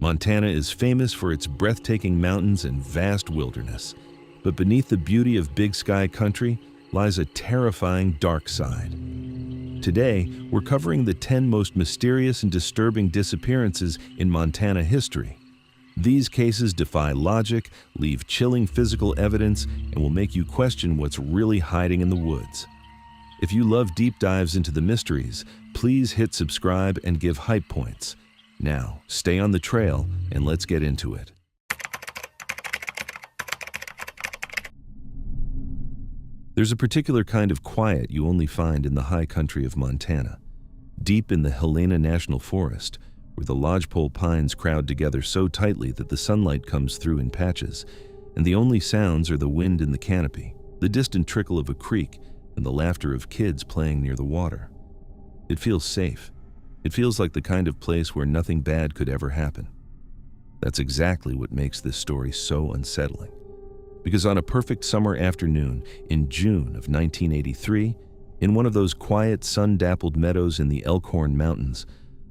Montana is famous for its breathtaking mountains and vast wilderness, but beneath the beauty of Big Sky country lies a terrifying dark side. Today, we're covering the 10 most mysterious and disturbing disappearances in Montana history. These cases defy logic, leave chilling physical evidence, and will make you question what's really hiding in the woods. If you love deep dives into the mysteries, please hit subscribe and give hype points. Now, stay on the trail and let's get into it. There's a particular kind of quiet you only find in the high country of Montana. Deep in the Helena National Forest, where the lodgepole pines crowd together so tightly that the sunlight comes through in patches, and the only sounds are the wind in the canopy, the distant trickle of a creek, and the laughter of kids playing near the water. It feels safe. It feels like the kind of place where nothing bad could ever happen. That's exactly what makes this story so unsettling. Because on a perfect summer afternoon in June of 1983, in one of those quiet, sun-dappled meadows in the Elkhorn Mountains,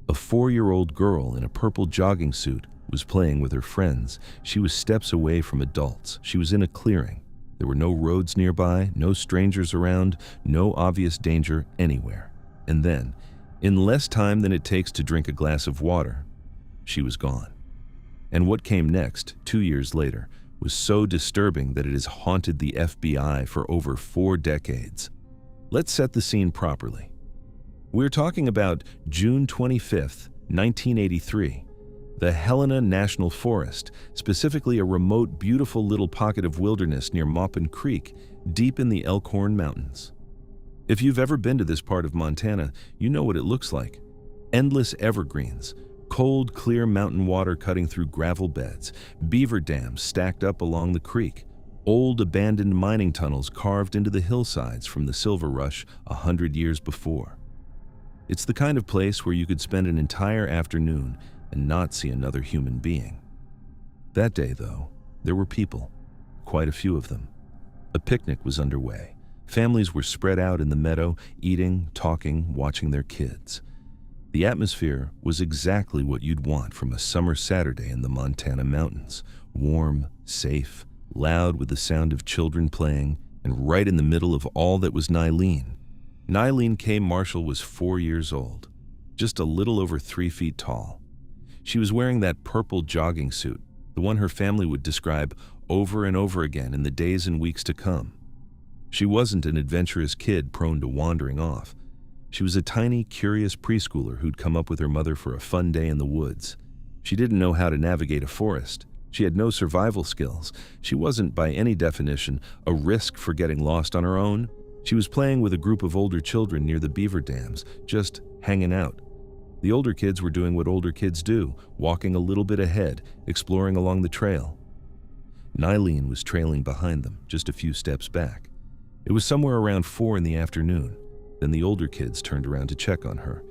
a 4-year-old girl in a purple jogging suit was playing with her friends. She was steps away from adults. She was in a clearing. There were no roads nearby, no strangers around, no obvious danger anywhere. And then, in less time than it takes to drink a glass of water, she was gone. And what came next, 2 years later, was so disturbing that it has haunted the FBI for over 4 decades. Let's set the scene properly. We're talking about June 25th, 1983, the Helena National Forest, specifically a remote, beautiful little pocket of wilderness near Maupin Creek, deep in the Elkhorn Mountains. If you've ever been to this part of Montana, you know what it looks like. Endless evergreens, cold, clear mountain water cutting through gravel beds, beaver dams stacked up along the creek, old abandoned mining tunnels carved into the hillsides from the silver rush 100 years before. It's the kind of place where you could spend an entire afternoon and not see another human being. That day, though, there were people, quite a few of them. A picnic was underway. Families were spread out in the meadow, eating, talking, watching their kids. The atmosphere was exactly what you'd want from a summer Saturday in the Montana mountains. Warm, safe, loud with the sound of children playing, and right in the middle of all that was Nylene. Nylene K. Marshall was 4 years old, just a little over 3 feet tall. She was wearing that purple jogging suit, the one her family would describe over and over again in the days and weeks to come. She wasn't an adventurous kid prone to wandering off. She was a tiny, curious preschooler who'd come up with her mother for a fun day in the woods. She didn't know how to navigate a forest. She had no survival skills. She wasn't, by any definition, a risk for getting lost on her own. She was playing with a group of older children near the beaver dams, just hanging out. The older kids were doing what older kids do, walking a little bit ahead, exploring along the trail. Nylene was trailing behind them, just a few steps back. It was somewhere around 4 in the afternoon. Then the older kids turned around to check on her,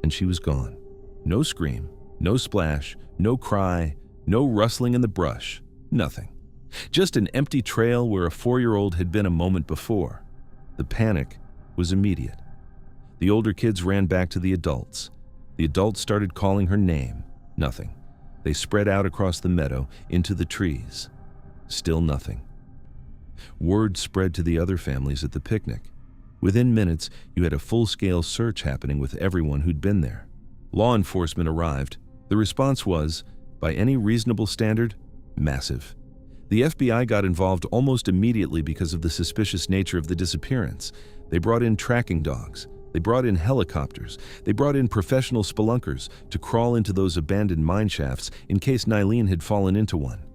and she was gone. No scream, no splash, no cry, no rustling in the brush, nothing. Just an empty trail where a 4-year-old had been a moment before. The panic was immediate. The older kids ran back to the adults. The adults started calling her name. Nothing. They spread out across the meadow into the trees. Still nothing. Word spread to the other families at the picnic. Within minutes, you had a full-scale search happening with everyone who'd been there. Law enforcement arrived. The response was, by any reasonable standard, massive. The FBI got involved almost immediately because of the suspicious nature of the disappearance. They brought in tracking dogs. They brought in helicopters. They brought in professional spelunkers to crawl into those abandoned mine shafts in case Nylene had fallen into one.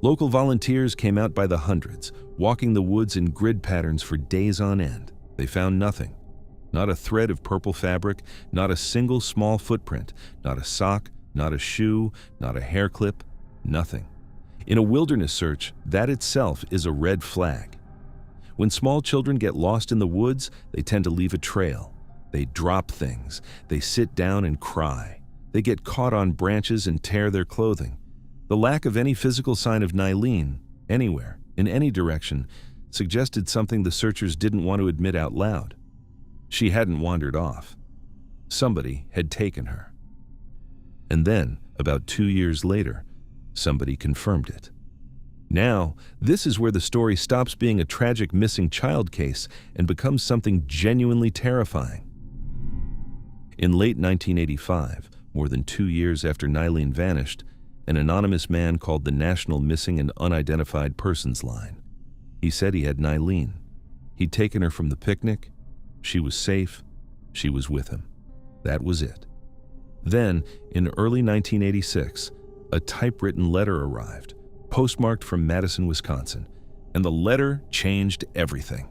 Local volunteers came out by the hundreds, walking the woods in grid patterns for days on end. They found nothing. Not a thread of purple fabric, not a single small footprint, not a sock, not a shoe, not a hair clip, nothing. In a wilderness search, that itself is a red flag. When small children get lost in the woods, they tend to leave a trail. They drop things. They sit down and cry. They get caught on branches and tear their clothing. The lack of any physical sign of Nylene, anywhere, in any direction, suggested something the searchers didn't want to admit out loud. She hadn't wandered off. Somebody had taken her. And then, about 2 years later, somebody confirmed it. Now, this is where the story stops being a tragic missing child case and becomes something genuinely terrifying. In late 1985, more than 2 years after Nylene vanished, an anonymous man called the National Missing and Unidentified Persons Line. He said he had Nylene. He'd taken her from the picnic. She was safe. She was with him. That was it. Then, in early 1986, a typewritten letter arrived, postmarked from Madison, Wisconsin, and the letter changed everything.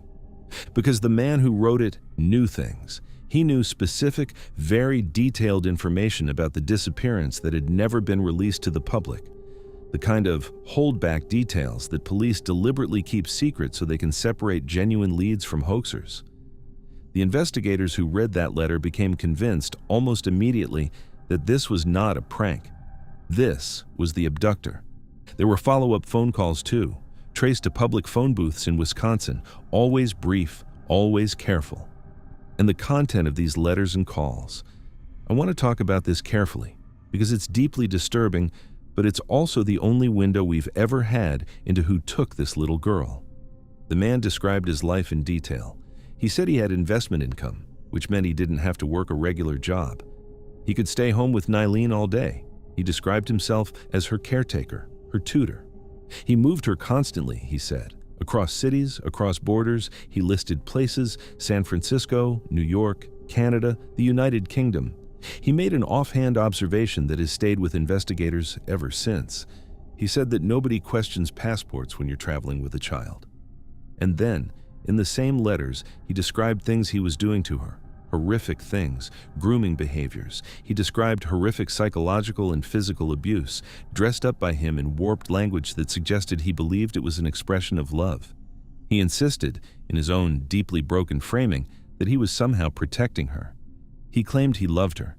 Because the man who wrote it knew things. He knew specific, very detailed information about the disappearance that had never been released to the public, the kind of holdback details that police deliberately keep secret so they can separate genuine leads from hoaxers. The investigators who read that letter became convinced almost immediately that this was not a prank. This was the abductor. There were follow-up phone calls too, traced to public phone booths in Wisconsin, always brief, always careful. And the content of these letters and calls. I want to talk about this carefully because it's deeply disturbing, but it's also the only window we've ever had into who took this little girl. The man described his life in detail. He said he had investment income, which meant he didn't have to work a regular job. He could stay home with Nylene all day. He described himself as her caretaker, her tutor. He moved her constantly, he said. Across cities, across borders, he listed places: San Francisco, New York, Canada, the United Kingdom. He made an offhand observation that has stayed with investigators ever since. He said that nobody questions passports when you're traveling with a child. And then, in the same letters, he described things he was doing to her, horrific things, grooming behaviors. He described horrific psychological and physical abuse, dressed up by him in warped language that suggested he believed it was an expression of love. He insisted, in his own deeply broken framing, that he was somehow protecting her. He claimed he loved her.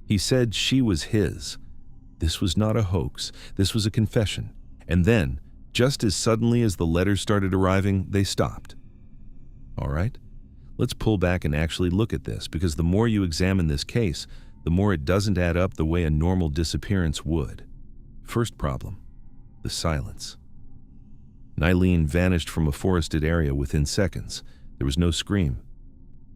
He said she was his. This was not a hoax. This was a confession. And then, just as suddenly as the letters started arriving, they stopped. All right? Let's pull back and actually look at this, because the more you examine this case, the more it doesn't add up the way a normal disappearance would. First problem: the silence. Nylene vanished from a forested area within seconds. There was no scream.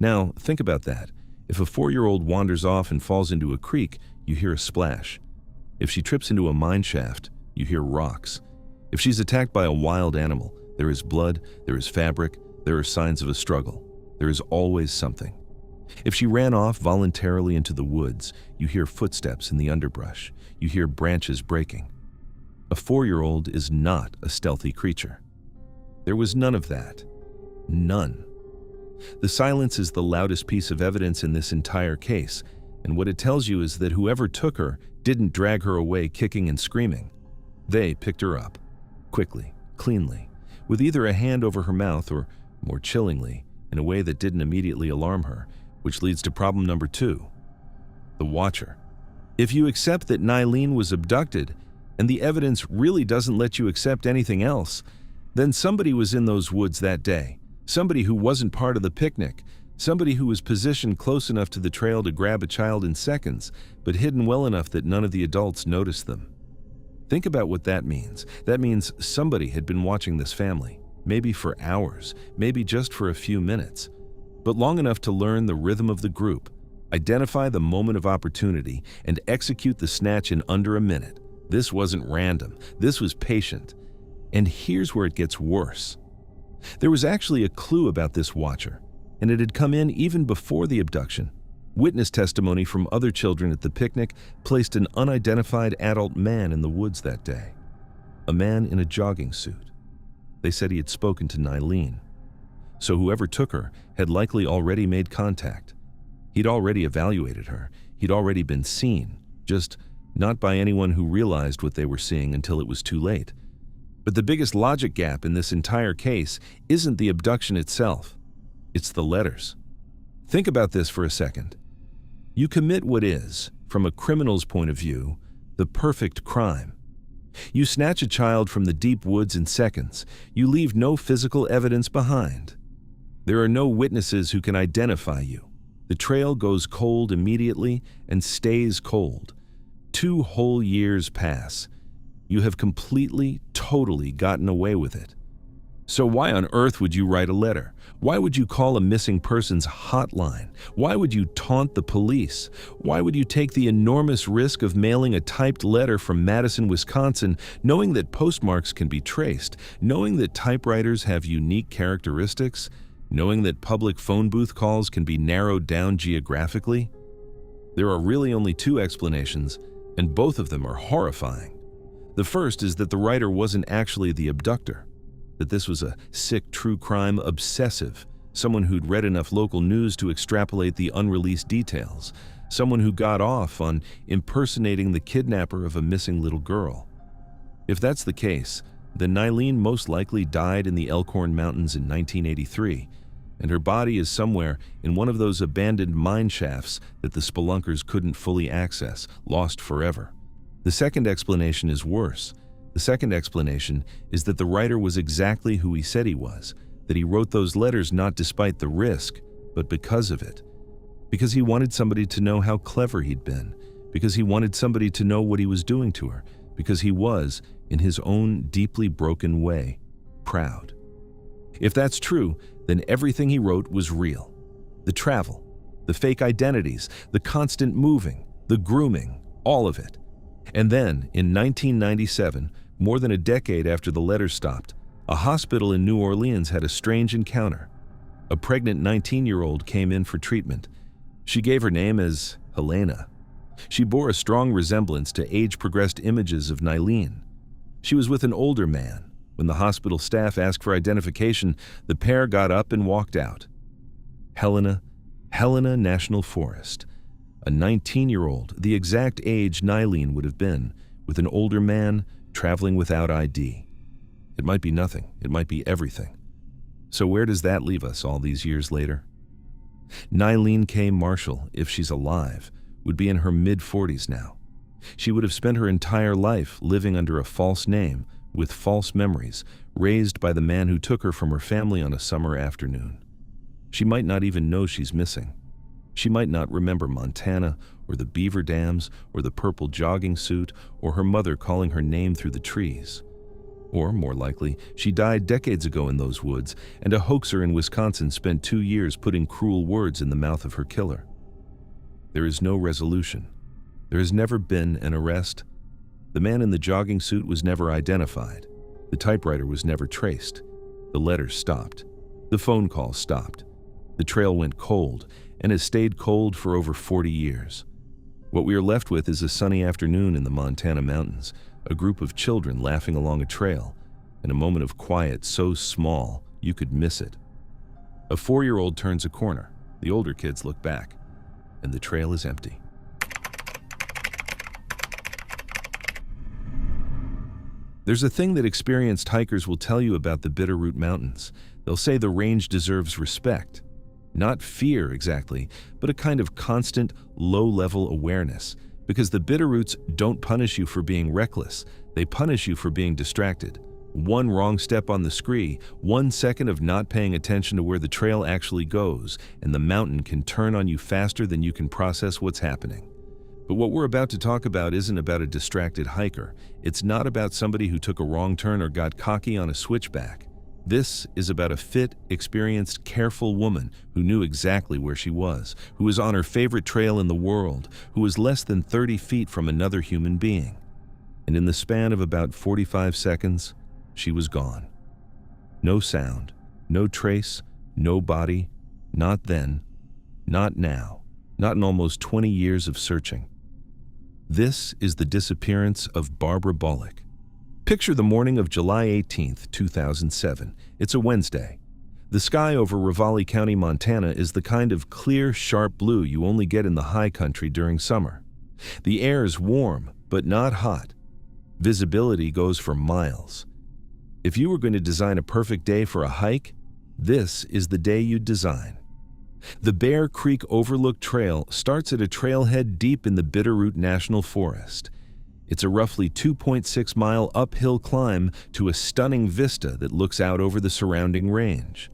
Now, think about that. If a 4-year-old wanders off and falls into a creek, you hear a splash. If she trips into a mine shaft, you hear rocks. If she's attacked by a wild animal, there is blood, there is fabric, there are signs of a struggle. There is always something. If she ran off voluntarily into the woods, you hear footsteps in the underbrush. You hear branches breaking. A 4-year-old is not a stealthy creature. There was none of that. None. The silence is the loudest piece of evidence in this entire case, and what it tells you is that whoever took her didn't drag her away kicking and screaming. They picked her up, quickly, cleanly, with either a hand over her mouth or, more chillingly, in a way that didn't immediately alarm her, which leads to problem number 2, the watcher. If you accept that Nylene was abducted, and the evidence really doesn't let you accept anything else, then somebody was in those woods that day, somebody who wasn't part of the picnic, somebody who was positioned close enough to the trail to grab a child in seconds, but hidden well enough that none of the adults noticed them. Think about what that means. That means somebody had been watching this family. Maybe for hours, maybe just for a few minutes, but long enough to learn the rhythm of the group, identify the moment of opportunity, and execute the snatch in under a minute. This wasn't random. This was patient. And here's where it gets worse. There was actually a clue about this watcher, and it had come in even before the abduction. Witness testimony from other children at the picnic placed an unidentified adult man in the woods that day. A man in a jogging suit. They said he had spoken to Nylene. So whoever took her had likely already made contact. He'd already evaluated her. He'd already been seen, just not by anyone who realized what they were seeing until it was too late. But the biggest logic gap in this entire case isn't the abduction itself. It's the letters. Think about this for a second. You commit what is, from a criminal's point of view, the perfect crime. You snatch a child from the deep woods in seconds. You leave no physical evidence behind. There are no witnesses who can identify you. The trail goes cold immediately and stays cold. 2 whole years pass. You have completely, totally gotten away with it. So why on earth would you write a letter? Why would you call a missing persons hotline? Why would you taunt the police? Why would you take the enormous risk of mailing a typed letter from Madison, Wisconsin, knowing that postmarks can be traced, knowing that typewriters have unique characteristics, knowing that public phone booth calls can be narrowed down geographically? There are really only 2 explanations, and both of them are horrifying. The first is that the writer wasn't actually the abductor, that this was a sick true crime obsessive, someone who'd read enough local news to extrapolate the unreleased details, someone who got off on impersonating the kidnapper of a missing little girl. If that's the case, then Nylene most likely died in the Elkhorn Mountains in 1983, and her body is somewhere in one of those abandoned mine shafts that the spelunkers couldn't fully access, lost forever. The second explanation is worse. The second explanation is that the writer was exactly who he said he was, that he wrote those letters not despite the risk, but because of it. Because he wanted somebody to know how clever he'd been, because he wanted somebody to know what he was doing to her, because he was, in his own deeply broken way, proud. If that's true, then everything he wrote was real. The travel, the fake identities, the constant moving, the grooming, all of it. And then, in 1997, more than a decade after the letters stopped, a hospital in New Orleans had a strange encounter. A pregnant 19-year-old came in for treatment. She gave her name as Helena. She bore a strong resemblance to age-progressed images of Nylene. She was with an older man. When the hospital staff asked for identification, the pair got up and walked out. Helena National Forest. A 19-year-old, the exact age Nylene would have been, with an older man traveling without ID. It might be nothing. It might be everything. So where does that leave us all these years later? Nylene K. Marshall, if she's alive, would be in her mid-40s now. She would have spent her entire life living under a false name, with false memories, raised by the man who took her from her family on a summer afternoon. She might not even know she's missing. She might not remember Montana, or the beaver dams, or the purple jogging suit, or her mother calling her name through the trees. Or, more likely, she died decades ago in those woods, and a hoaxer in Wisconsin spent 2 years putting cruel words in the mouth of her killer. There is no resolution. There has never been an arrest. The man in the jogging suit was never identified. The typewriter was never traced. The letters stopped. The phone calls stopped. The trail went cold, and has stayed cold for over 40 years. What we are left with is a sunny afternoon in the Montana mountains, a group of children laughing along a trail, and a moment of quiet so small you could miss it. A 4-year-old turns a corner, the older kids look back, and the trail is empty. There's a thing that experienced hikers will tell you about the Bitterroot Mountains. They'll say the range deserves respect. Not fear exactly, but a kind of constant, low-level awareness, because the Bitterroots don't punish you for being reckless, they punish you for being distracted. One wrong step on the scree, 1 second of not paying attention to where the trail actually goes, and the mountain can turn on you faster than you can process what's happening. But what we're about to talk about isn't about a distracted hiker. It's not about somebody who took a wrong turn or got cocky on a switchback. This is about a fit, experienced, careful woman who knew exactly where she was, who was on her favorite trail in the world, who was less than 30 feet from another human being. And in the span of about 45 seconds, she was gone. No sound, no trace, no body, not then, not now, not in almost 20 years of searching. This is the disappearance of Barbara Bullock. Picture the morning of July 18, 2007. It's a Wednesday. The sky over Ravalli County, Montana is the kind of clear, sharp blue you only get in the high country during summer. The air is warm, but not hot. Visibility goes for miles. If you were going to design a perfect day for a hike, this is the day you'd design. The Bear Creek Overlook Trail starts at a trailhead deep in the Bitterroot National Forest. It's a roughly 2.6-mile uphill climb to a stunning vista that looks out over the surrounding range.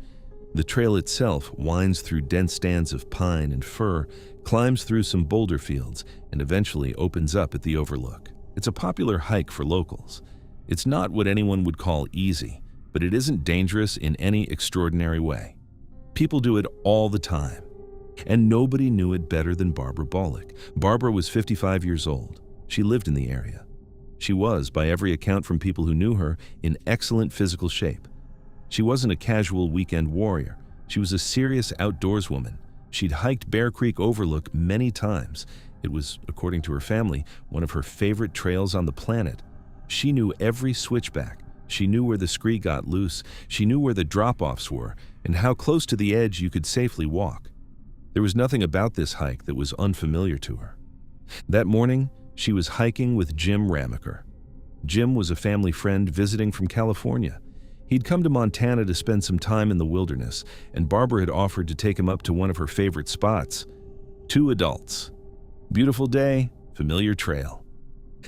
The trail itself winds through dense stands of pine and fir, climbs through some boulder fields, and eventually opens up at the overlook. It's a popular hike for locals. It's not what anyone would call easy, but it isn't dangerous in any extraordinary way. People do it all the time. And nobody knew it better than Barbara Bollock. Barbara was 55 years old. She lived in the area. She was, by every account from people who knew her, in excellent physical shape. She wasn't a casual weekend warrior. She was a serious outdoors woman. She'd hiked Bear Creek Overlook many times. It was, according to her family, one of her favorite trails on the planet. She knew every switchback. She knew where the scree got loose. She knew where the drop-offs were and how close to the edge you could safely walk. There was nothing about this hike that was unfamiliar to her. That morning, she was hiking with Jim Ramaker. Jim was a family friend visiting from California. He'd come to Montana to spend some time in the wilderness, and Barbara had offered to take him up to one of her favorite spots. 2 adults. Beautiful day, familiar trail.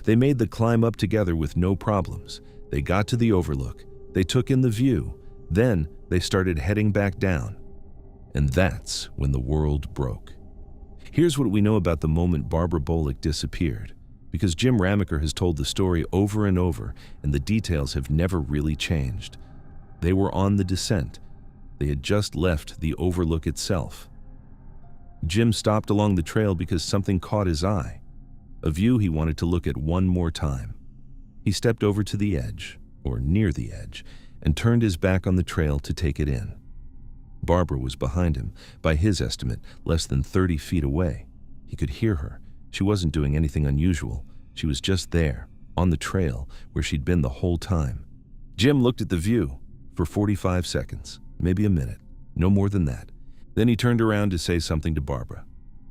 They made the climb up together with no problems. They got to the overlook. They took in the view. Then they started heading back down. And that's when the world broke. Here's what we know about the moment Barbara Bollock disappeared, because Jim Ramaker has told the story over and over, and the details have never really changed. They were on the descent. They had just left the overlook itself. Jim stopped along the trail because something caught his eye, a view he wanted to look at one more time. He stepped over to the edge, or near the edge, and turned his back on the trail to take it in. Barbara was behind him, by his estimate, less than 30 feet away. He could hear her. She wasn't doing anything unusual. She was just there, on the trail, where she'd been the whole time. Jim looked at the view for 45 seconds, maybe a minute, no more than that. Then he turned around to say something to Barbara,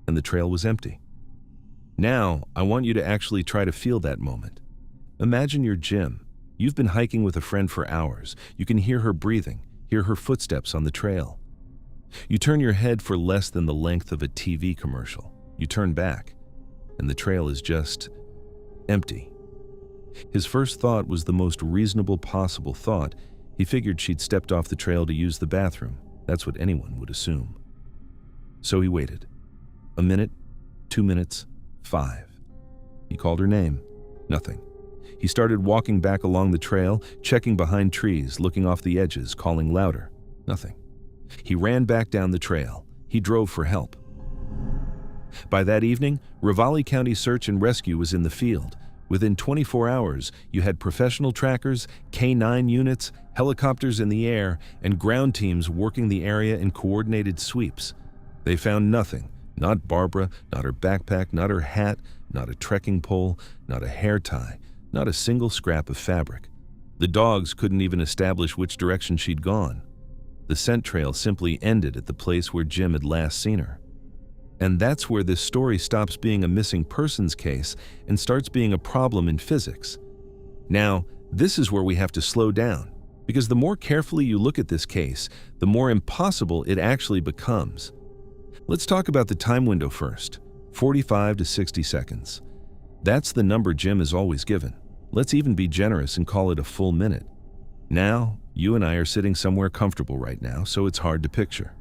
and the trail was empty. Now, I want you to actually try to feel that moment. Imagine you're Jim. You've been hiking with a friend for hours. You can hear her breathing, hear her footsteps on the trail. You turn your head for less than the length of a TV commercial. You turn back, and the trail is just empty. His first thought was the most reasonable possible thought. He figured she'd stepped off the trail to use the bathroom. That's what anyone would assume. So he waited. A minute, 2 minutes, 5. He called her name. Nothing. He started walking back along the trail, checking behind trees, looking off the edges, calling louder. Nothing. He ran back down the trail. He drove for help. By that evening, Ravalli County Search and Rescue was in the field. Within 24 hours, you had professional trackers, K-9 units, helicopters in the air, and ground teams working the area in coordinated sweeps. They found nothing. Not Barbara, not her backpack, not her hat, not a trekking pole, not a hair tie, not a single scrap of fabric. The dogs couldn't even establish which direction she'd gone. The scent trail simply ended at the place where Jim had last seen her. And that's where this story stops being a missing persons case and starts being a problem in physics. Now, this is where we have to slow down, because the more carefully you look at this case, the more impossible it actually becomes. Let's talk about the time window first, 45 to 60 seconds. That's the number Jim is always given. Let's even be generous and call it a full minute. Now, you and I are sitting somewhere comfortable right now, so it's hard to picture.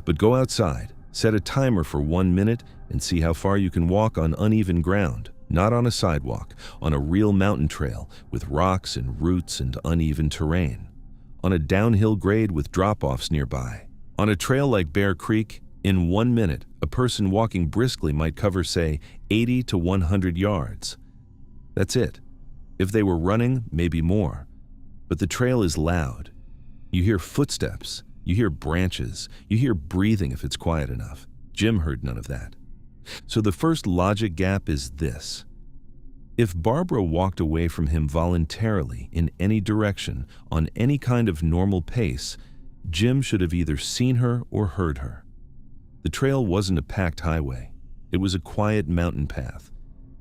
But go outside, set a timer for 1 minute, and see how far you can walk on uneven ground, not on a sidewalk, on a real mountain trail with rocks and roots and uneven terrain, on a downhill grade with drop-offs nearby. On a trail like Bear Creek, in 1 minute, a person walking briskly might cover, say, 80 to 100 yards. That's it. If they were running, maybe more. But the trail is loud. You hear footsteps, you hear branches, you hear breathing if it's quiet enough. Jim heard none of that. So the first logic gap is this. If Barbara walked away from him voluntarily in any direction, on any kind of normal pace, Jim should have either seen her or heard her. The trail wasn't a packed highway. It was a quiet mountain path.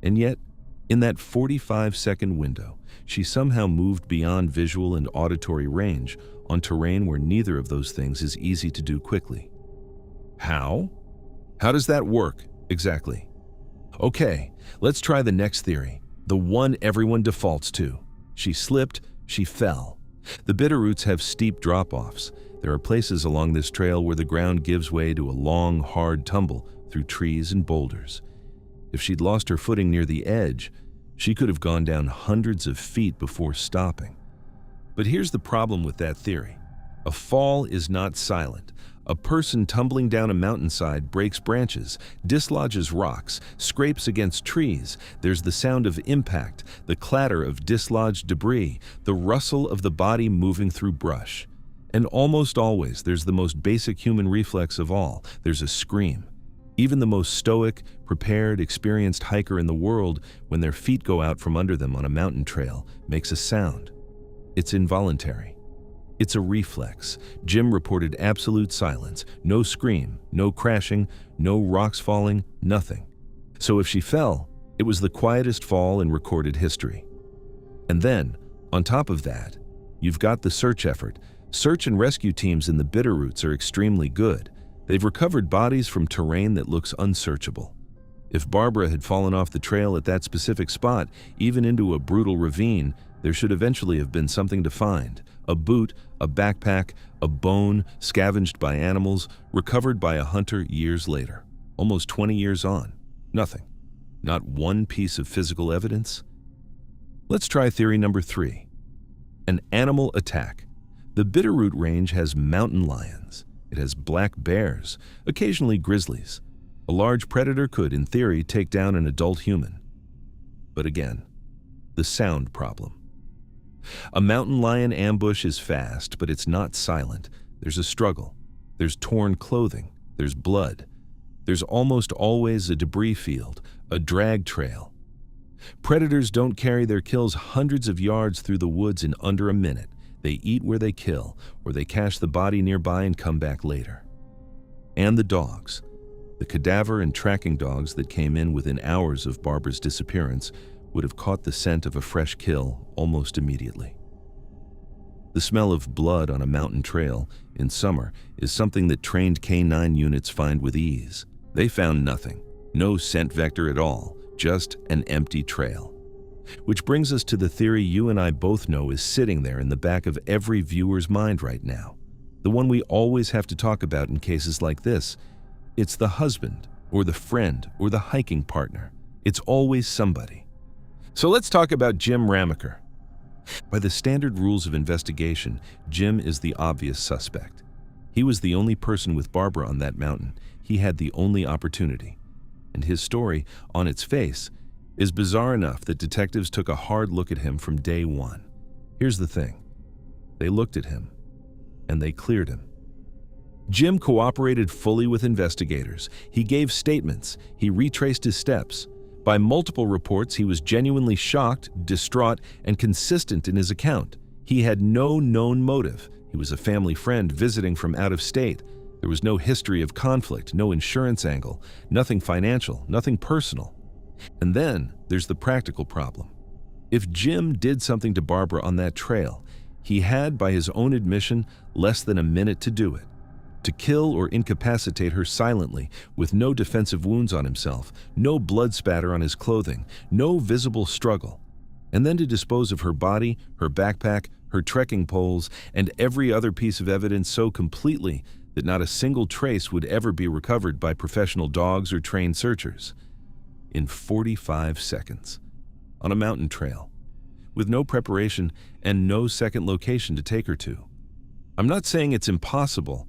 And yet, in that 45-second window, she somehow moved beyond visual and auditory range on terrain where neither of those things is easy to do quickly. How? How does that work, exactly? Okay, let's try the next theory, the one everyone defaults to. She slipped, she fell. The Bitterroots have steep drop-offs. There are places along this trail where the ground gives way to a long, hard tumble through trees and boulders. If she'd lost her footing near the edge, she could have gone down hundreds of feet before stopping. But here's the problem with that theory. A fall is not silent. A person tumbling down a mountainside breaks branches, dislodges rocks, scrapes against trees. There's the sound of impact, the clatter of dislodged debris, the rustle of the body moving through brush. And almost always, there's the most basic human reflex of all. There's a scream. Even the most stoic, prepared, experienced hiker in the world, when their feet go out from under them on a mountain trail, makes a sound. It's involuntary. It's a reflex. Jim reported absolute silence. No scream, no crashing, no rocks falling, nothing. So if she fell, it was the quietest fall in recorded history. And then, on top of that, you've got the search effort. Search and rescue teams in the Bitterroots are extremely good. They've recovered bodies from terrain that looks unsearchable. If Barbara had fallen off the trail at that specific spot, even into a brutal ravine, there should eventually have been something to find. A boot, a backpack, a bone scavenged by animals, recovered by a hunter years later. Almost 20 years on. Nothing. Not one piece of physical evidence. Let's try theory number 3. An animal attack. The Bitterroot Range has mountain lions. It has black bears, occasionally grizzlies. A large predator could, in theory, take down an adult human. But again, the sound problem. A mountain lion ambush is fast, but it's not silent. There's a struggle. There's torn clothing. There's blood. There's almost always a debris field, a drag trail. Predators don't carry their kills hundreds of yards through the woods in under a minute. They eat where they kill, or they cache the body nearby and come back later. And the dogs. The cadaver and tracking dogs that came in within hours of Barbara's disappearance would have caught the scent of a fresh kill almost immediately. The smell of blood on a mountain trail in summer is something that trained K9 units find with ease. They found nothing, no scent vector at all, just an empty trail. Which brings us to the theory you and I both know is sitting there in the back of every viewer's mind right now. The one we always have to talk about in cases like this. It's the husband, or the friend, or the hiking partner. It's always somebody. So let's talk about Jim Ramaker. By the standard rules of investigation, Jim is the obvious suspect. He was the only person with Barbara on that mountain. He had the only opportunity. And his story, on its face, is bizarre enough that detectives took a hard look at him from day one. Here's the thing. They looked at him, and they cleared him. Jim cooperated fully with investigators. He gave statements. He retraced his steps. By multiple reports, he was genuinely shocked, distraught, and consistent in his account. He had no known motive. He was a family friend visiting from out of state. There was no history of conflict, no insurance angle, nothing financial, nothing personal. And then there's the practical problem. If Jim did something to Barbara on that trail, he had, by his own admission, less than a minute to do it. To kill or incapacitate her silently, with no defensive wounds on himself, no blood spatter on his clothing, no visible struggle. And then to dispose of her body, her backpack, her trekking poles, and every other piece of evidence so completely that not a single trace would ever be recovered by professional dogs or trained searchers. In 45 seconds. On a mountain trail. With no preparation and no second location to take her to. I'm not saying it's impossible.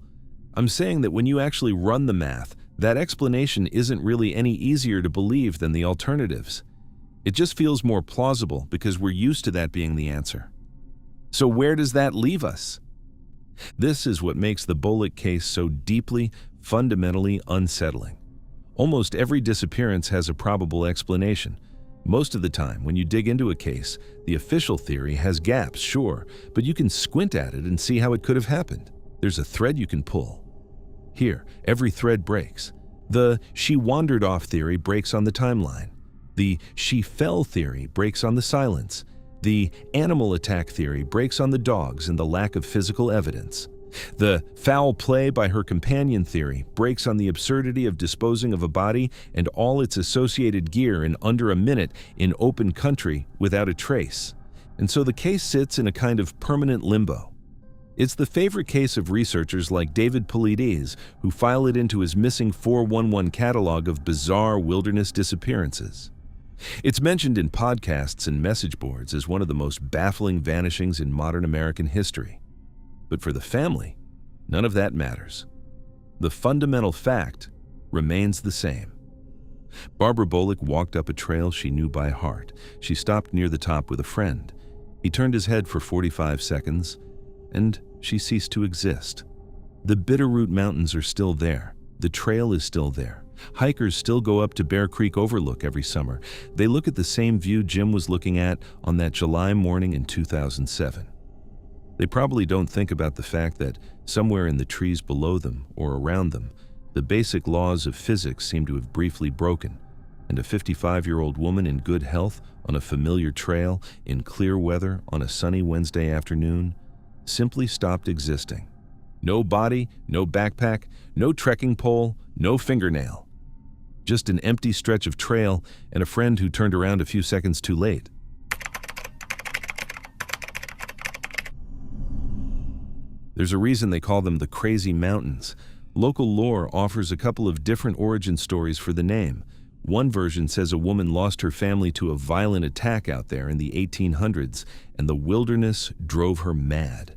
I'm saying that when you actually run the math, that explanation isn't really any easier to believe than the alternatives. It just feels more plausible because we're used to that being the answer. So where does that leave us? This is what makes the Bullock case so deeply, fundamentally unsettling. Almost every disappearance has a probable explanation. Most of the time, when you dig into a case, the official theory has gaps, sure, but you can squint at it and see how it could have happened. There's a thread you can pull. Here, every thread breaks. The "she wandered off" theory breaks on the timeline. The "she fell" theory breaks on the silence. The animal attack theory breaks on the dogs and the lack of physical evidence. The foul play by her companion theory breaks on the absurdity of disposing of a body and all its associated gear in under a minute in open country without a trace. And so the case sits in a kind of permanent limbo. It's the favorite case of researchers like David Paulides, who file it into his missing 411 catalog of bizarre wilderness disappearances. It's mentioned in podcasts and message boards as one of the most baffling vanishings in modern American history. But for the family, none of that matters. The fundamental fact remains the same. Barbara Bolick walked up a trail she knew by heart. She stopped near the top with a friend. He turned his head for 45 seconds, and she ceased to exist. The Bitterroot Mountains are still there. The trail is still there. Hikers still go up to Bear Creek Overlook every summer. They look at the same view Jim was looking at on that July morning in 2007. They probably don't think about the fact that somewhere in the trees below them or around them, the basic laws of physics seem to have briefly broken, and a 55-year-old woman in good health on a familiar trail in clear weather on a sunny Wednesday afternoon simply stopped existing. No body, no backpack, no trekking pole, no fingernail. Just an empty stretch of trail and a friend who turned around a few seconds too late. There's a reason they call them the Crazy Mountains. Local lore offers a couple of different origin stories for the name. One version says a woman lost her family to a violent attack out there in the 1800s, and the wilderness drove her mad.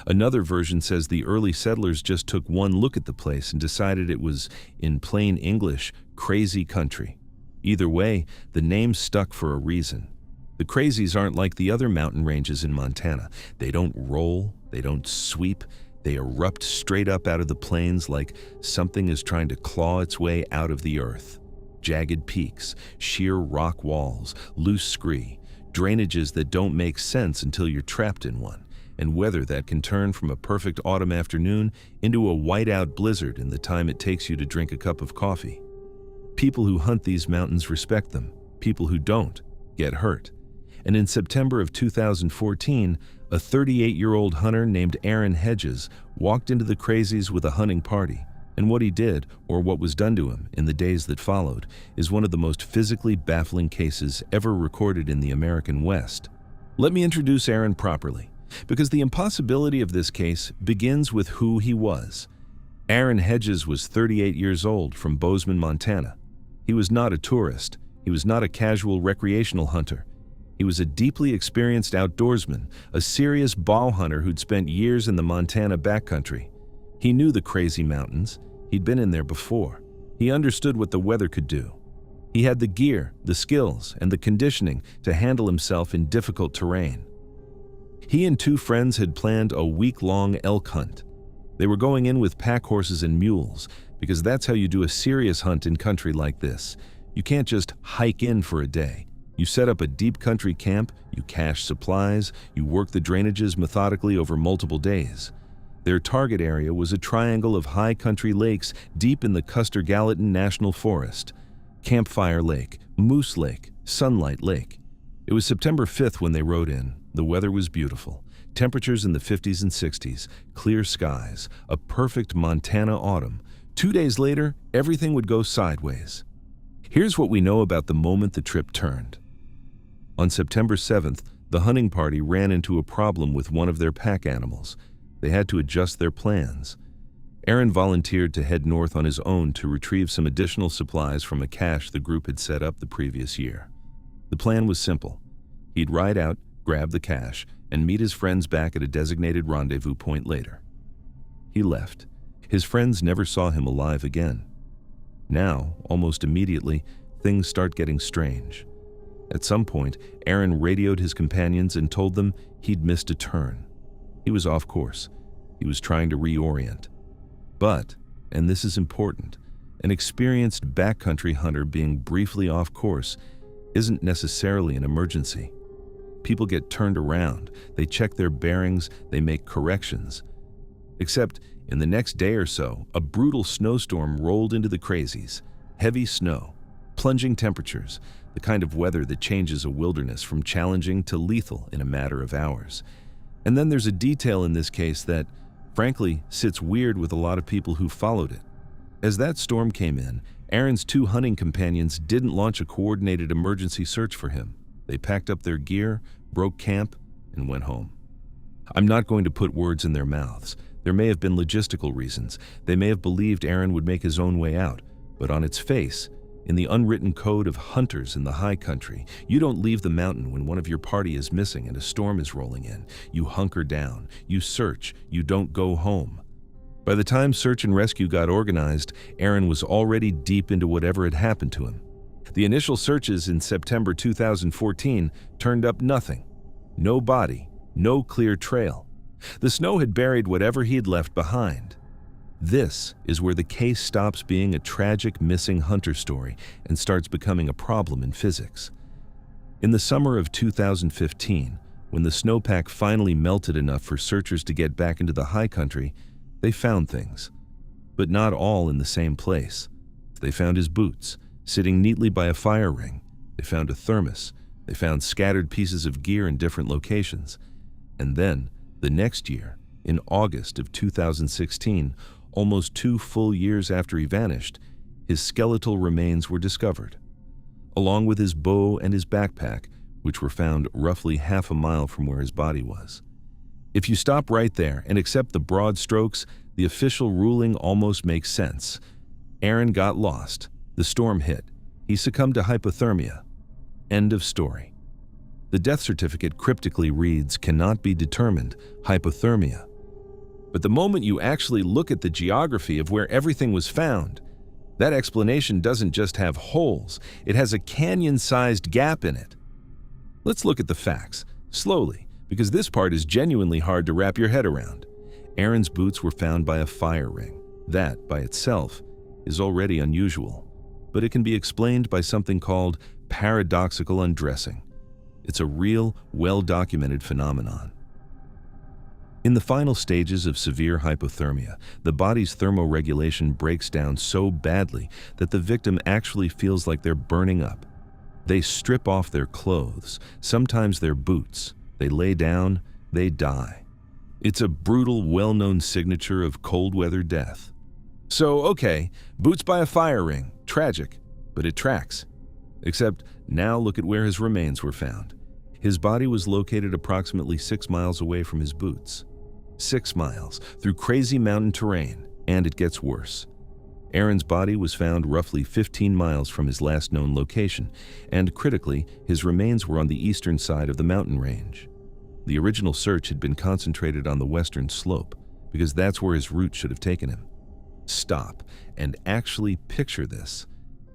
Another version says the early settlers just took one look at the place and decided it was, in plain English, crazy country. Either way, the name stuck for a reason. The Crazies aren't like the other mountain ranges in Montana. They don't roll, they don't sweep, they erupt straight up out of the plains like something is trying to claw its way out of the earth. Jagged peaks, sheer rock walls, loose scree, drainages that don't make sense until you're trapped in one, and weather that can turn from a perfect autumn afternoon into a whiteout blizzard in the time it takes you to drink a cup of coffee. People who hunt these mountains respect them. People who don't get hurt. And in September of 2014, a 38-year-old hunter named Aaron Hedges walked into the Crazies with a hunting party. And what he did, or what was done to him in the days that followed, is one of the most physically baffling cases ever recorded in the American West. Let me introduce Aaron properly, because the impossibility of this case begins with who he was. Aaron Hedges was 38 years old from Bozeman, Montana. He was not a tourist. He was not a casual recreational hunter. He was a deeply experienced outdoorsman, a serious bow hunter who'd spent years in the Montana backcountry. He knew the Crazy Mountains. He'd been in there before. He understood what the weather could do. He had the gear, the skills, and the conditioning to handle himself in difficult terrain. He and two friends had planned a week-long elk hunt. They were going in with pack horses and mules, because that's how you do a serious hunt in country like this. You can't just hike in for a day. You set up a deep country camp, you cache supplies, you work the drainages methodically over multiple days. Their target area was a triangle of high country lakes deep in the Custer-Gallatin National Forest. Campfire Lake, Moose Lake, Sunlight Lake. It was September 5th when they rode in. The weather was beautiful. Temperatures in the 50s and 60s, clear skies, a perfect Montana autumn. 2 days later, everything would go sideways. Here's what we know about the moment the trip turned. On September 7th, the hunting party ran into a problem with one of their pack animals. They had to adjust their plans. Aaron volunteered to head north on his own to retrieve some additional supplies from a cache the group had set up the previous year. The plan was simple. He'd ride out, grab the cache, and meet his friends back at a designated rendezvous point later. He left. His friends never saw him alive again. Now, almost immediately, things start getting strange. At some point, Aaron radioed his companions and told them he'd missed a turn. He was off course. He was trying to reorient. But, and this is important, an experienced backcountry hunter being briefly off course isn't necessarily an emergency. People get turned around, they check their bearings, they make corrections. Except, in the next day or so, a brutal snowstorm rolled into the Crazies. Heavy snow, plunging temperatures, the kind of weather that changes a wilderness from challenging to lethal in a matter of hours. And then there's a detail in this case that, frankly, sits weird with a lot of people who followed it. As that storm came in, Aaron's two hunting companions didn't launch a coordinated emergency search for him. They packed up their gear, broke camp, and went home. I'm not going to put words in their mouths. There may have been logistical reasons. They may have believed Aaron would make his own way out, but on its face, in the unwritten code of hunters in the high country, you don't leave the mountain when one of your party is missing and a storm is rolling in. You hunker down, you search, you don't go home. By the time search and rescue got organized, Aaron was already deep into whatever had happened to him. The initial searches in September 2014 turned up nothing. No body, no clear trail. The snow had buried whatever he had left behind. This is where the case stops being a tragic missing hunter story and starts becoming a problem in physics. In the summer of 2015, when the snowpack finally melted enough for searchers to get back into the high country, they found things, but not all in the same place. They found his boots, sitting neatly by a fire ring. They found a thermos. They found scattered pieces of gear in different locations. And then, the next year, in August of 2016, almost 2 full years after he vanished, his skeletal remains were discovered, along with his bow and his backpack, which were found roughly half a mile from where his body was. If you stop right there and accept the broad strokes, the official ruling almost makes sense. Aaron got lost. The storm hit. He succumbed to hypothermia. End of story. The death certificate cryptically reads, "Cannot be determined, hypothermia." But the moment you actually look at the geography of where everything was found, that explanation doesn't just have holes, it has a canyon-sized gap in it. Let's look at the facts, slowly, because this part is genuinely hard to wrap your head around. Aaron's boots were found by a fire ring. That, by itself, is already unusual, but it can be explained by something called paradoxical undressing. It's a real, well-documented phenomenon. In the final stages of severe hypothermia, the body's thermoregulation breaks down so badly that the victim actually feels like they're burning up. They strip off their clothes, sometimes their boots. They lay down, they die. It's a brutal, well-known signature of cold-weather death. So, okay, boots by a fire ring, tragic, but it tracks. Except now look at where his remains were found. His body was located approximately 6 miles away from his boots. 6 miles, through crazy mountain terrain, and it gets worse. Aaron's body was found roughly 15 miles from his last known location, and critically, his remains were on the eastern side of the mountain range. The original search had been concentrated on the western slope, because that's where his route should have taken him. Stop and actually picture this.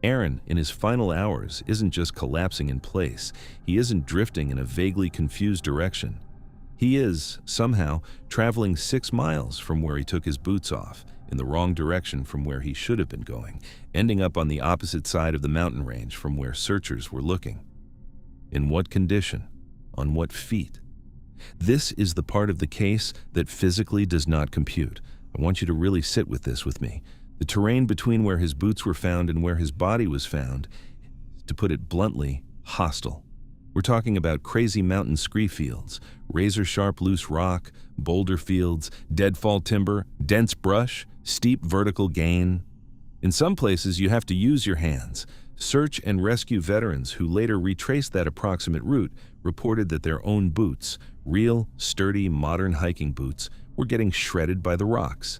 Aaron, in his final hours, isn't just collapsing in place. He isn't drifting in a vaguely confused direction. He is, somehow, traveling 6 miles from where he took his boots off, in the wrong direction from where he should have been going, ending up on the opposite side of the mountain range from where searchers were looking. In what condition? On what feet? This is the part of the case that physically does not compute. I want you to really sit with this with me. The terrain between where his boots were found and where his body was found, to put it bluntly, hostile. We're talking about crazy mountain scree fields, razor-sharp loose rock, boulder fields, deadfall timber, dense brush, steep vertical gain. In some places, you have to use your hands. Search and rescue veterans who later retraced that approximate route reported that their own boots, real, sturdy, modern hiking boots, were getting shredded by the rocks.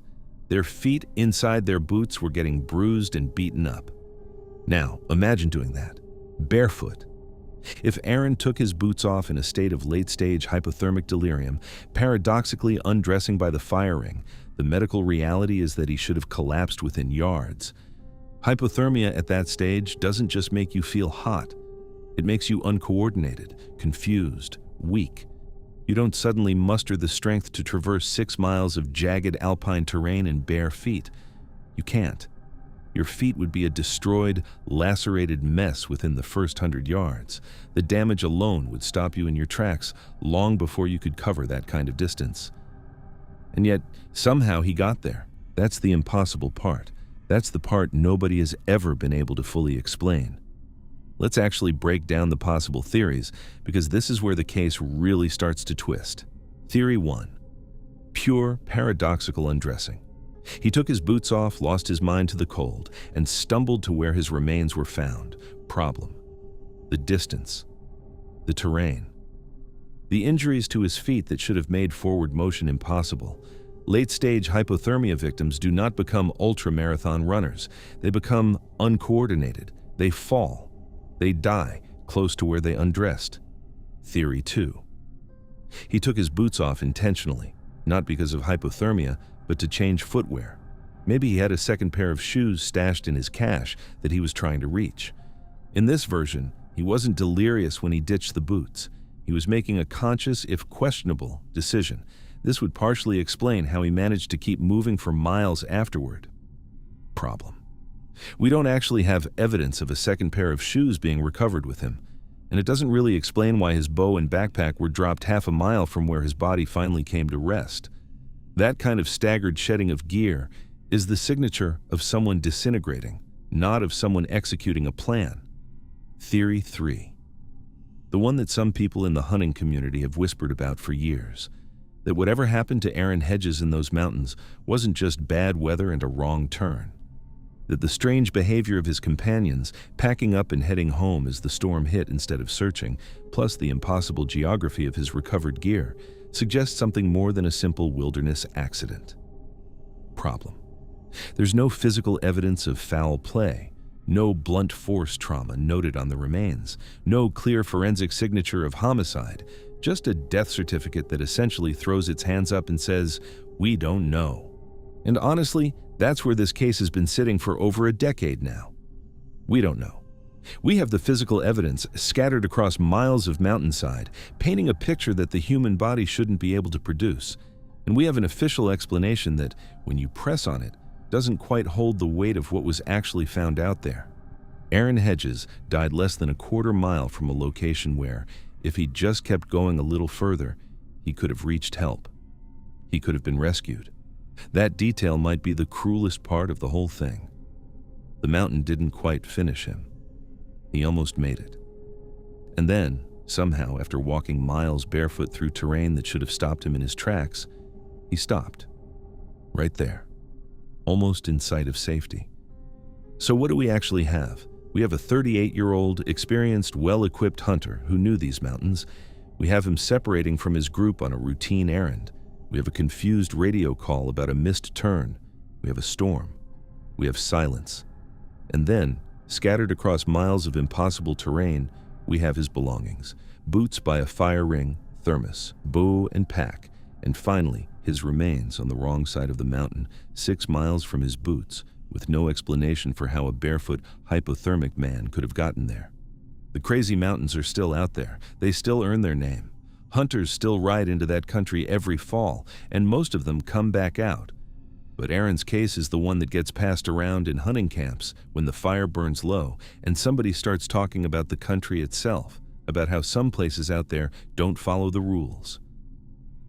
Their feet inside their boots were getting bruised and beaten up. Now, imagine doing that, barefoot. If Aaron took his boots off in a state of late-stage hypothermic delirium, paradoxically undressing by the fire ring, the medical reality is that he should have collapsed within yards. Hypothermia at that stage doesn't just make you feel hot. It makes you uncoordinated, confused, weak. You don't suddenly muster the strength to traverse 6 miles of jagged alpine terrain in bare feet. You can't. Your feet would be a destroyed, lacerated mess within the first 100 yards. The damage alone would stop you in your tracks long before you could cover that kind of distance. And yet, somehow he got there. That's the impossible part. That's the part nobody has ever been able to fully explain. Let's actually break down the possible theories, because this is where the case really starts to twist. Theory 1. Pure paradoxical undressing. He took his boots off, lost his mind to the cold, and stumbled to where his remains were found. Problem: the distance, the terrain. The injuries to his feet that should have made forward motion impossible. Late-stage hypothermia victims do not become ultra-marathon runners. They become uncoordinated. They fall. They die close to where they undressed. Theory 2. He took his boots off intentionally, not because of hypothermia, but to change footwear. Maybe he had a second pair of shoes stashed in his cache that he was trying to reach. In this version, he wasn't delirious when he ditched the boots. He was making a conscious, if questionable, decision. This would partially explain how he managed to keep moving for miles afterward. Problem. We don't actually have evidence of a second pair of shoes being recovered with him, and it doesn't really explain why his bow and backpack were dropped half a mile from where his body finally came to rest. That kind of staggered shedding of gear is the signature of someone disintegrating, not of someone executing a plan. Theory 3. The one that some people in the hunting community have whispered about for years. That whatever happened to Aaron Hedges in those mountains wasn't just bad weather and a wrong turn. That the strange behavior of his companions, packing up and heading home as the storm hit instead of searching, plus the impossible geography of his recovered gear, suggests something more than a simple wilderness accident. Problem. There's no physical evidence of foul play, no blunt force trauma noted on the remains, no clear forensic signature of homicide, just a death certificate that essentially throws its hands up and says, "We don't know." And honestly, that's where this case has been sitting for over a decade now. We don't know. We have the physical evidence scattered across miles of mountainside, painting a picture that the human body shouldn't be able to produce. And we have an official explanation that, when you press on it, doesn't quite hold the weight of what was actually found out there. Aaron Hedges died less than a quarter mile from a location where, if he just kept going a little further, he could have reached help. He could have been rescued. That detail might be the cruelest part of the whole thing. The mountain didn't quite finish him. He almost made it. And then, somehow, after walking miles barefoot through terrain that should have stopped him in his tracks, he stopped. Right there. Almost in sight of safety. So what do we actually have? We have a 38-year-old, experienced, well-equipped hunter who knew these mountains. We have him separating from his group on a routine errand. We have a confused radio call about a missed turn. We have a storm. We have silence. And then, scattered across miles of impossible terrain, we have his belongings. Boots by a fire ring, thermos, bow and pack, and finally, his remains on the wrong side of the mountain, 6 miles from his boots, with no explanation for how a barefoot, hypothermic man could have gotten there. The crazy mountains are still out there. They still earn their name. Hunters still ride into that country every fall, and most of them come back out. But Aaron's case is the one that gets passed around in hunting camps when the fire burns low and somebody starts talking about the country itself, about how some places out there don't follow the rules.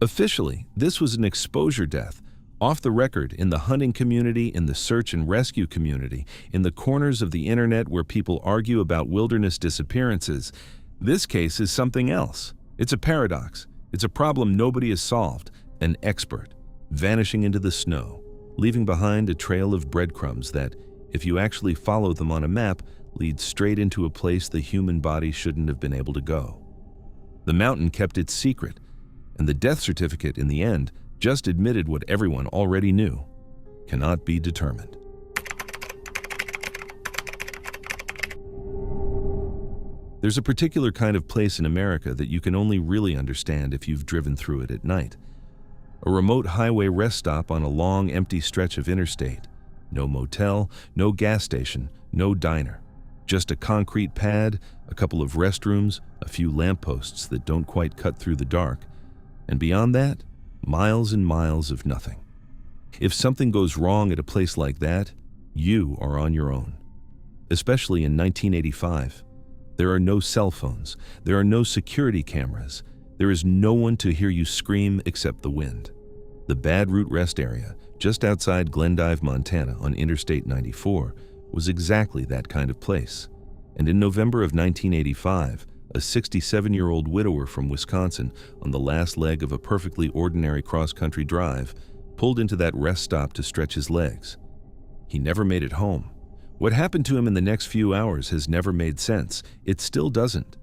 Officially, this was an exposure death, off the record, in the hunting community, in the search and rescue community, in the corners of the internet where people argue about wilderness disappearances. This case is something else. It's a paradox. It's a problem nobody has solved. An expert, vanishing into the snow, leaving behind a trail of breadcrumbs that, if you actually follow them on a map, leads straight into a place the human body shouldn't have been able to go. The mountain kept its secret, and the death certificate, in the end, just admitted what everyone already knew: cannot be determined. There's a particular kind of place in America that you can only really understand if you've driven through it at night. A remote highway rest stop on a long, empty stretch of interstate. No motel, no gas station, no diner. Just a concrete pad, a couple of restrooms, a few lampposts that don't quite cut through the dark. And beyond that, miles and miles of nothing. If something goes wrong at a place like that, you are on your own. Especially in 1985. There are no cell phones. There are no security cameras. There is no one to hear you scream except the wind. The Bad Root Rest Area, just outside Glendive, Montana, on Interstate 94, was exactly that kind of place. And in November of 1985, a 67-year-old widower from Wisconsin, on the last leg of a perfectly ordinary cross-country drive, pulled into that rest stop to stretch his legs. He never made it home. What happened to him in the next few hours has never made sense. It still doesn't.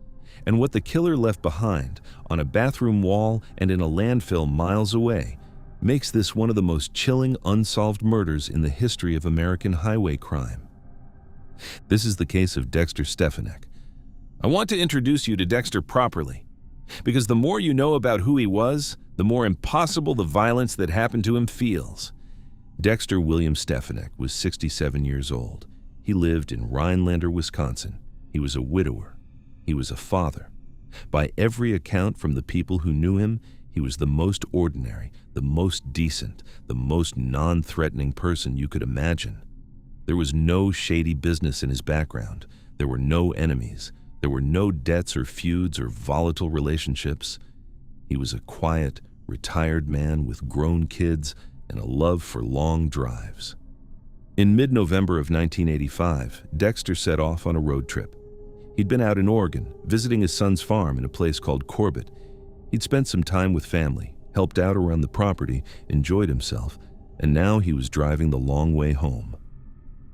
And what the killer left behind, on a bathroom wall and in a landfill miles away, makes this one of the most chilling unsolved murders in the history of American highway crime. This is the case of Dexter Stefanik. I want to introduce you to Dexter properly, because the more you know about who he was, the more impossible the violence that happened to him feels. Dexter William Stefanik was 67 years old. He lived in Rhinelander, Wisconsin. He was a widower. He was a father. By every account from the people who knew him, he was the most ordinary, the most decent, the most non-threatening person you could imagine. There was no shady business in his background. There were no enemies. There were no debts or feuds or volatile relationships. He was a quiet, retired man with grown kids and a love for long drives. In mid-November of 1985, Dexter set off on a road trip. He'd been out in Oregon, visiting his son's farm in a place called Corbett. He'd spent some time with family, helped out around the property, enjoyed himself, and now he was driving the long way home.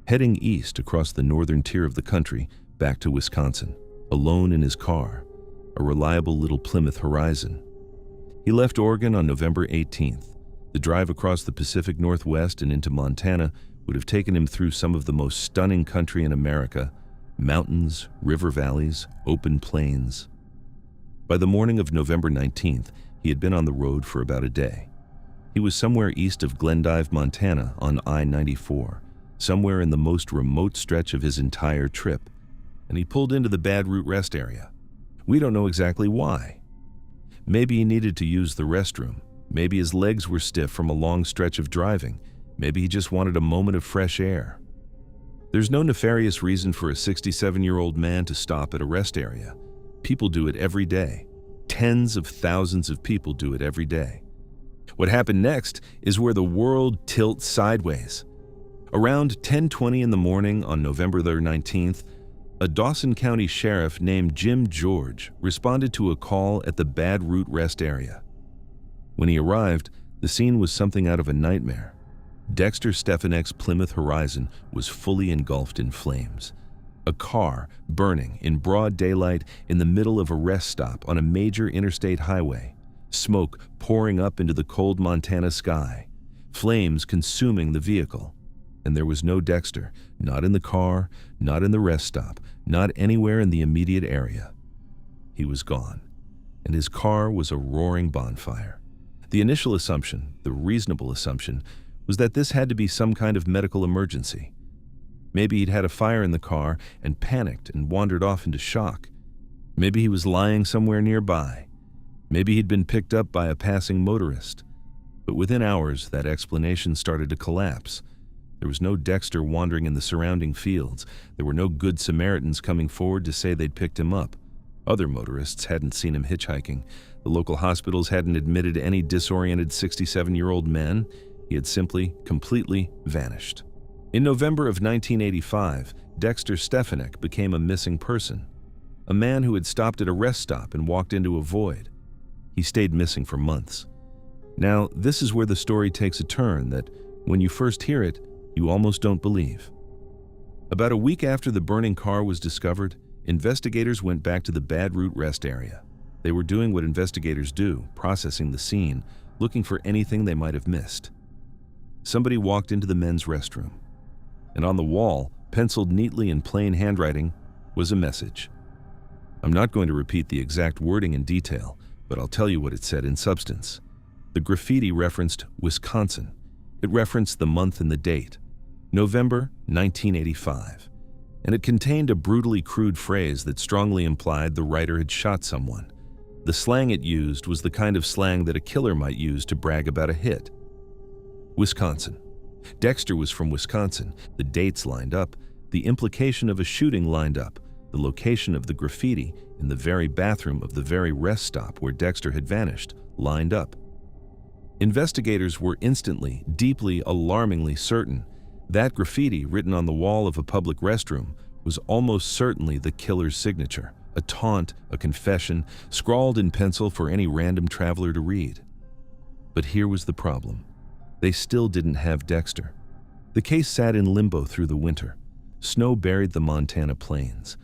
Heading east across the northern tier of the country, back to Wisconsin, alone in his car, a reliable little Plymouth Horizon. He left Oregon on November 18th. The drive across the Pacific Northwest and into Montana would have taken him through some of the most stunning country in America: mountains, river valleys, open plains. By the morning of November 19th, he had been on the road for about a day. He was somewhere east of Glendive, Montana on I-94, somewhere in the most remote stretch of his entire trip, and he pulled into the Bad Route Rest area. We don't know exactly why. Maybe he needed to use the restroom. Maybe his legs were stiff from a long stretch of driving. Maybe he just wanted a moment of fresh air. There's no nefarious reason for a 67-year-old man to stop at a rest area. People do it every day. Tens of thousands of people do it every day. What happened next is where the world tilts sideways. Around 10:20 in the morning on November 19th, a Dawson County sheriff named Jim George responded to a call at the Bad Route Rest area. When he arrived, the scene was something out of a nightmare. Dexter Stefanik's Plymouth Horizon was fully engulfed in flames. A car burning in broad daylight in the middle of a rest stop on a major interstate highway. Smoke pouring up into the cold Montana sky. Flames consuming the vehicle. And there was no Dexter, not in the car, not in the rest stop, not anywhere in the immediate area. He was gone, and his car was a roaring bonfire. The initial assumption, the reasonable assumption, was that this had to be some kind of medical emergency. Maybe he'd had a fire in the car and panicked and wandered off into shock. Maybe he was lying somewhere nearby. Maybe he'd been picked up by a passing motorist. But within hours, that explanation started to collapse. There was no Dexter wandering in the surrounding fields. There were no good Samaritans coming forward to say they'd picked him up. Other motorists hadn't seen him hitchhiking. The local hospitals hadn't admitted any disoriented 67-year-old men. He had simply, completely vanished. In November of 1985, Dexter Stefanik became a missing person. A man who had stopped at a rest stop and walked into a void. He stayed missing for months. Now, this is where the story takes a turn that, when you first hear it, you almost don't believe. About a week after the burning car was discovered, investigators went back to the Bad Route Rest area. They were doing what investigators do, processing the scene, looking for anything they might have missed. Somebody walked into the men's restroom, and on the wall, penciled neatly in plain handwriting, was a message. I'm not going to repeat the exact wording in detail, but I'll tell you what it said in substance. The graffiti referenced Wisconsin. It referenced the month and the date, November 1985, and it contained a brutally crude phrase that strongly implied the writer had shot someone. The slang it used was the kind of slang that a killer might use to brag about a hit. Wisconsin. Dexter was from Wisconsin. The dates lined up. The implication of a shooting lined up. The location of the graffiti in the very bathroom of the very rest stop where Dexter had vanished lined up. Investigators were instantly, deeply, alarmingly certain that graffiti written on the wall of a public restroom was almost certainly the killer's signature, a taunt, a confession, scrawled in pencil for any random traveler to read. But here was the problem. They still didn't have Dexter. The case sat in limbo through the winter. Snow buried the Montana plains.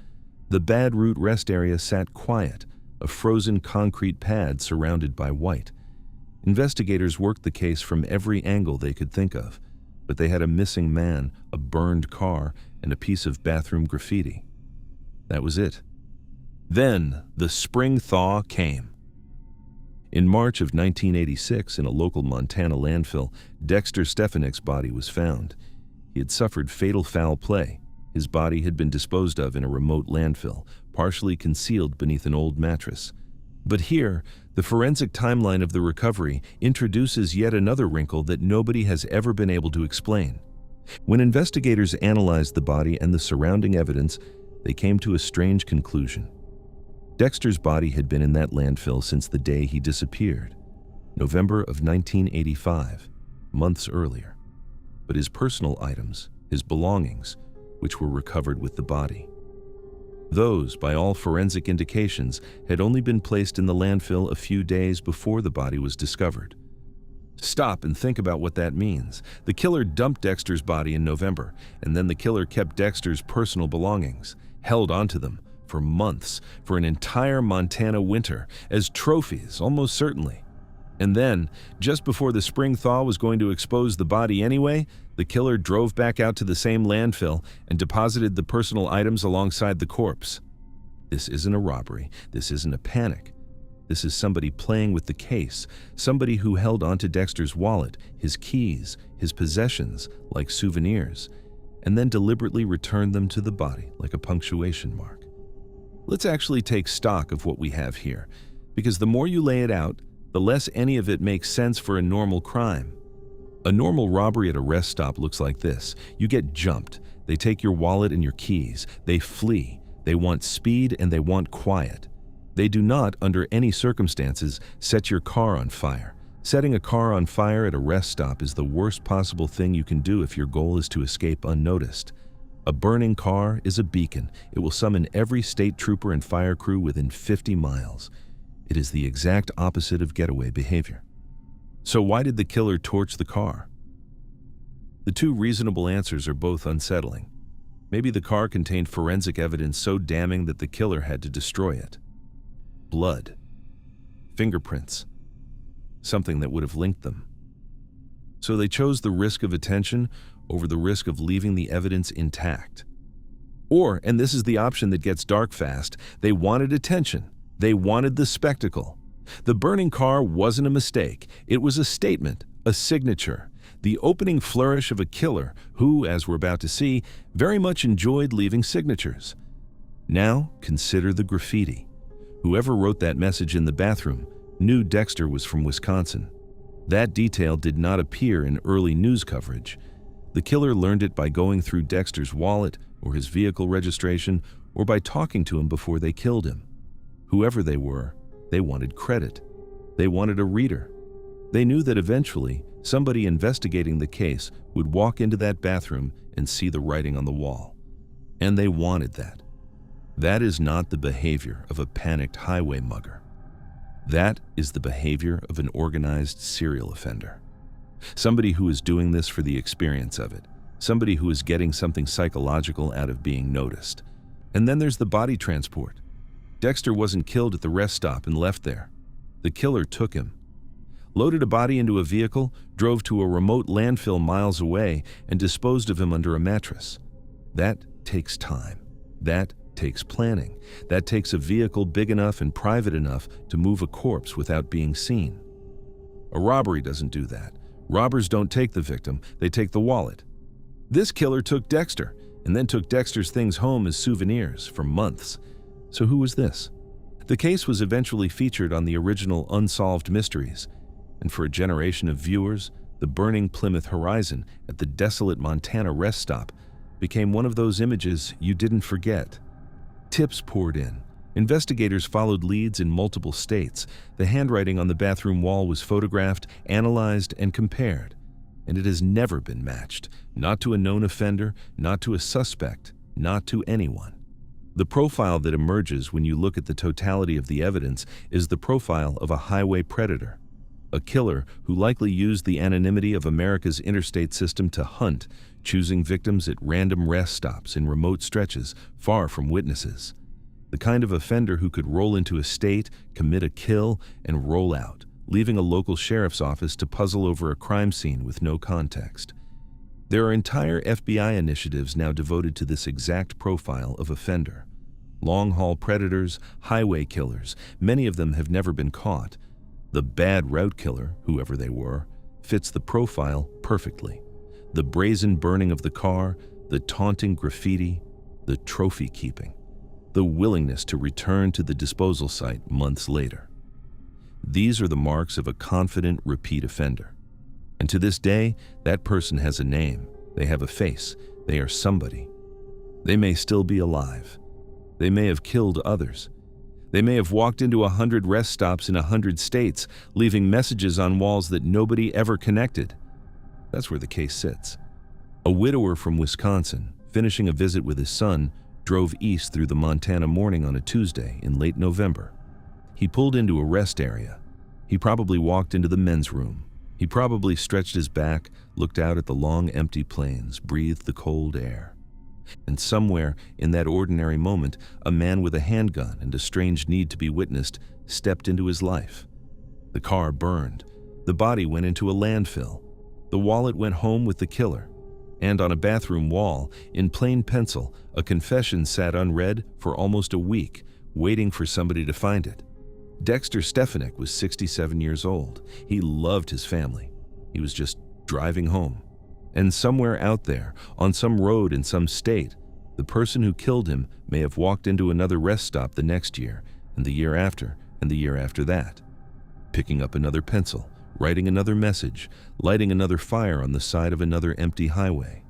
The Bad Root rest area sat quiet, a frozen concrete pad surrounded by white. Investigators worked the case from every angle they could think of, but they had a missing man, a burned car, and a piece of bathroom graffiti. That was it. Then the spring thaw came. In March of 1986, in a local Montana landfill, Dexter Stefanik's body was found. He had suffered fatal foul play. His body had been disposed of in a remote landfill, partially concealed beneath an old mattress. But here, the forensic timeline of the recovery introduces yet another wrinkle that nobody has ever been able to explain. When investigators analyzed the body and the surrounding evidence, they came to a strange conclusion. Dexter's body had been in that landfill since the day he disappeared, November of 1985, months earlier. But his personal items, his belongings, which were recovered with the body, those, by all forensic indications, had only been placed in the landfill a few days before the body was discovered. Stop and think about what that means. The killer dumped Dexter's body in November, and then the killer kept Dexter's personal belongings, held onto them, for months, for an entire Montana winter, as trophies, almost certainly. And then, just before the spring thaw was going to expose the body anyway, the killer drove back out to the same landfill and deposited the personal items alongside the corpse. This isn't a robbery. This isn't a panic. This is somebody playing with the case, somebody who held onto Dexter's wallet, his keys, his possessions, like souvenirs, and then deliberately returned them to the body like a punctuation mark. Let's actually take stock of what we have here, because the more you lay it out, the less any of it makes sense for a normal crime. A normal robbery at a rest stop looks like this. You get jumped. They take your wallet and your keys. They flee. They want speed and they want quiet. They do not, under any circumstances, set your car on fire. Setting a car on fire at a rest stop is the worst possible thing you can do if your goal is to escape unnoticed. A burning car is a beacon. It will summon every state trooper and fire crew within 50 miles. It is the exact opposite of getaway behavior. So why did the killer torch the car? The two reasonable answers are both unsettling. Maybe the car contained forensic evidence so damning that the killer had to destroy it. Blood. Fingerprints. Something that would have linked them. So they chose the risk of attention over the risk of leaving the evidence intact. Or, and this is the option that gets dark fast, they wanted attention. They wanted the spectacle. The burning car wasn't a mistake. It was a statement, a signature, the opening flourish of a killer who, as we're about to see, very much enjoyed leaving signatures. Now, consider the graffiti. Whoever wrote that message in the bathroom knew Dexter was from Wisconsin. That detail did not appear in early news coverage. The killer learned it by going through Dexter's wallet or his vehicle registration or by talking to him before they killed him. Whoever they were, they wanted credit. They wanted a reader. They knew that eventually, somebody investigating the case would walk into that bathroom and see the writing on the wall. And they wanted that. That is not the behavior of a panicked highway mugger. That is the behavior of an organized serial offender. Somebody who is doing this for the experience of it. Somebody who is getting something psychological out of being noticed. And then there's the body transport. Dexter wasn't killed at the rest stop and left there. The killer took him, loaded a body into a vehicle, drove to a remote landfill miles away, and disposed of him under a mattress. That takes time. That takes planning. That takes a vehicle big enough and private enough to move a corpse without being seen. A robbery doesn't do that. Robbers don't take the victim, they take the wallet. This killer took Dexter, and then took Dexter's things home as souvenirs for months. So who was this? The case was eventually featured on the original Unsolved Mysteries, and for a generation of viewers, the burning Plymouth Horizon at the desolate Montana rest stop became one of those images you didn't forget. Tips poured in. Investigators followed leads in multiple states. The handwriting on the bathroom wall was photographed, analyzed, and compared, and it has never been matched, not to a known offender, not to a suspect, not to anyone. The profile that emerges when you look at the totality of the evidence is the profile of a highway predator, a killer who likely used the anonymity of America's interstate system to hunt, choosing victims at random rest stops in remote stretches far from witnesses. The kind of offender who could roll into a state, commit a kill, and roll out, leaving a local sheriff's office to puzzle over a crime scene with no context. There are entire FBI initiatives now devoted to this exact profile of offender. Long-haul predators, highway killers, many of them have never been caught. The bad route killer, whoever they were, fits the profile perfectly. The brazen burning of the car, the taunting graffiti, the trophy keeping, the willingness to return to the disposal site months later. These are the marks of a confident repeat offender. And to this day, that person has a name, they have a face, they are somebody. They may still be alive. They may have killed others. They may have walked into 100 rest stops in 100 states, leaving messages on walls that nobody ever connected. That's where the case sits. A widower from Wisconsin, finishing a visit with his son, drove east through the Montana morning on a Tuesday in late November. He pulled into a rest area. He probably walked into the men's room. He probably stretched his back, looked out at the long empty plains, breathed the cold air. And somewhere in that ordinary moment, a man with a handgun and a strange need to be witnessed stepped into his life. The car burned. The body went into a landfill. The wallet went home with the killer. And on a bathroom wall, in plain pencil, a confession sat unread for almost a week, waiting for somebody to find it. Dexter Stefanik was 67 years old. He loved his family. He was just driving home. And somewhere out there, on some road in some state, the person who killed him may have walked into another rest stop the next year, and the year after, and the year after that, picking up another pencil, writing another message, lighting another fire on the side of another empty highway.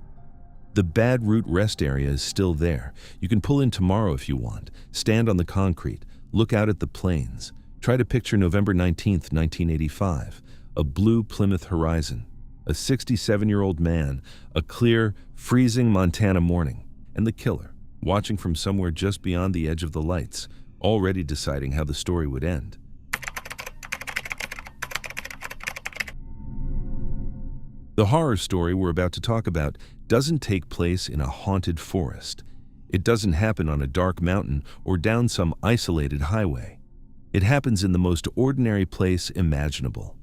The Bad Route rest area is still there. You can pull in tomorrow if you want, stand on the concrete, look out at the plains, try to picture November 19th, 1985, a blue Plymouth horizon, a 67-year-old man, a clear, freezing Montana morning, and the killer, watching from somewhere just beyond the edge of the lights, already deciding how the story would end. The horror story we're about to talk about doesn't take place in a haunted forest. It doesn't happen on a dark mountain or down some isolated highway. It happens in the most ordinary place imaginable.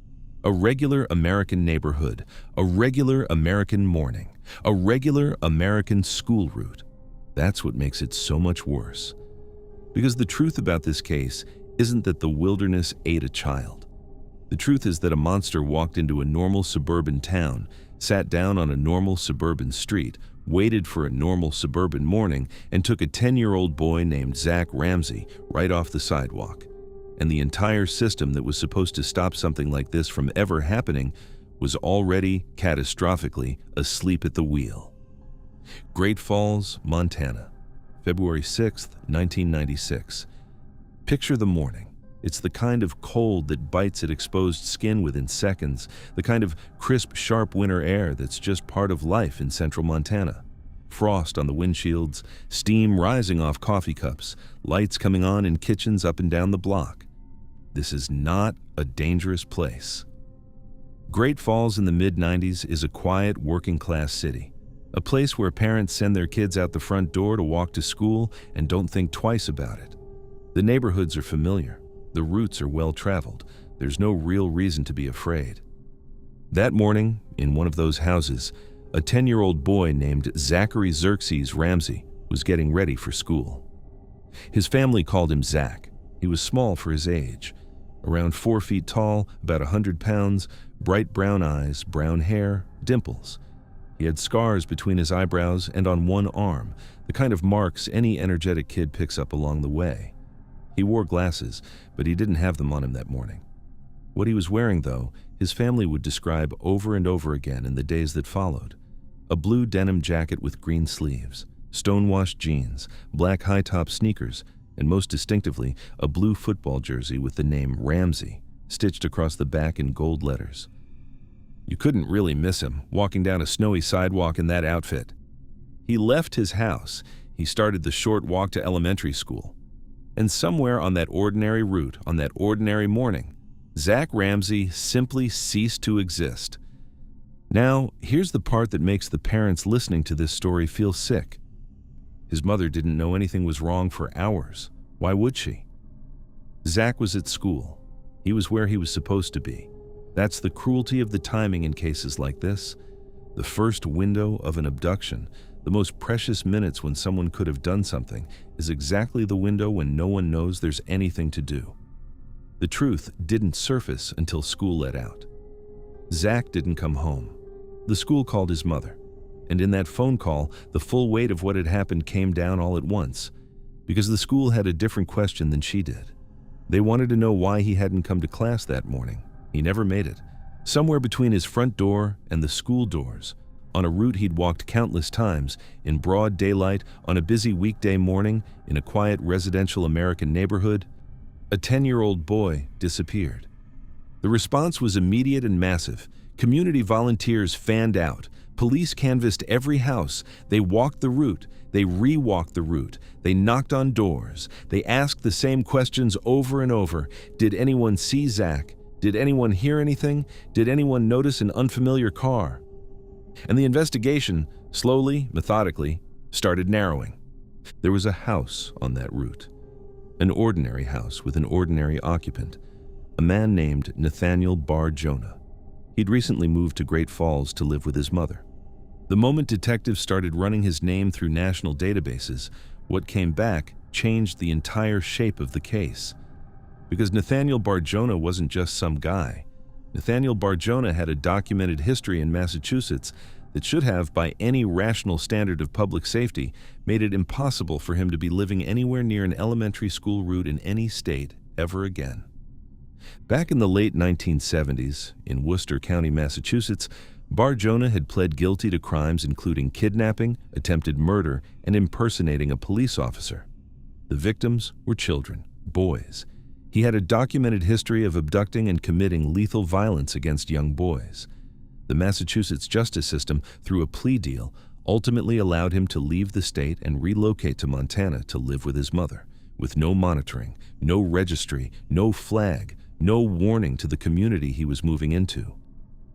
A regular American neighborhood, a regular American morning, a regular American school route. That's what makes it so much worse. Because the truth about this case isn't that the wilderness ate a child. The truth is that a monster walked into a normal suburban town, sat down on a normal suburban street, waited for a normal suburban morning, and took a 10-year-old boy named Zach Ramsey right off the sidewalk. And the entire system that was supposed to stop something like this from ever happening was already, catastrophically, asleep at the wheel. Great Falls, Montana, February 6th, 1996. Picture the morning. It's the kind of cold that bites at exposed skin within seconds, the kind of crisp, sharp winter air that's just part of life in central Montana. Frost on the windshields, steam rising off coffee cups, lights coming on in kitchens up and down the block. This is not a dangerous place. Great Falls in the mid-90s is a quiet, working-class city. A place where parents send their kids out the front door to walk to school and don't think twice about it. The neighborhoods are familiar. The routes are well-traveled. There's no real reason to be afraid. That morning, in one of those houses, a 10-year-old boy named Zachary Xerxes Ramsey was getting ready for school. His family called him Zach. He was small for his age. Around 4 feet tall, about 100 pounds, bright brown eyes, brown hair, dimples. He had scars between his eyebrows and on one arm, the kind of marks any energetic kid picks up along the way. He wore glasses, but he didn't have them on him that morning. What he was wearing, though, his family would describe over and over again in the days that followed. A blue denim jacket with green sleeves, stonewashed jeans, black high-top sneakers, and most distinctively, a blue football jersey with the name Ramsey stitched across the back in gold letters. You couldn't really miss him, walking down a snowy sidewalk in that outfit. He left his house. He started the short walk to elementary school. And somewhere on that ordinary route, on that ordinary morning, Zach Ramsey simply ceased to exist. Now, here's the part that makes the parents listening to this story feel sick. His mother didn't know anything was wrong for hours. Why would she? Zach was at school. He was where he was supposed to be. That's the cruelty of the timing in cases like this. The first window of an abduction, the most precious minutes when someone could have done something, is exactly the window when no one knows there's anything to do. The truth didn't surface until school let out. Zach didn't come home. The school called his mother. And in that phone call, the full weight of what had happened came down all at once, because the school had a different question than she did. They wanted to know why he hadn't come to class that morning. He never made it. Somewhere between his front door and the school doors, on a route he'd walked countless times, in broad daylight, on a busy weekday morning, in a quiet residential American neighborhood, a 10-year-old boy disappeared. The response was immediate and massive. Community volunteers fanned out. Police canvassed every house. They walked the route. They re-walked the route. They knocked on doors. They asked the same questions over and over. Did anyone see Zach? Did anyone hear anything? Did anyone notice an unfamiliar car? And the investigation, slowly, methodically, started narrowing. There was a house on that route. An ordinary house with an ordinary occupant. A man named Nathaniel Bar-Jonah. He'd recently moved to Great Falls to live with his mother. The moment detectives started running his name through national databases, what came back changed the entire shape of the case. Because Nathaniel Bar-Jonah wasn't just some guy. Nathaniel Bar-Jonah had a documented history in Massachusetts that should have, by any rational standard of public safety, made it impossible for him to be living anywhere near an elementary school route in any state ever again. Back in the late 1970s, in Worcester County, Massachusetts, Bar-Jonah had pled guilty to crimes including kidnapping, attempted murder, and impersonating a police officer. The victims were children, boys. He had a documented history of abducting and committing lethal violence against young boys. The Massachusetts justice system, through a plea deal, ultimately allowed him to leave the state and relocate to Montana to live with his mother, with no monitoring, no registry, no flag, no warning to the community he was moving into.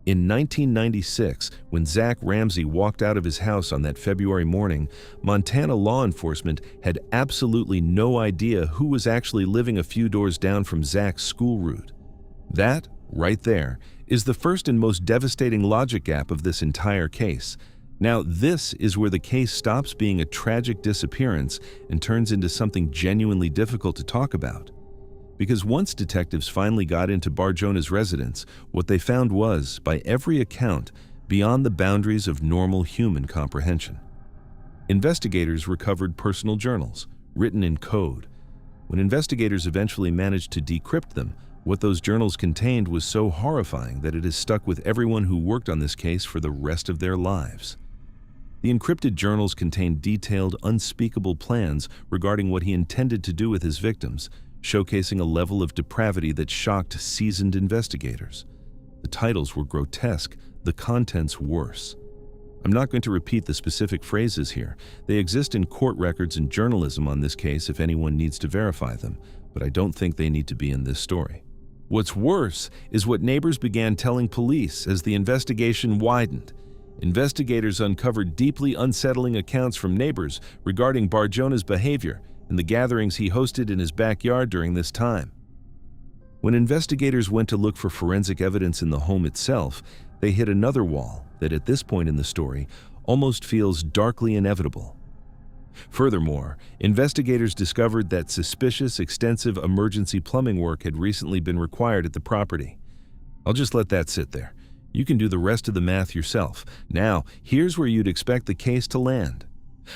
In 1996, when Zach Ramsey walked out of his house on that February morning, Montana law enforcement had absolutely no idea who was actually living a few doors down from Zach's school route. That, right there, is the first and most devastating logic gap of this entire case. Now, this is where the case stops being a tragic disappearance and turns into something genuinely difficult to talk about. Because once detectives finally got into Bar-Jonah's residence, what they found was, by every account, beyond the boundaries of normal human comprehension. Investigators recovered personal journals, written in code. When investigators eventually managed to decrypt them, what those journals contained was so horrifying that it has stuck with everyone who worked on this case for the rest of their lives. The encrypted journals contained detailed, unspeakable plans regarding what he intended to do with his victims, showcasing a level of depravity that shocked seasoned investigators. The titles were grotesque, the contents worse. I'm not going to repeat the specific phrases here. They exist in court records and journalism on this case if anyone needs to verify them, but I don't think they need to be in this story. What's worse is what neighbors began telling police as the investigation widened. Investigators uncovered deeply unsettling accounts from neighbors regarding Bar-Jonah's behavior and the gatherings he hosted in his backyard during this time. When investigators went to look for forensic evidence in the home itself, they hit another wall that at this point in the story almost feels darkly inevitable. Furthermore, investigators discovered that suspicious, extensive emergency plumbing work had recently been required at the property. I'll just let that sit there. You can do the rest of the math yourself. Now, here's where you'd expect the case to land.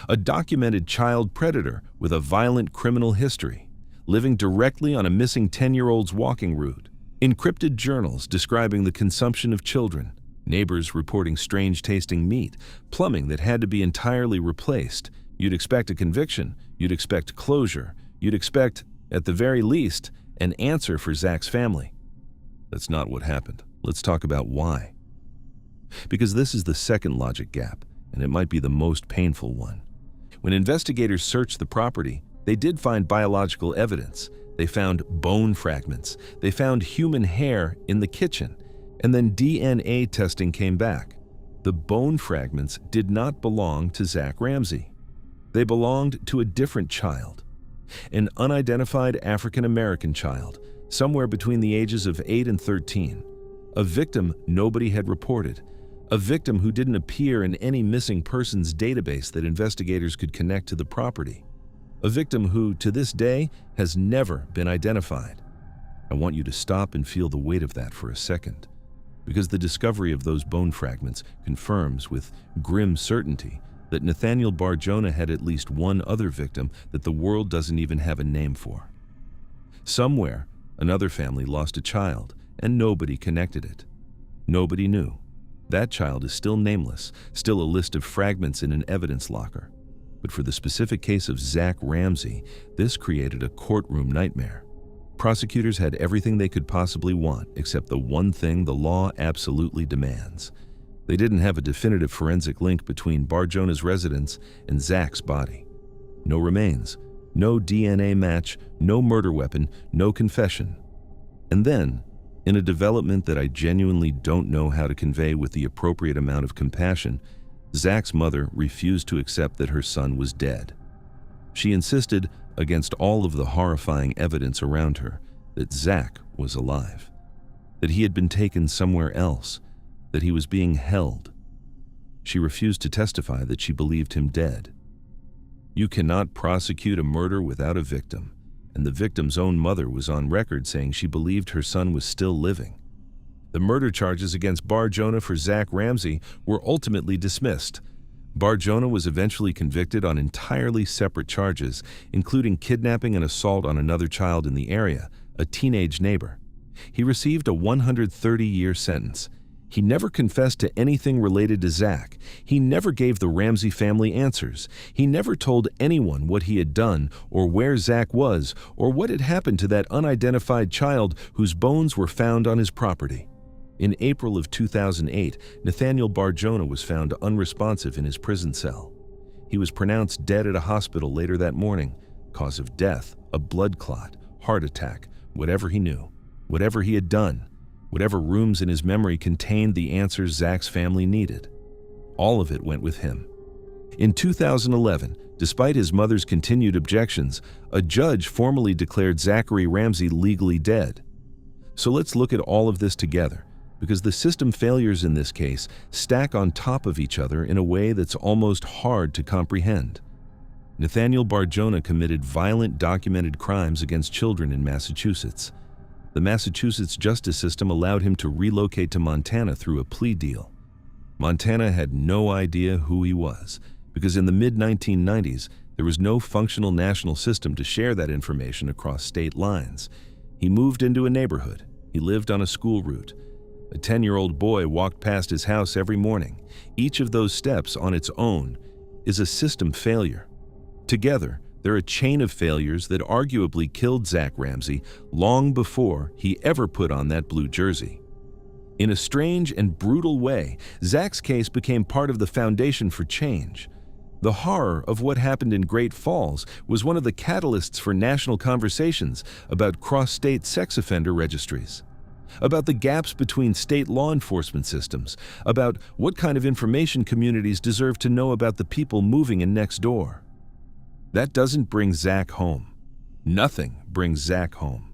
A documented child predator with a violent criminal history, living directly on a missing 10-year-old's walking route, encrypted journals describing the consumption of children, neighbors reporting strange-tasting meat, plumbing that had to be entirely replaced. You'd expect a conviction, you'd expect closure, you'd expect, at the very least, an answer for Zach's family. That's not what happened. Let's talk about why. Because this is the second logic gap, and it might be the most painful one. When investigators searched the property, they did find biological evidence. They found bone fragments. They found human hair in the kitchen. And then DNA testing came back. The bone fragments did not belong to Zach Ramsey. They belonged to a different child. An unidentified African-American child, somewhere between the ages of 8 and 13. A victim nobody had reported. A victim who didn't appear in any missing persons database that investigators could connect to the property. A victim who, to this day, has never been identified. I want you to stop and feel the weight of that for a second, because the discovery of those bone fragments confirms with grim certainty that Nathaniel Barjona had at least one other victim that the world doesn't even have a name for. Somewhere, another family lost a child, and nobody connected it. Nobody knew. That child is still nameless, still a list of fragments in an evidence locker. But for the specific case of Zach Ramsey, this created a courtroom nightmare. Prosecutors had everything they could possibly want, except the one thing the law absolutely demands. They didn't have a definitive forensic link between Barjona's residence and Zach's body. No remains, no DNA match, no murder weapon, no confession. And then, in a development that I genuinely don't know how to convey with the appropriate amount of compassion, Zach's mother refused to accept that her son was dead. She insisted, against all of the horrifying evidence around her, that Zach was alive, that he had been taken somewhere else, that he was being held. She refused to testify that she believed him dead. You cannot prosecute a murder without a victim, and the victim's own mother was on record saying she believed her son was still living. The murder charges against Barjona for Zach Ramsey were ultimately dismissed. Barjona was eventually convicted on entirely separate charges, including kidnapping and assault on another child in the area, a teenage neighbor. He received a 130-year sentence. He never confessed to anything related to Zach. He never gave the Ramsey family answers. He never told anyone what he had done or where Zach was or what had happened to that unidentified child whose bones were found on his property. In April of 2008, Nathaniel Barjona was found unresponsive in his prison cell. He was pronounced dead at a hospital later that morning. Cause of death, a blood clot, heart attack, whatever he knew, whatever he had done, whatever rooms in his memory contained the answers Zach's family needed. All of it went with him. In 2011, despite his mother's continued objections, a judge formally declared Zachary Ramsey legally dead. So let's look at all of this together, because the system failures in this case stack on top of each other in a way that's almost hard to comprehend. Nathaniel Barjona committed violent documented crimes against children in Massachusetts. The Massachusetts justice system allowed him to relocate to Montana through a plea deal. Montana had no idea who he was, because in the mid-1990s, there was no functional national system to share that information across state lines. He moved into a neighborhood. He lived on a school route. A 10-year-old boy walked past his house every morning. Each of those steps on its own is a system failure. Together, they're a chain of failures that arguably killed Zach Ramsey long before he ever put on that blue jersey. In a strange and brutal way, Zach's case became part of the foundation for change. The horror of what happened in Great Falls was one of the catalysts for national conversations about cross-state sex offender registries, about the gaps between state law enforcement systems, about what kind of information communities deserve to know about the people moving in next door. That doesn't bring Zach home. Nothing brings Zach home.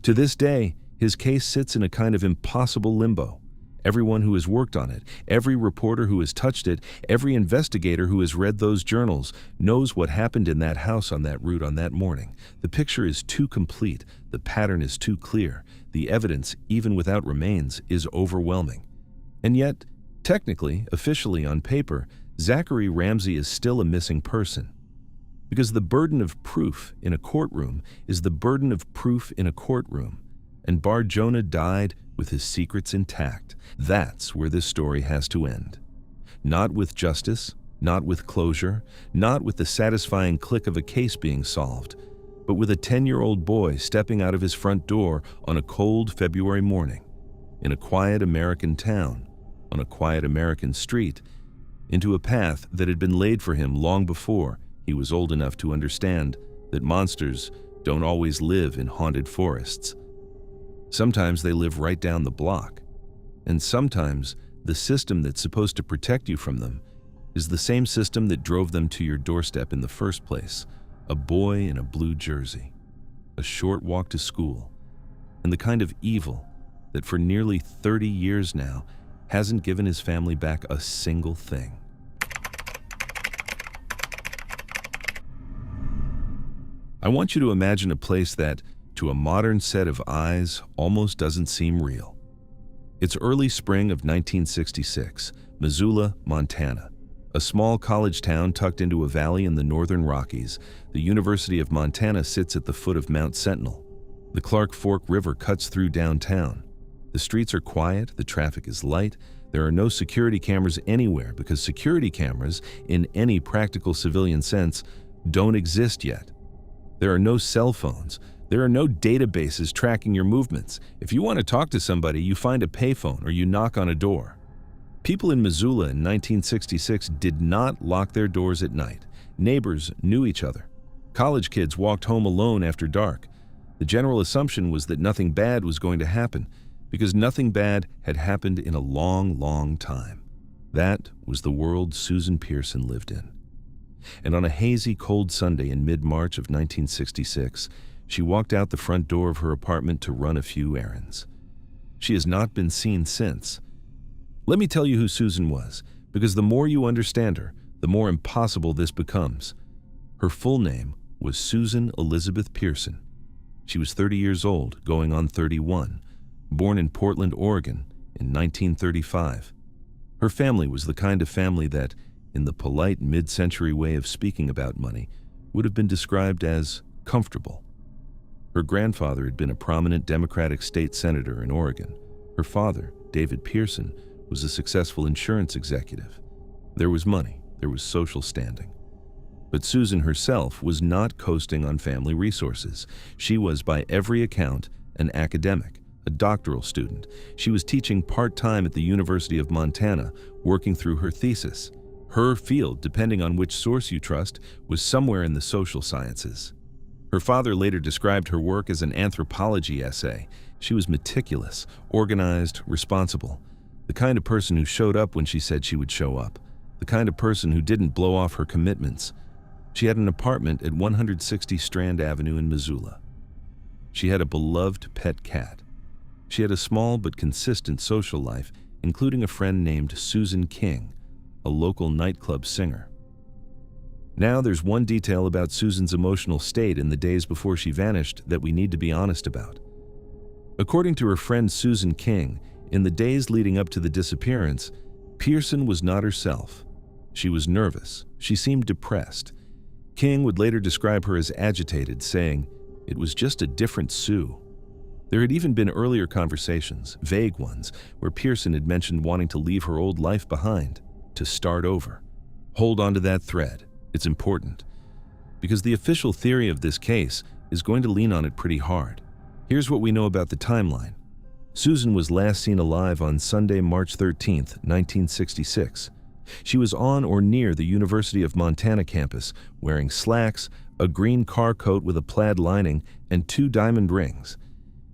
To this day, his case sits in a kind of impossible limbo. Everyone who has worked on it, every reporter who has touched it, every investigator who has read those journals knows what happened in that house on that route on that morning. The picture is too complete. The pattern is too clear. The evidence, even without remains, is overwhelming. And yet, technically, officially on paper, Zachary Ramsey is still a missing person. Because the burden of proof in a courtroom is the burden of proof in a courtroom, and Barjona died with his secrets intact. That's where this story has to end. Not with justice, not with closure, not with the satisfying click of a case being solved, but with a 10-year-old boy stepping out of his front door on a cold February morning, in a quiet American town, on a quiet American street, into a path that had been laid for him long before he was old enough to understand that monsters don't always live in haunted forests. Sometimes they live right down the block, and sometimes the system that's supposed to protect you from them is the same system that drove them to your doorstep in the first place, a boy in a blue jersey, a short walk to school, and the kind of evil that for nearly 30 years now hasn't given his family back a single thing. I want you to imagine a place that, to a modern set of eyes, almost doesn't seem real. It's early spring of 1966, Missoula, Montana. A small college town tucked into a valley in the northern Rockies, the University of Montana sits at the foot of Mount Sentinel. The Clark Fork River cuts through downtown. The streets are quiet, the traffic is light, there are no security cameras anywhere because security cameras, in any practical civilian sense, don't exist yet. There are no cell phones. There are no databases tracking your movements. If you want to talk to somebody, you find a payphone or you knock on a door. People in Missoula in 1966 did not lock their doors at night. Neighbors knew each other. College kids walked home alone after dark. The general assumption was that nothing bad was going to happen, because nothing bad had happened in a long, long time. That was the world Susan Pearson lived in. And on a hazy, cold Sunday in mid-March of 1966, she walked out the front door of her apartment to run a few errands. She has not been seen since. Let me tell you who Susan was, because the more you understand her, the more impossible this becomes. Her full name was Susan Elizabeth Pearson. She was 30 years old, going on 31, born in Portland, Oregon in 1935. Her family was the kind of family that, in the polite mid-century way of speaking about money, would have been described as comfortable. Her grandfather had been a prominent Democratic state senator in Oregon. Her father, David Pearson, was a successful insurance executive. There was money, there was social standing. But Susan herself was not coasting on family resources. She was, by every account, an academic, a doctoral student. She was teaching part-time at the University of Montana, working through her thesis. Her field, depending on which source you trust, was somewhere in the social sciences. Her father later described her work as an anthropology essay. She was meticulous, organized, responsible. The kind of person who showed up when she said she would show up. The kind of person who didn't blow off her commitments. She had an apartment at 160 Strand Avenue in Missoula. She had a beloved pet cat. She had a small but consistent social life, including a friend named Susan King, a local nightclub singer. Now there's one detail about Susan's emotional state in the days before she vanished that we need to be honest about. According to her friend Susan King, in the days leading up to the disappearance, Pearson was not herself. She was nervous. She seemed depressed. King would later describe her as agitated, saying, "It was just a different Sue." There had even been earlier conversations, vague ones, where Pearson had mentioned wanting to leave her old life behind, to start over. Hold on to that thread. It's important. Because the official theory of this case is going to lean on it pretty hard. Here's what we know about the timeline. Susan was last seen alive on Sunday, March 13th, 1966. She was on or near the University of Montana campus, wearing slacks, a green car coat with a plaid lining, and 2 diamond rings.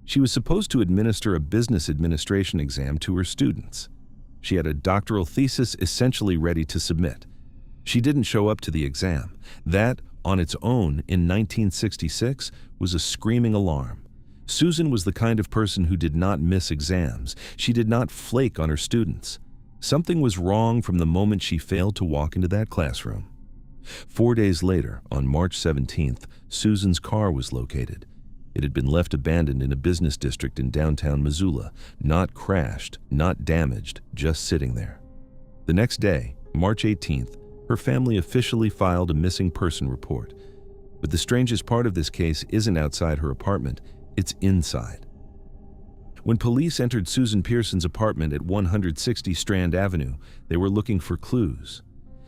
She was supposed to administer a business administration exam to her students. She had a doctoral thesis essentially ready to submit. She didn't show up to the exam. That, on its own, in 1966, was a screaming alarm. Susan was the kind of person who did not miss exams. She did not flake on her students. Something was wrong from the moment she failed to walk into that classroom. 4 days later, on March 17th, Susan's car was located. It had been left abandoned in a business district in downtown Missoula, not crashed, not damaged, just sitting there. The next day, March 18th, her family officially filed a missing person report. But the strangest part of this case isn't outside her apartment, it's inside. When police entered Susan Pearson's apartment at 160 Strand Avenue, they were looking for clues.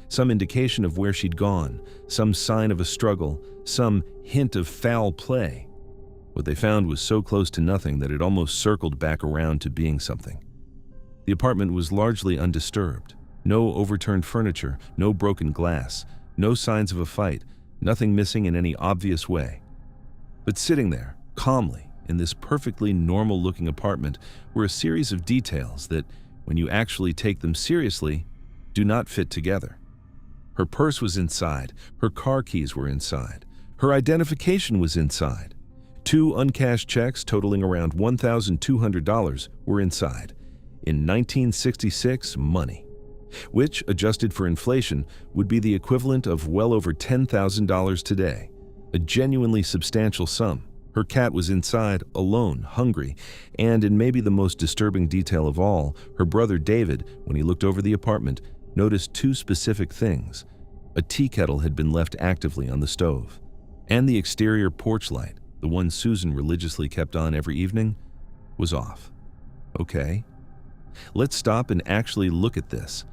Some indication of where she'd gone, some sign of a struggle, some hint of foul play. What they found was so close to nothing that it almost circled back around to being something. The apartment was largely undisturbed. No overturned furniture, no broken glass, no signs of a fight, nothing missing in any obvious way. But sitting there, calmly, in this perfectly normal-looking apartment, were a series of details that, when you actually take them seriously, do not fit together. Her purse was inside, her car keys were inside, Her identification was inside. 2 uncashed checks totaling around $1,200 were inside. In 1966 money, which, adjusted for inflation, would be the equivalent of well over $10,000 today. A genuinely substantial sum. Her cat was inside, alone, hungry, and in maybe the most disturbing detail of all, her brother David, when he looked over the apartment, noticed 2 specific things. A tea kettle had been left actively on the stove, and the exterior porch light, the one Susan religiously kept on every evening, was off. Okay, let's stop and actually look at this,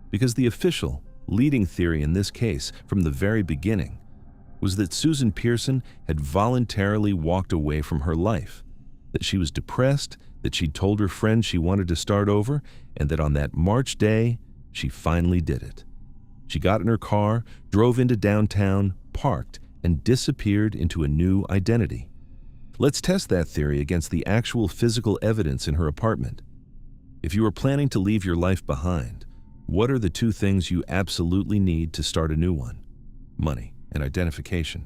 because the official, leading theory in this case from the very beginning was that Susan Pearson had voluntarily walked away from her life, that she was depressed, that she'd told her friend she wanted to start over, and that on that March day, she finally did it. She got in her car, drove into downtown, parked, and disappeared into a new identity. Let's test that theory against the actual physical evidence in her apartment. If you are planning to leave your life behind, what are the 2 things you absolutely need to start a new one? Money and identification.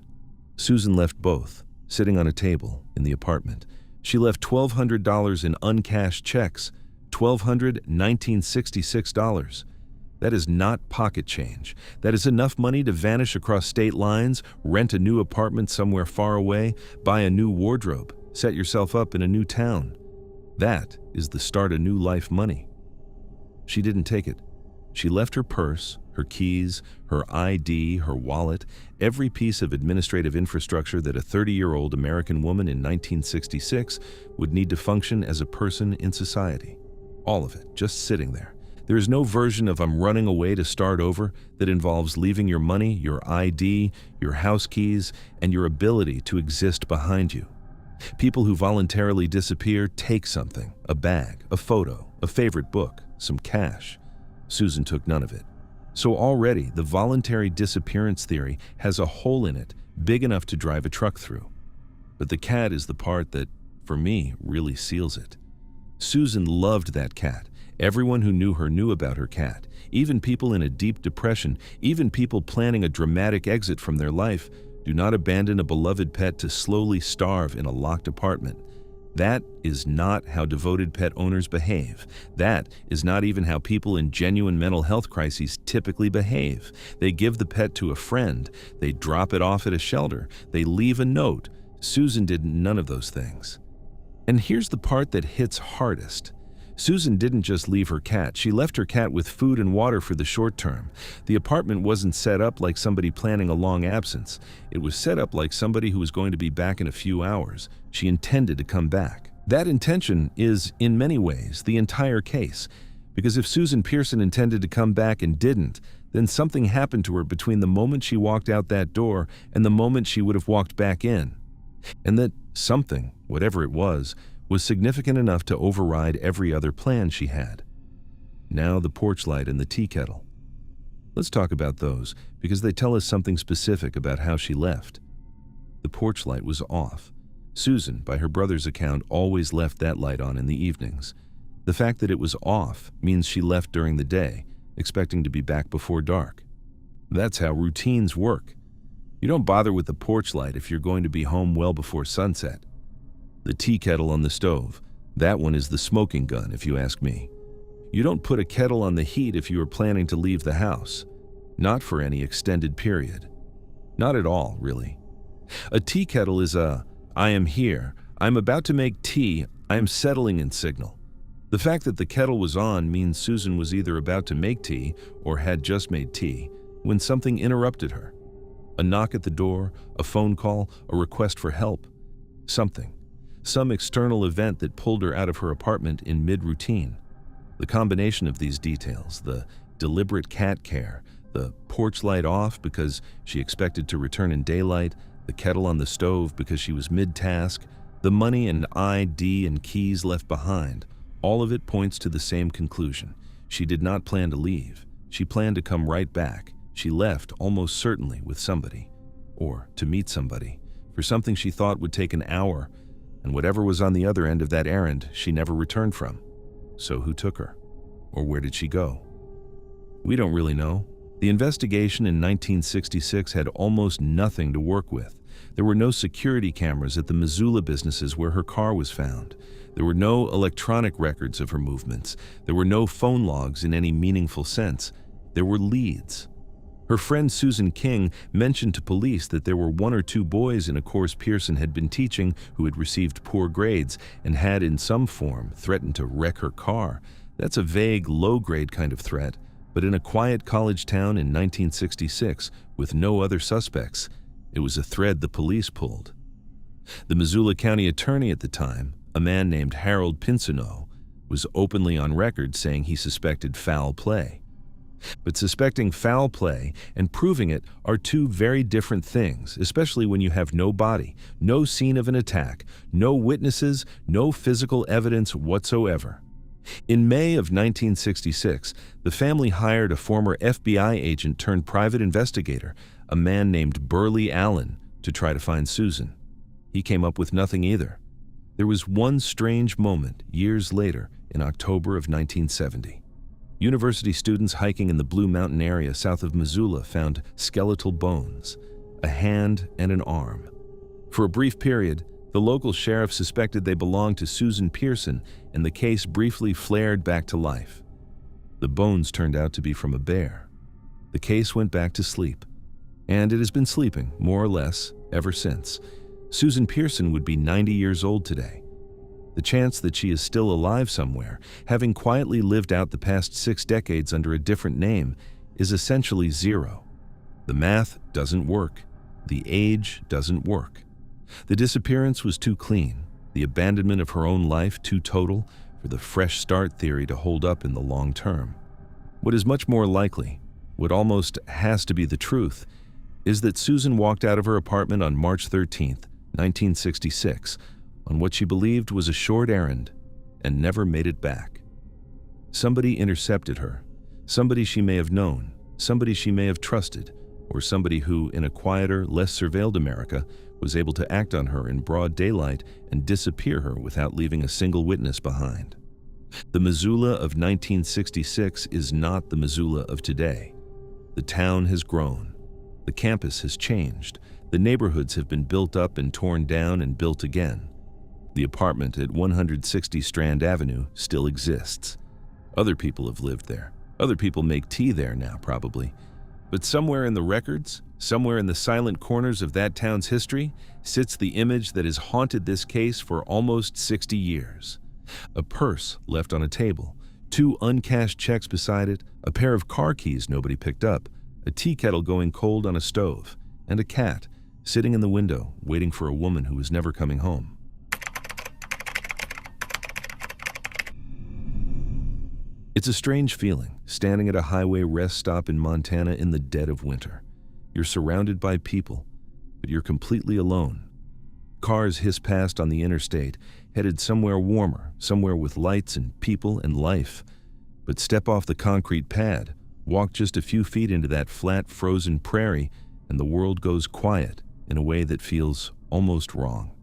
Susan left both, sitting on a table in the apartment. She left $1,200 in uncashed checks, $1,266. That is not pocket change. That is enough money to vanish across state lines, rent a new apartment somewhere far away, buy a new wardrobe, set yourself up in a new town. That is the start a new life money. She didn't take it. She left her purse, her keys, her ID, her wallet, every piece of administrative infrastructure that a 30-year-old American woman in 1966 would need to function as a person in society. All of it, just sitting there. There is no version of "I'm running away to start over" that involves leaving your money, your ID, your house keys, and your ability to exist behind you. People who voluntarily disappear take something, a bag, a photo, a favorite book, some cash. Susan took none of it. So already, the voluntary disappearance theory has a hole in it big enough to drive a truck through. But the cat is the part that, for me, really seals it. Susan loved that cat. Everyone who knew her knew about her cat. Even people in a deep depression, even people planning a dramatic exit from their life, do not abandon a beloved pet to slowly starve in a locked apartment. That is not how devoted pet owners behave. That is not even how people in genuine mental health crises typically behave. They give the pet to a friend. They drop it off at a shelter. They leave a note. Susan did none of those things. And here's the part that hits hardest. Susan didn't just leave her cat. She left her cat with food and water for the short term. The apartment wasn't set up like somebody planning a long absence. It was set up like somebody who was going to be back in a few hours. She intended to come back. That intention is, in many ways, the entire case. Because if Susan Pearson intended to come back and didn't, then something happened to her between the moment she walked out that door and the moment she would have walked back in. And that something, whatever it was significant enough to override every other plan she had. Now the porch light and the tea kettle. Let's talk about those, because they tell us something specific about how she left. The porch light was off. Susan, by her brother's account, always left that light on in the evenings. The fact that it was off means she left during the day, expecting to be back before dark. That's how routines work. You don't bother with the porch light if you're going to be home well before sunset. The tea kettle on the stove, that one is the smoking gun, if you ask me. You don't put a kettle on the heat if you are planning to leave the house. Not for any extended period. Not at all, really. A tea kettle is a, "I am here, I'm about to make tea, I am settling" in signal. The fact that the kettle was on means Susan was either about to make tea or had just made tea when something interrupted her. A knock at the door, a phone call, a request for help. Something. Some external event that pulled her out of her apartment in mid-routine. The combination of these details, the deliberate cat care, the porch light off because she expected to return in daylight, the kettle on the stove because she was mid-task, the money and ID and keys left behind, all of it points to the same conclusion. She did not plan to leave. She planned to come right back. She left almost certainly with somebody, or to meet somebody, for something she thought would take an hour, and whatever was on the other end of that errand, she never returned from. So who took her? Or where did she go? We don't really know. The investigation in 1966 had almost nothing to work with. There were no security cameras at the Missoula businesses where her car was found. There were no electronic records of her movements. There were no phone logs in any meaningful sense. There were leads. Her friend Susan King mentioned to police that there were 1 or 2 boys in a course Pearson had been teaching who had received poor grades and had in some form threatened to wreck her car. That's a vague, low-grade kind of threat, but in a quiet college town in 1966 with no other suspects, it was a thread the police pulled. The Missoula County attorney at the time, a man named Harold Pincinot, was openly on record saying he suspected foul play. But suspecting foul play and proving it are 2 very different things, especially when you have no body, no scene of an attack, no witnesses, no physical evidence whatsoever. In May of 1966, the family hired a former FBI agent turned private investigator, a man named Burley Allen, to try to find Susan. He came up with nothing either. There was one strange moment years later in October of 1970. University students hiking in the Blue Mountain area south of Missoula found skeletal bones, a hand and an arm. For a brief period, the local sheriff suspected they belonged to Susan Pearson, and the case briefly flared back to life. The bones turned out to be from a bear. The case went back to sleep, and it has been sleeping, more or less, ever since. Susan Pearson would be 90 years old today. The chance that she is still alive somewhere, having quietly lived out the past 6 decades under a different name, is essentially 0. The math doesn't work. The age doesn't work. The disappearance was too clean, the abandonment of her own life too total for the fresh start theory to hold up in the long term. What is much more likely, what almost has to be the truth, is that Susan walked out of her apartment on March 13, 1966, on what she believed was a short errand, and never made it back. Somebody intercepted her, somebody she may have known, somebody she may have trusted, or somebody who, in a quieter, less surveilled America, was able to act on her in broad daylight and disappear her without leaving a single witness behind. The Missoula of 1966 is not the Missoula of today. The town has grown. The campus has changed. The neighborhoods have been built up and torn down and built again. The apartment at 160 Strand Avenue still exists. Other people have lived there. Other people make tea there now, probably. But somewhere in the records, somewhere in the silent corners of that town's history, sits the image that has haunted this case for almost 60 years. A purse left on a table, 2 uncashed checks beside it, a pair of car keys nobody picked up, a tea kettle going cold on a stove, and a cat sitting in the window waiting for a woman who was never coming home. It's a strange feeling, standing at a highway rest stop in Montana in the dead of winter. You're surrounded by people, but you're completely alone. Cars hiss past on the interstate, headed somewhere warmer, somewhere with lights and people and life. But step off the concrete pad, walk just a few feet into that flat, frozen prairie, and the world goes quiet in a way that feels almost wrong.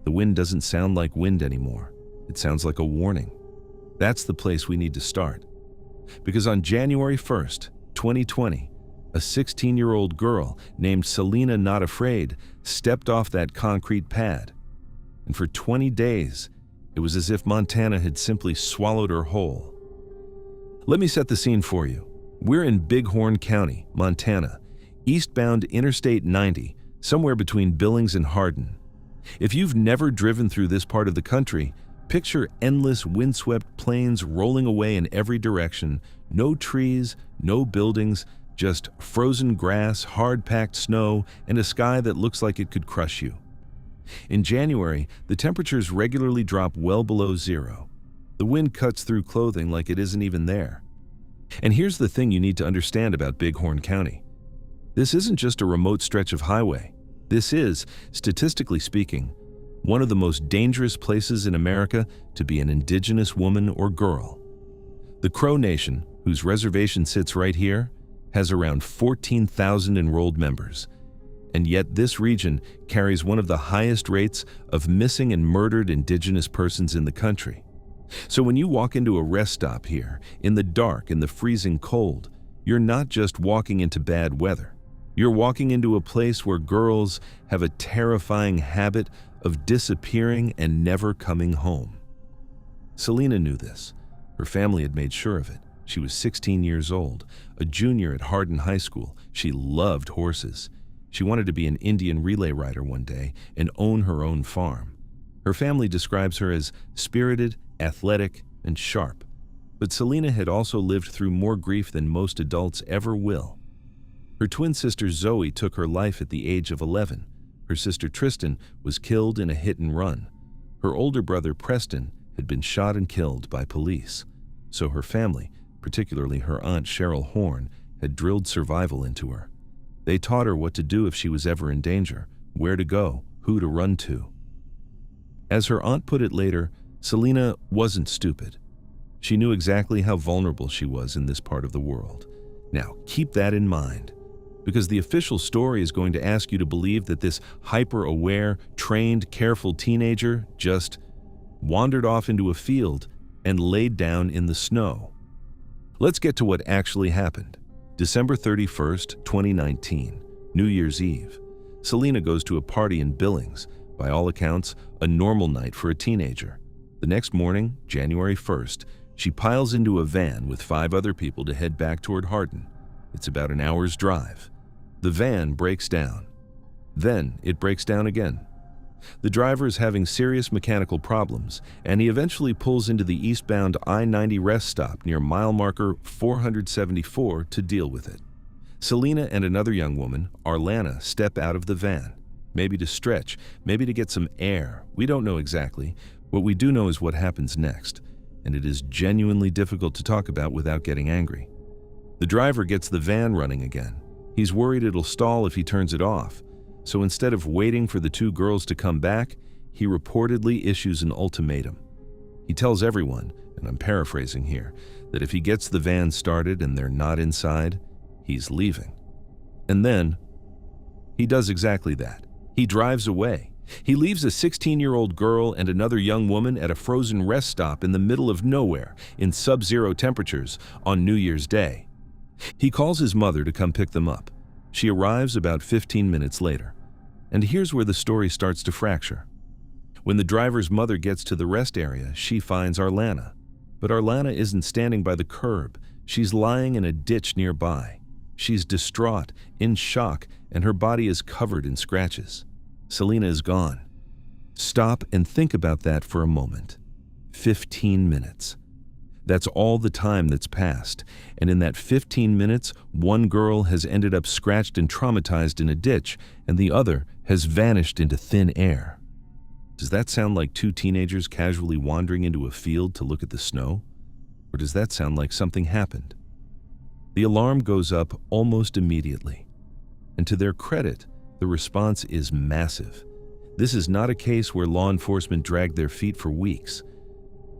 The wind doesn't sound like wind anymore. It sounds like a warning. That's the place we need to start. Because on January 1st, 2020, a 16-year-old girl named Selena Not Afraid stepped off that concrete pad. And for 20 days, it was as if Montana had simply swallowed her whole. Let me set the scene for you. We're in Bighorn County, Montana, eastbound Interstate 90, somewhere between Billings and Hardin. If you've never driven through this part of the country, picture endless windswept plains rolling away in every direction, no trees, no buildings, just frozen grass, hard-packed snow, and a sky that looks like it could crush you. In January, the temperatures regularly drop well below 0. The wind cuts through clothing like it isn't even there. And here's the thing you need to understand about Bighorn County. This isn't just a remote stretch of highway. This is, statistically speaking, one of the most dangerous places in America to be an indigenous woman or girl. The Crow Nation, whose reservation sits right here, has around 14,000 enrolled members. And yet this region carries one of the highest rates of missing and murdered indigenous persons in the country. So when you walk into a rest stop here, in the dark, in the freezing cold, You're not just walking into bad weather. You're walking into a place where girls have a terrifying habit of disappearing and never coming home. Selena knew this. Her family had made sure of it. She was 16 years old, a junior at Hardin High School. She loved horses. She wanted to be an Indian relay rider one day and own her own farm. Her family describes her as spirited, athletic, and sharp. But Selena had also lived through more grief than most adults ever will. Her twin sister Zoe took her life at the age of 11. Her sister Tristan was killed in a hit and run. Her older brother Preston had been shot and killed by police. So her family, particularly her aunt Cheryl Horn, had drilled survival into her. They taught her what to do if she was ever in danger, where to go, who to run to. As her aunt put it later, Selena wasn't stupid. She knew exactly how vulnerable she was in this part of the world. Now, keep that in mind, because the official story is going to ask you to believe that this hyper-aware, trained, careful teenager just wandered off into a field and laid down in the snow. Let's get to what actually happened. December 31st, 2019, New Year's Eve. Selena goes to a party in Billings, by all accounts, a normal night for a teenager. The next morning, January 1st, she piles into a van with 5 other people to head back toward Hardin. It's about an hour's drive. The van breaks down. Then it breaks down again. The driver is having serious mechanical problems, and he eventually pulls into the eastbound I-90 rest stop near mile marker 474 to deal with it. Selena and another young woman, Arlana, step out of the van. Maybe to stretch, maybe to get some air. We don't know exactly. What we do know is what happens next, and it is genuinely difficult to talk about without getting angry. The driver gets the van running again. He's worried it'll stall if he turns it off. So instead of waiting for the 2 girls to come back, he reportedly issues an ultimatum. He tells everyone, and I'm paraphrasing here, that if he gets the van started and they're not inside, he's leaving. And then, he does exactly that. He drives away. He leaves a 16-year-old girl and another young woman at a frozen rest stop in the middle of nowhere in sub-zero temperatures on New Year's Day. He calls his mother to come pick them up. She arrives about 15 minutes later. And here's where the story starts to fracture. When the driver's mother gets to the rest area, she finds Arlana. But Arlana isn't standing by the curb. She's lying in a ditch nearby. She's distraught, in shock, and her body is covered in scratches. Selena is gone. Stop and think about that for a moment. 15 minutes. That's all the time that's passed, and in that 15 minutes, one girl has ended up scratched and traumatized in a ditch, and the other has vanished into thin air. Does that sound like 2 teenagers casually wandering into a field to look at the snow? Or does that sound like something happened? The alarm goes up almost immediately, and to their credit, the response is massive. This is not a case where law enforcement dragged their feet for weeks.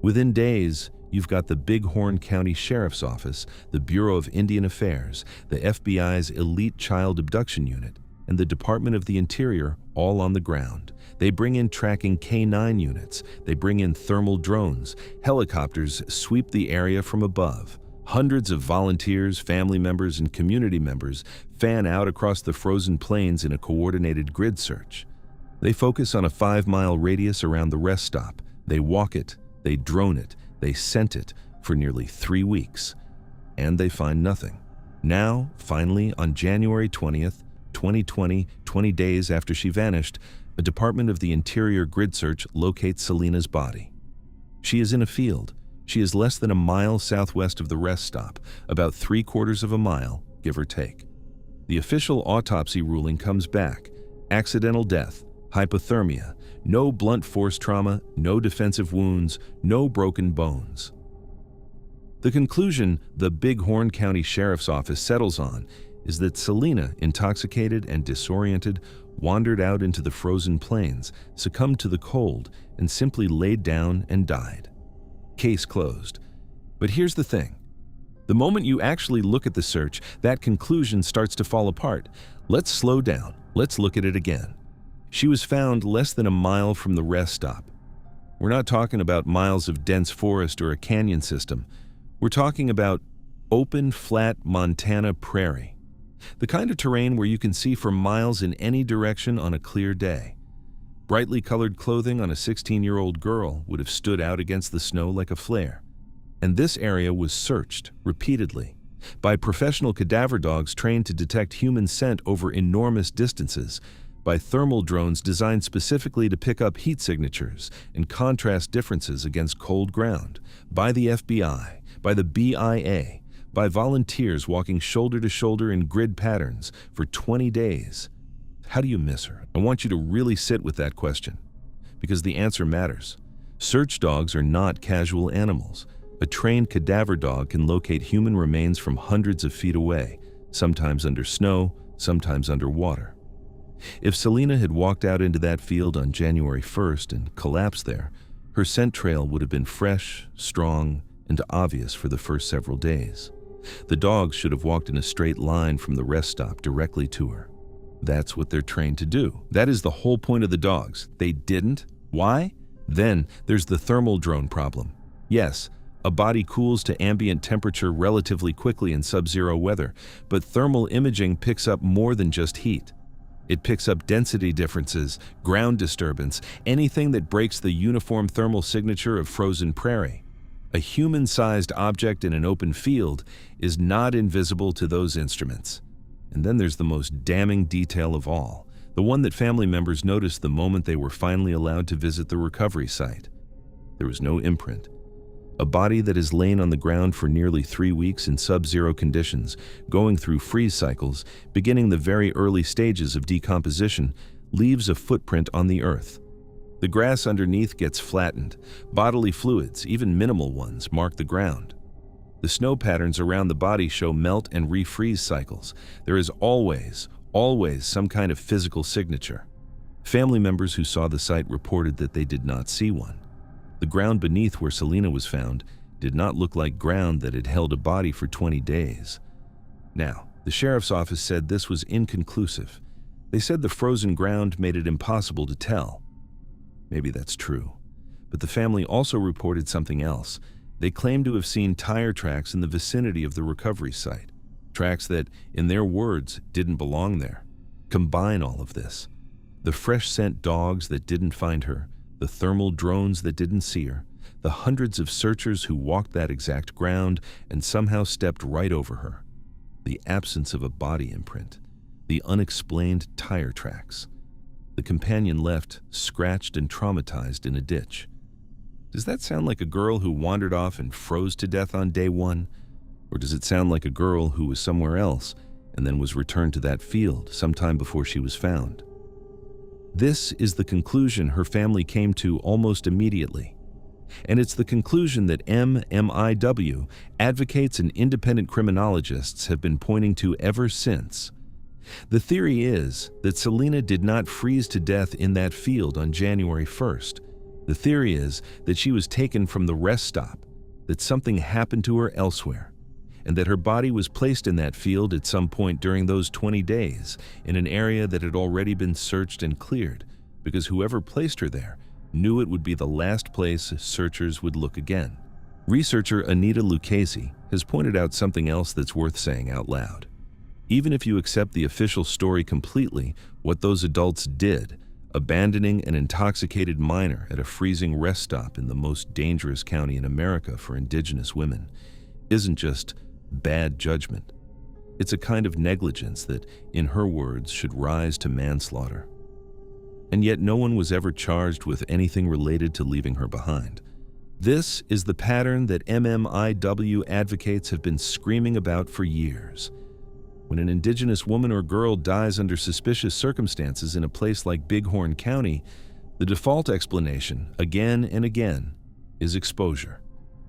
Within days, you've got the Bighorn County Sheriff's Office, the Bureau of Indian Affairs, the FBI's Elite Child Abduction Unit, and the Department of the Interior all on the ground. They bring in tracking K-9 units. They bring in thermal drones. Helicopters sweep the area from above. Hundreds of volunteers, family members, and community members fan out across the frozen plains in a coordinated grid search. They focus on a 5-mile radius around the rest stop. They walk it. They drone it. They scent it for nearly 3 weeks, and they find nothing. Now, finally, on January 20th, 2020, 20 days after she vanished, a Department of the Interior grid search locates Selena's body. She is in a field. She is less than a mile southwest of the rest stop, about 3/4 of a mile, give or take. The official autopsy ruling comes back. Accidental death, hypothermia, no blunt force trauma, no defensive wounds, no broken bones. The conclusion the Bighorn County Sheriff's Office settles on is that Selena, intoxicated and disoriented, wandered out into the frozen plains, succumbed to the cold, and simply laid down and died. Case closed. But here's the thing. The moment you actually look at the search, that conclusion starts to fall apart. Let's slow down. Let's look at it again. She was found less than a mile from the rest stop. We're not talking about miles of dense forest or a canyon system. We're talking about Open, flat Montana prairie. The kind of terrain where you can see for miles in any direction on a clear day. Brightly colored clothing on a 16-year-old girl would have stood out against the snow like a flare. And this area was searched repeatedly by professional cadaver dogs trained to detect human scent over enormous distances, by thermal drones designed specifically to pick up heat signatures and contrast differences against cold ground, by the FBI, by the BIA, by volunteers walking shoulder to shoulder in grid patterns for 20 days. How do you miss her? I want you to really sit with that question, because the answer matters. Search dogs are not casual animals. A trained cadaver dog can locate human remains from hundreds of feet away, sometimes under snow, sometimes underwater. If Selena had walked out into that field on January 1st and collapsed there, her scent trail would have been fresh, strong, and obvious for the first several days. The dogs should have walked in a straight line from the rest stop directly to her. That's what they're trained to do. That is the whole point of the dogs. They didn't. Why? Then there's the thermal drone problem. Yes, a body cools to ambient temperature relatively quickly in sub-zero weather, but thermal imaging picks up more than just heat. It picks up density differences, ground disturbance, anything that breaks the uniform thermal signature of frozen prairie. A human-sized object in an open field is not invisible to those instruments. And then there's the most damning detail of all, the one that family members noticed the moment they were finally allowed to visit the recovery site. There was no imprint. A body that has lain on the ground for nearly 3 weeks in sub-zero conditions, going through freeze cycles, beginning the very early stages of decomposition, leaves a footprint on the earth. The grass underneath gets flattened. Bodily fluids, even minimal ones, mark the ground. The snow patterns around the body show melt and refreeze cycles. There is always some kind of physical signature. Family members who saw the site reported that they did not see one. The ground beneath where Selena was found did not look like ground that had held a body for 20 days. Now, the sheriff's office said this was inconclusive. They said the frozen ground made it impossible to tell. Maybe that's true. But the family also reported something else. They claimed to have seen tire tracks in the vicinity of the recovery site. Tracks that, in their words, didn't belong there. Combine all of this. The fresh scent dogs that didn't find her, the thermal drones that didn't see her, the hundreds of searchers who walked that exact ground and somehow stepped right over her. The absence of a body imprint. The unexplained tire tracks. The companion left, scratched and traumatized in a ditch. Does that sound like a girl who wandered off and froze to death on day one? Or does it sound like a girl who was somewhere else and then was returned to that field sometime before she was found? This is the conclusion her family came to almost immediately. And it's the conclusion that MMIW, advocates and independent criminologists have been pointing to ever since. The theory is that Selena did not freeze to death in that field on January 1st. The theory is that she was taken from the rest stop, that something happened to her elsewhere, and that her body was placed in that field at some point during those 20 days in an area that had already been searched and cleared, because whoever placed her there knew it would be the last place searchers would look again. Researcher Anita Lucchese has pointed out something else that's worth saying out loud. Even if you accept the official story completely, what those adults did, abandoning an intoxicated minor at a freezing rest stop in the most dangerous county in America for Indigenous women, isn't just bad judgment. It's a kind of negligence that, in her words, should rise to manslaughter. And yet no one was ever charged with anything related to leaving her behind. This is the pattern that MMIW advocates have been screaming about for years. When an Indigenous woman or girl dies under suspicious circumstances in a place like Bighorn County, the default explanation, again and again, is exposure.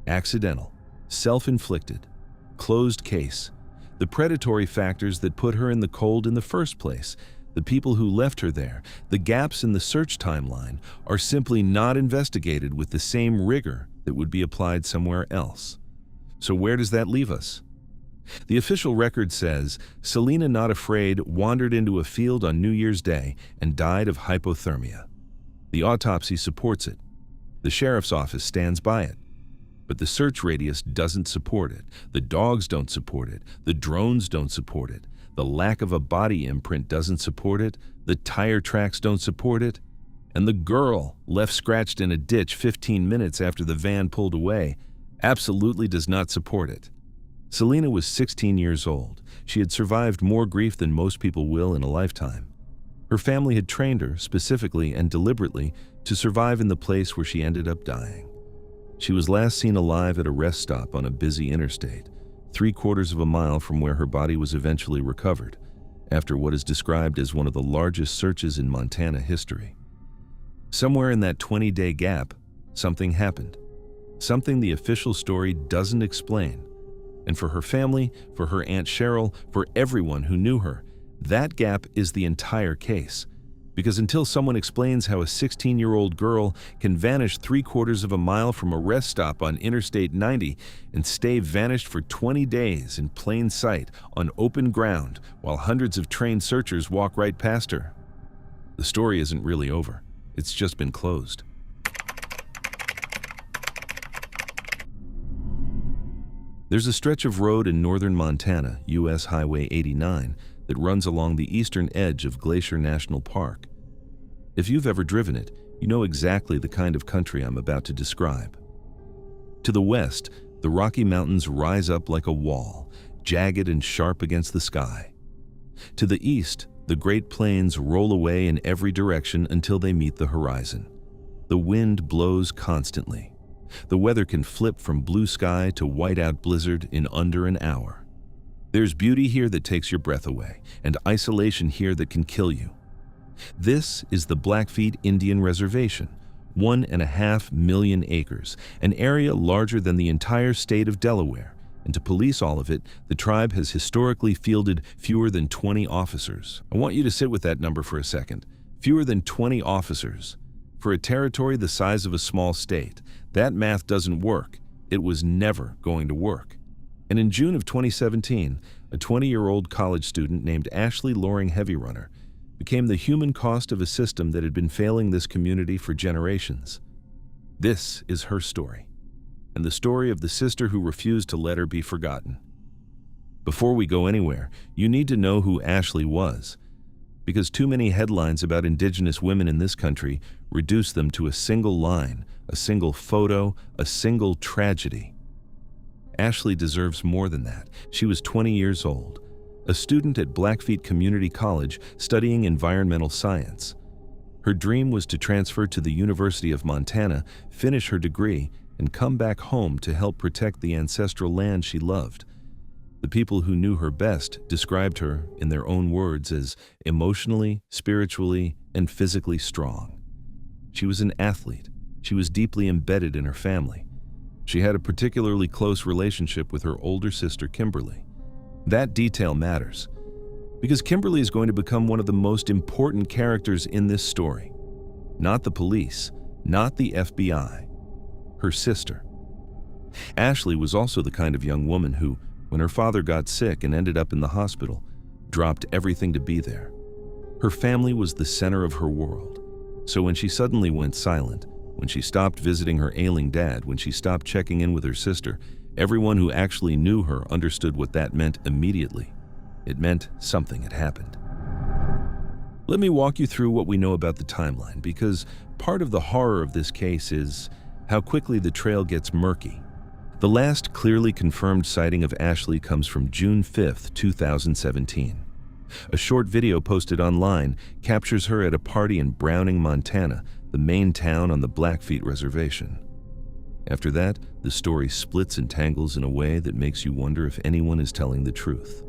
Accidental, self-inflicted, closed case. The predatory factors that put her in the cold in the first place, the people who left her there, the gaps in the search timeline, are simply not investigated with the same rigor that would be applied somewhere else. So where does that leave us? The official record says Selena Not Afraid wandered into a field on New Year's Day and died of hypothermia. The autopsy supports it. The sheriff's office stands by it. But the search radius doesn't support it. The dogs don't support it. The drones don't support it. The lack of a body imprint doesn't support it. The tire tracks don't support it. And the girl, left scratched in a ditch 15 minutes after the van pulled away, absolutely does not support it. Selena was 16 years old. She had survived more grief than most people will in a lifetime. Her family had trained her, specifically and deliberately, to survive in the place where she ended up dying. She was last seen alive at a rest stop on a busy interstate, 3/4 of a mile from where her body was eventually recovered, after what is described as one of the largest searches in Montana history. Somewhere in that 20-day gap, something happened. Something the official story doesn't explain. And for her family, for her Aunt Cheryl, for everyone who knew her, that gap is the entire case. Because until someone explains how a 16-year-old girl can vanish 3/4 of a mile from a rest stop on Interstate 90 and stay vanished for 20 days in plain sight on open ground while hundreds of trained searchers walk right past her, the story isn't really over. It's just been closed. There's a stretch of road in northern Montana, U.S. Highway 89, that runs along the eastern edge of Glacier National Park. If you've ever driven it, you know exactly the kind of country I'm about to describe. To the west, the Rocky Mountains rise up like a wall, jagged and sharp against the sky. To the east, the Great Plains roll away in every direction until they meet the horizon. The wind blows constantly. The weather can flip from blue sky to whiteout blizzard in under an hour. There's beauty here that takes your breath away, and isolation here that can kill you. This is the Blackfeet Indian Reservation, 1.5 million acres, an area larger than the entire state of Delaware, and to police all of it, the tribe has historically fielded fewer than 20 officers. I want you to sit with that number for a second. Fewer than 20 officers. For a territory the size of a small state, that math doesn't work. It was never going to work. And in June of 2017, a 20-year-old college student named Ashley Loring Heavyrunner became the human cost of a system that had been failing this community for generations. This is her story, and the story of the sister who refused to let her be forgotten. Before we go anywhere, you need to know who Ashley was, because too many headlines about Indigenous women in this country reduce them to a single line, a single photo, a single tragedy. Ashley deserves more than that. She was 20 years old, a student at Blackfeet Community College studying environmental science. Her dream was to transfer to the University of Montana, finish her degree, and come back home to help protect the ancestral land she loved. The people who knew her best described her, in their own words, as emotionally, spiritually, and physically strong. She was an athlete. She was deeply embedded in her family. She had a particularly close relationship with her older sister, Kimberly. That detail matters, because Kimberly is going to become one of the most important characters in this story. Not the police, not the FBI, her sister. Ashley was also the kind of young woman who, when her father got sick and ended up in the hospital, dropped everything to be there. Her family was the center of her world. So when she suddenly went silent, when she stopped visiting her ailing dad, when she stopped checking in with her sister, everyone who actually knew her understood what that meant immediately. It meant something had happened. Let me walk you through what we know about the timeline, because part of the horror of this case is how quickly the trail gets murky. The last clearly confirmed sighting of Ashley comes from June 5, 2017. A short video posted online captures her at a party in Browning, Montana, the main town on the Blackfeet Reservation. After that, the story splits and tangles in a way that makes you wonder if anyone is telling the truth.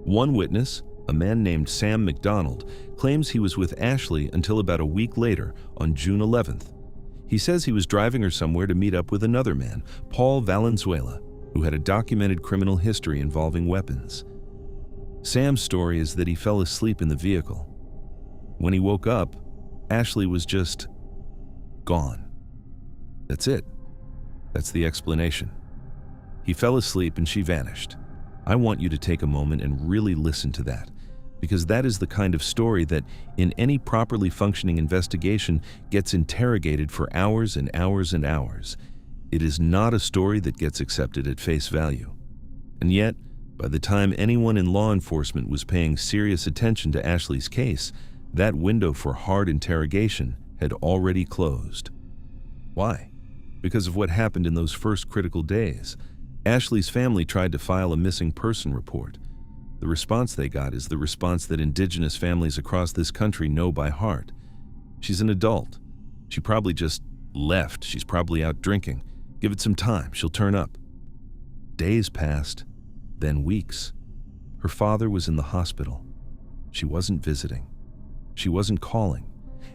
One witness, a man named Sam McDonald, claims he was with Ashley until about a week later, on June 11th. He says he was driving her somewhere to meet up with another man, Paul Valenzuela, who had a documented criminal history involving weapons. Sam's story is that he fell asleep in the vehicle. When he woke up, Ashley was just gone. That's it. That's the explanation. He fell asleep and she vanished. I want you to take a moment and really listen to that, because that is the kind of story that, in any properly functioning investigation, gets interrogated for hours and hours and hours. It is not a story that gets accepted at face value. And yet, by the time anyone in law enforcement was paying serious attention to Ashley's case, that window for hard interrogation had already closed. Why? Because of what happened in those first critical days. Ashley's family tried to file a missing person report. The response they got is the response that Indigenous families across this country know by heart. She's an adult. She probably just left. She's probably out drinking. Give it some time. She'll turn up. Days passed, then weeks. Her father was in the hospital. She wasn't visiting. She wasn't calling.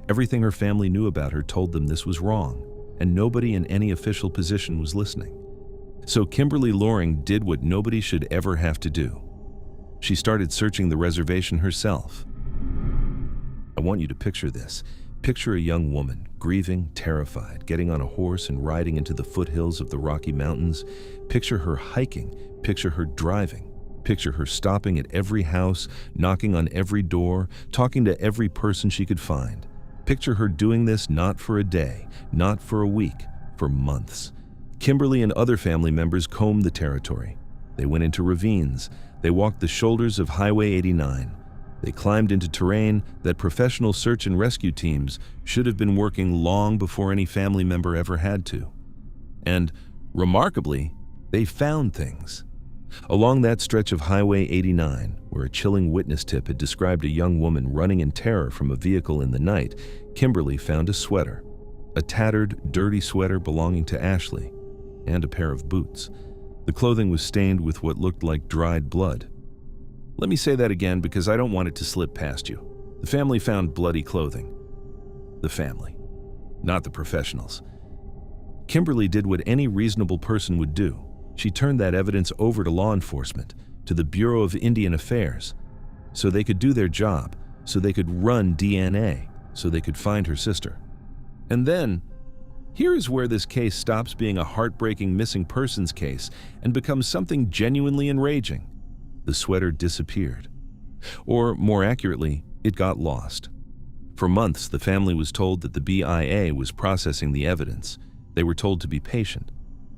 Everything her family knew about her told them this was wrong, and nobody in any official position was listening. So Kimberly Loring did what nobody should ever have to do. She started searching the reservation herself. I want you to picture this. Picture a young woman, grieving, terrified, getting on a horse and riding into the foothills of the Rocky Mountains. Picture her hiking. Picture her driving. Picture her stopping at every house, knocking on every door, talking to every person she could find. Picture her doing this not for a day, not for a week, for months. Kimberly and other family members combed the territory. They went into ravines. They walked the shoulders of Highway 89. They climbed into terrain that professional search and rescue teams should have been working long before any family member ever had to. And, remarkably, they found things. Along that stretch of Highway 89, where a chilling witness tip had described a young woman running in terror from a vehicle in the night, Kimberly found a sweater. A tattered, dirty sweater belonging to Ashley, and a pair of boots. The clothing was stained with what looked like dried blood. Let me say that again because I don't want it to slip past you. The family found bloody clothing. The family, not the professionals. Kimberly did what any reasonable person would do. She turned that evidence over to law enforcement, to the Bureau of Indian Affairs, so they could do their job, so they could run DNA, so they could find her sister. And then, here is where this case stops being a heartbreaking missing persons case and becomes something genuinely enraging. The sweater disappeared. Or, more accurately, it got lost. For months, the family was told that the BIA was processing the evidence. They were told to be patient.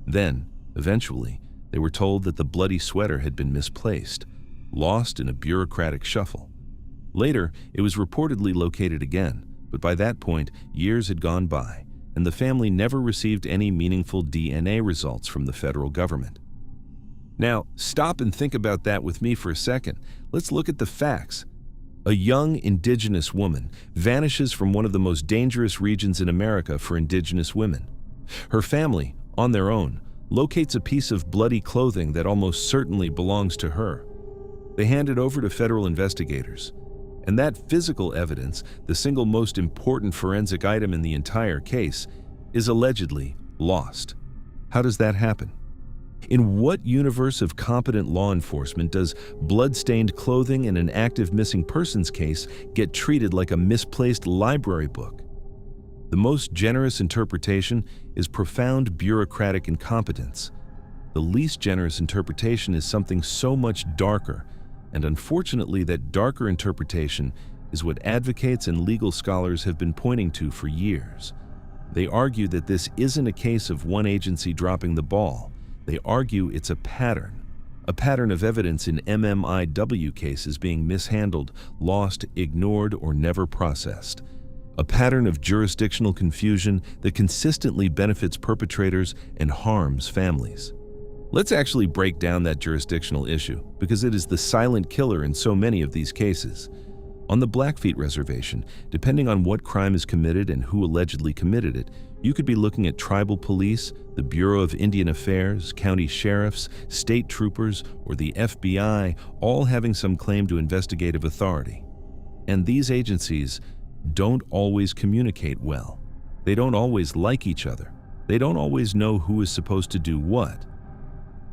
Then, eventually, they were told that the bloody sweater had been misplaced, lost in a bureaucratic shuffle. Later, it was reportedly located again, but by that point, years had gone by, and the family never received any meaningful DNA results from the federal government. Now, stop and think about that with me for a second. Let's look at the facts. A young Indigenous woman vanishes from one of the most dangerous regions in America for Indigenous women. Her family, on their own, locates a piece of bloody clothing that almost certainly belongs to her. They hand it over to federal investigators. And that physical evidence, the single most important forensic item in the entire case, is allegedly lost. How does that happen? In what universe of competent law enforcement does blood-stained clothing in an active missing persons case get treated like a misplaced library book? The most generous interpretation is profound bureaucratic incompetence. The least generous interpretation is something so much darker, and unfortunately that darker interpretation is what advocates and legal scholars have been pointing to for years. They argue that this isn't a case of one agency dropping the ball. They argue it's a pattern of evidence in MMIW cases being mishandled, lost, ignored, or never processed. A pattern of jurisdictional confusion that consistently benefits perpetrators and harms families. Let's actually break down that jurisdictional issue, because it is the silent killer in so many of these cases. On the Blackfeet Reservation, depending on what crime is committed and who allegedly committed it, you could be looking at tribal police, the Bureau of Indian Affairs, county sheriffs, state troopers, or the FBI, all having some claim to investigative authority. And these agencies don't always communicate well. They don't always like each other. They don't always know who is supposed to do what.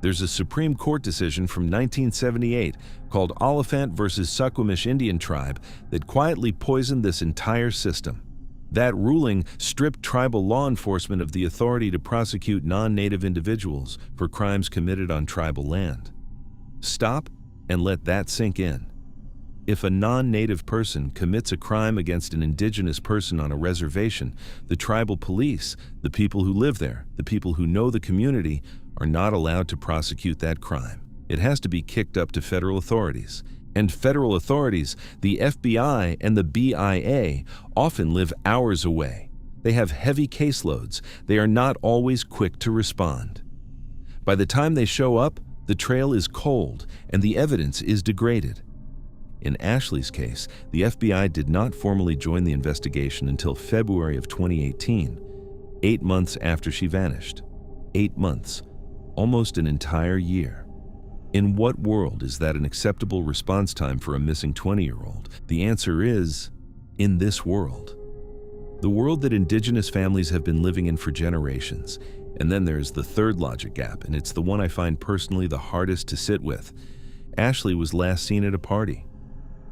There's a Supreme Court decision from 1978 called Oliphant versus Suquamish Indian Tribe that quietly poisoned this entire system. That ruling stripped tribal law enforcement of the authority to prosecute non-native individuals for crimes committed on tribal land. Stop and let that sink in. If a non-native person commits a crime against an indigenous person on a reservation, the tribal police, the people who live there, the people who know the community, are not allowed to prosecute that crime. It has to be kicked up to federal authorities. And federal authorities, the FBI and the BIA, often live hours away. They have heavy caseloads. They are not always quick to respond. By the time they show up, the trail is cold and the evidence is degraded. In Ashley's case, the FBI did not formally join the investigation until February of 2018, 8 months after she vanished. 8 months, almost an entire year. In what world is that an acceptable response time for a missing 20-year-old? The answer is, in this world. The world that indigenous families have been living in for generations. And then there's the third logic gap, and it's the one I find personally the hardest to sit with. Ashley was last seen at a party.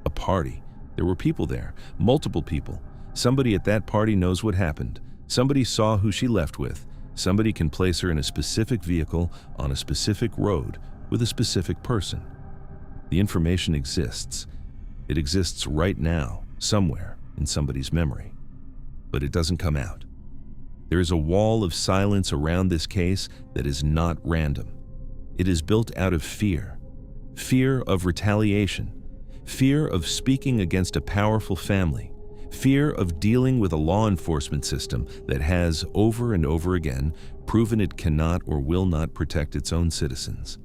A party. There were people there, multiple people. Somebody at that party knows what happened. Somebody saw who she left with. Somebody can place her in a specific vehicle on a specific road with a specific person. The information exists. It exists right now, somewhere in somebody's memory. But it doesn't come out. There is a wall of silence around this case that is not random. It is built out of fear. Fear of retaliation. Fear of speaking against a powerful family. Fear of dealing with a law enforcement system that has, over and over again, proven it cannot or will not protect its own citizens.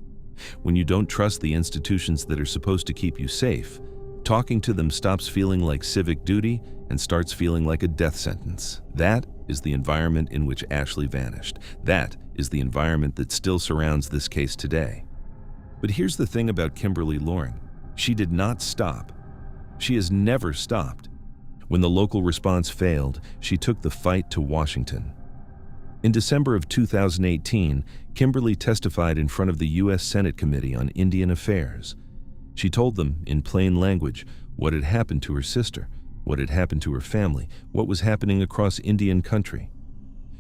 When you don't trust the institutions that are supposed to keep you safe, talking to them stops feeling like civic duty and starts feeling like a death sentence. That is the environment in which Ashley vanished. That is the environment that still surrounds this case today. But here's the thing about Kimberly Loring. She did not stop. She has never stopped. When the local response failed, she took the fight to Washington. In December of 2018, Kimberly testified in front of the U.S. Senate Committee on Indian Affairs. She told them, in plain language, what had happened to her sister, what had happened to her family, what was happening across Indian country.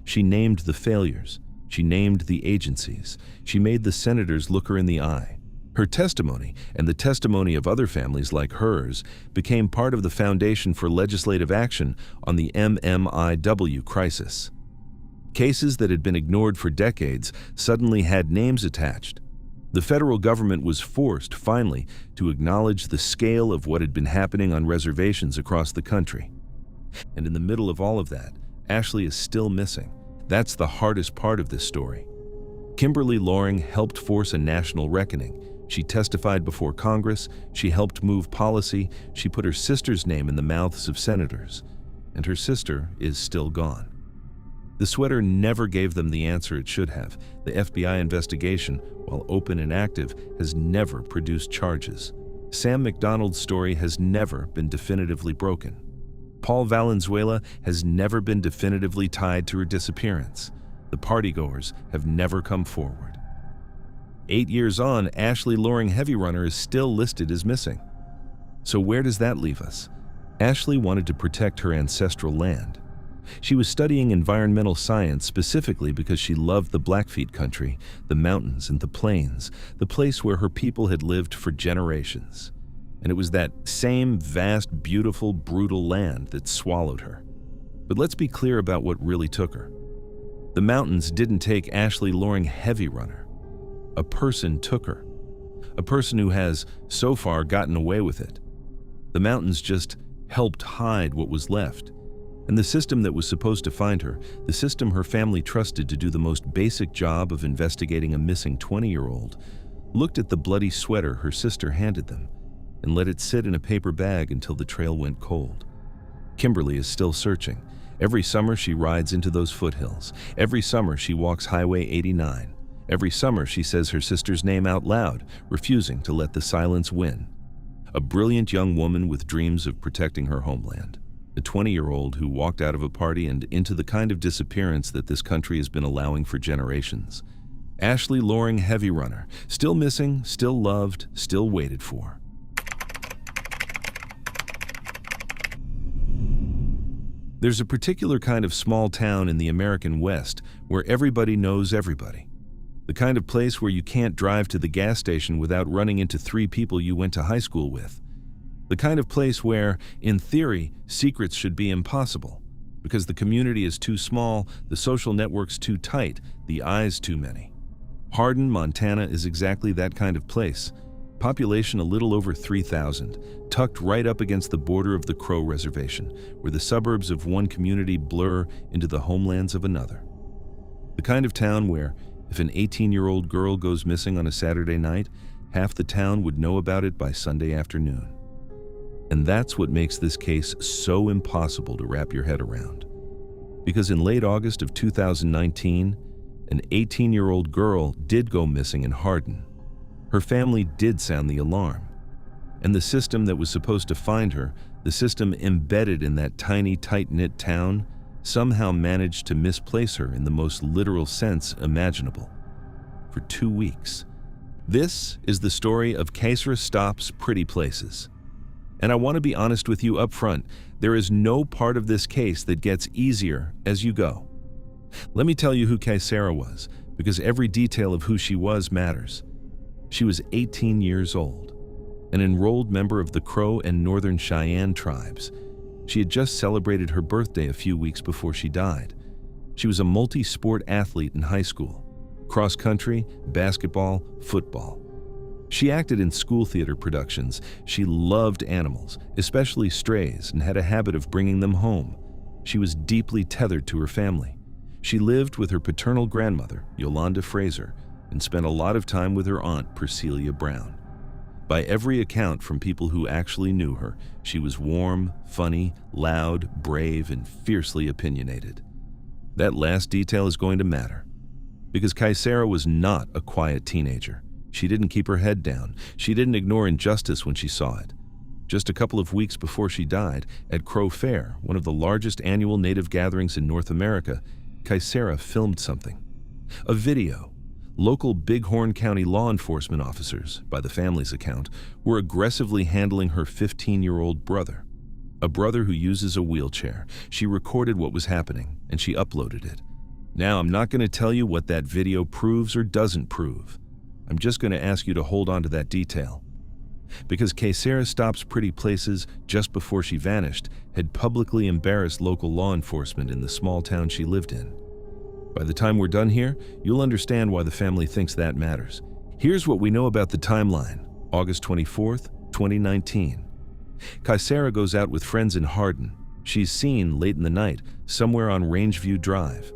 She named the failures. She named the agencies. She made the senators look her in the eye. Her testimony, and the testimony of other families like hers, became part of the foundation for legislative action on the MMIW crisis. Cases that had been ignored for decades suddenly had names attached. The federal government was forced, finally, to acknowledge the scale of what had been happening on reservations across the country. And in the middle of all of that, Ashley is still missing. That's the hardest part of this story. Kimberly Loring helped force a national reckoning. She testified before Congress, she helped move policy, she put her sister's name in the mouths of senators. And her sister is still gone. The sweater never gave them the answer it should have. The FBI investigation, while open and active, has never produced charges. Sam McDonald's story has never been definitively broken. Paul Valenzuela has never been definitively tied to her disappearance. The partygoers have never come forward. 8 years on, Ashley Loring Heavy Runner is still listed as missing. So where does that leave us? Ashley wanted to protect her ancestral land. She was studying environmental science specifically because she loved the Blackfeet country, the mountains and the plains, the place where her people had lived for generations. And it was that same vast, beautiful, brutal land that swallowed her. But let's be clear about what really took her. The mountains didn't take Ashley Loring Heavy Runner. A person took her. A person who has, so far, gotten away with it. The mountains just helped hide what was left. And the system that was supposed to find her, the system her family trusted to do the most basic job of investigating a missing 20-year-old, looked at the bloody sweater her sister handed them and let it sit in a paper bag until the trail went cold. Kimberly is still searching. Every summer she rides into those foothills. Every summer she walks Highway 89. Every summer she says her sister's name out loud, refusing to let the silence win. A brilliant young woman with dreams of protecting her homeland. A 20-year-old who walked out of a party and into the kind of disappearance that this country has been allowing for generations. Ashley Loring Heavy Runner, still missing, still loved, still waited for. There's a particular kind of small town in the American West where everybody knows everybody. The kind of place where you can't drive to the gas station without running into 3 people you went to high school with. The kind of place where, in theory, secrets should be impossible, because the community is too small, the social networks too tight, the eyes too many. Hardin, Montana is exactly that kind of place. Population a little over 3,000, tucked right up against the border of the Crow Reservation, where the suburbs of one community blur into the homelands of another. The kind of town where, if an 18-year-old girl goes missing on a Saturday night, half the town would know about it by Sunday afternoon. And that's what makes this case so impossible to wrap your head around. Because in late August of 2019, an 18-year-old girl did go missing in Hardin. Her family did sound the alarm. And the system that was supposed to find her, the system embedded in that tiny, tight-knit town, somehow managed to misplace her in the most literal sense imaginable. For 2 weeks. This is the story of Kaysra Stopp's Pretty Places. And I want to be honest with you up front, there is no part of this case that gets easier as you go. Let me tell you who Kaysra was, because every detail of who she was matters. She was 18 years old, an enrolled member of the Crow and Northern Cheyenne tribes. She had just celebrated her birthday a few weeks before she died. She was a multi-sport athlete in high school: cross-country, basketball, football. She acted in school theater productions. She loved animals, especially strays, and had a habit of bringing them home. She was deeply tethered to her family. She lived with her paternal grandmother, Yolanda Fraser, and spent a lot of time with her aunt, Percelia Brown. By every account from people who actually knew her, she was warm, funny, loud, brave, and fiercely opinionated. That last detail is going to matter, because Kaysra was not a quiet teenager. She didn't keep her head down. She didn't ignore injustice when she saw it. Just a couple of weeks before she died, at Crow Fair, one of the largest annual native gatherings in North America, Kaysra filmed something. A video. Local Bighorn County law enforcement officers, by the family's account, were aggressively handling her 15-year-old brother. A brother who uses a wheelchair. She recorded what was happening, and she uploaded it. Now, I'm not going to tell you what that video proves or doesn't prove. I'm just going to ask you to hold on to that detail. Because Kaysra Stopp's Pretty Places, just before she vanished, had publicly embarrassed local law enforcement in the small town she lived in. By the time we're done here, you'll understand why the family thinks that matters. Here's what we know about the timeline. August 24th, 2019. Kaysra goes out with friends in Hardin. She's seen late in the night, somewhere on Rangeview Drive.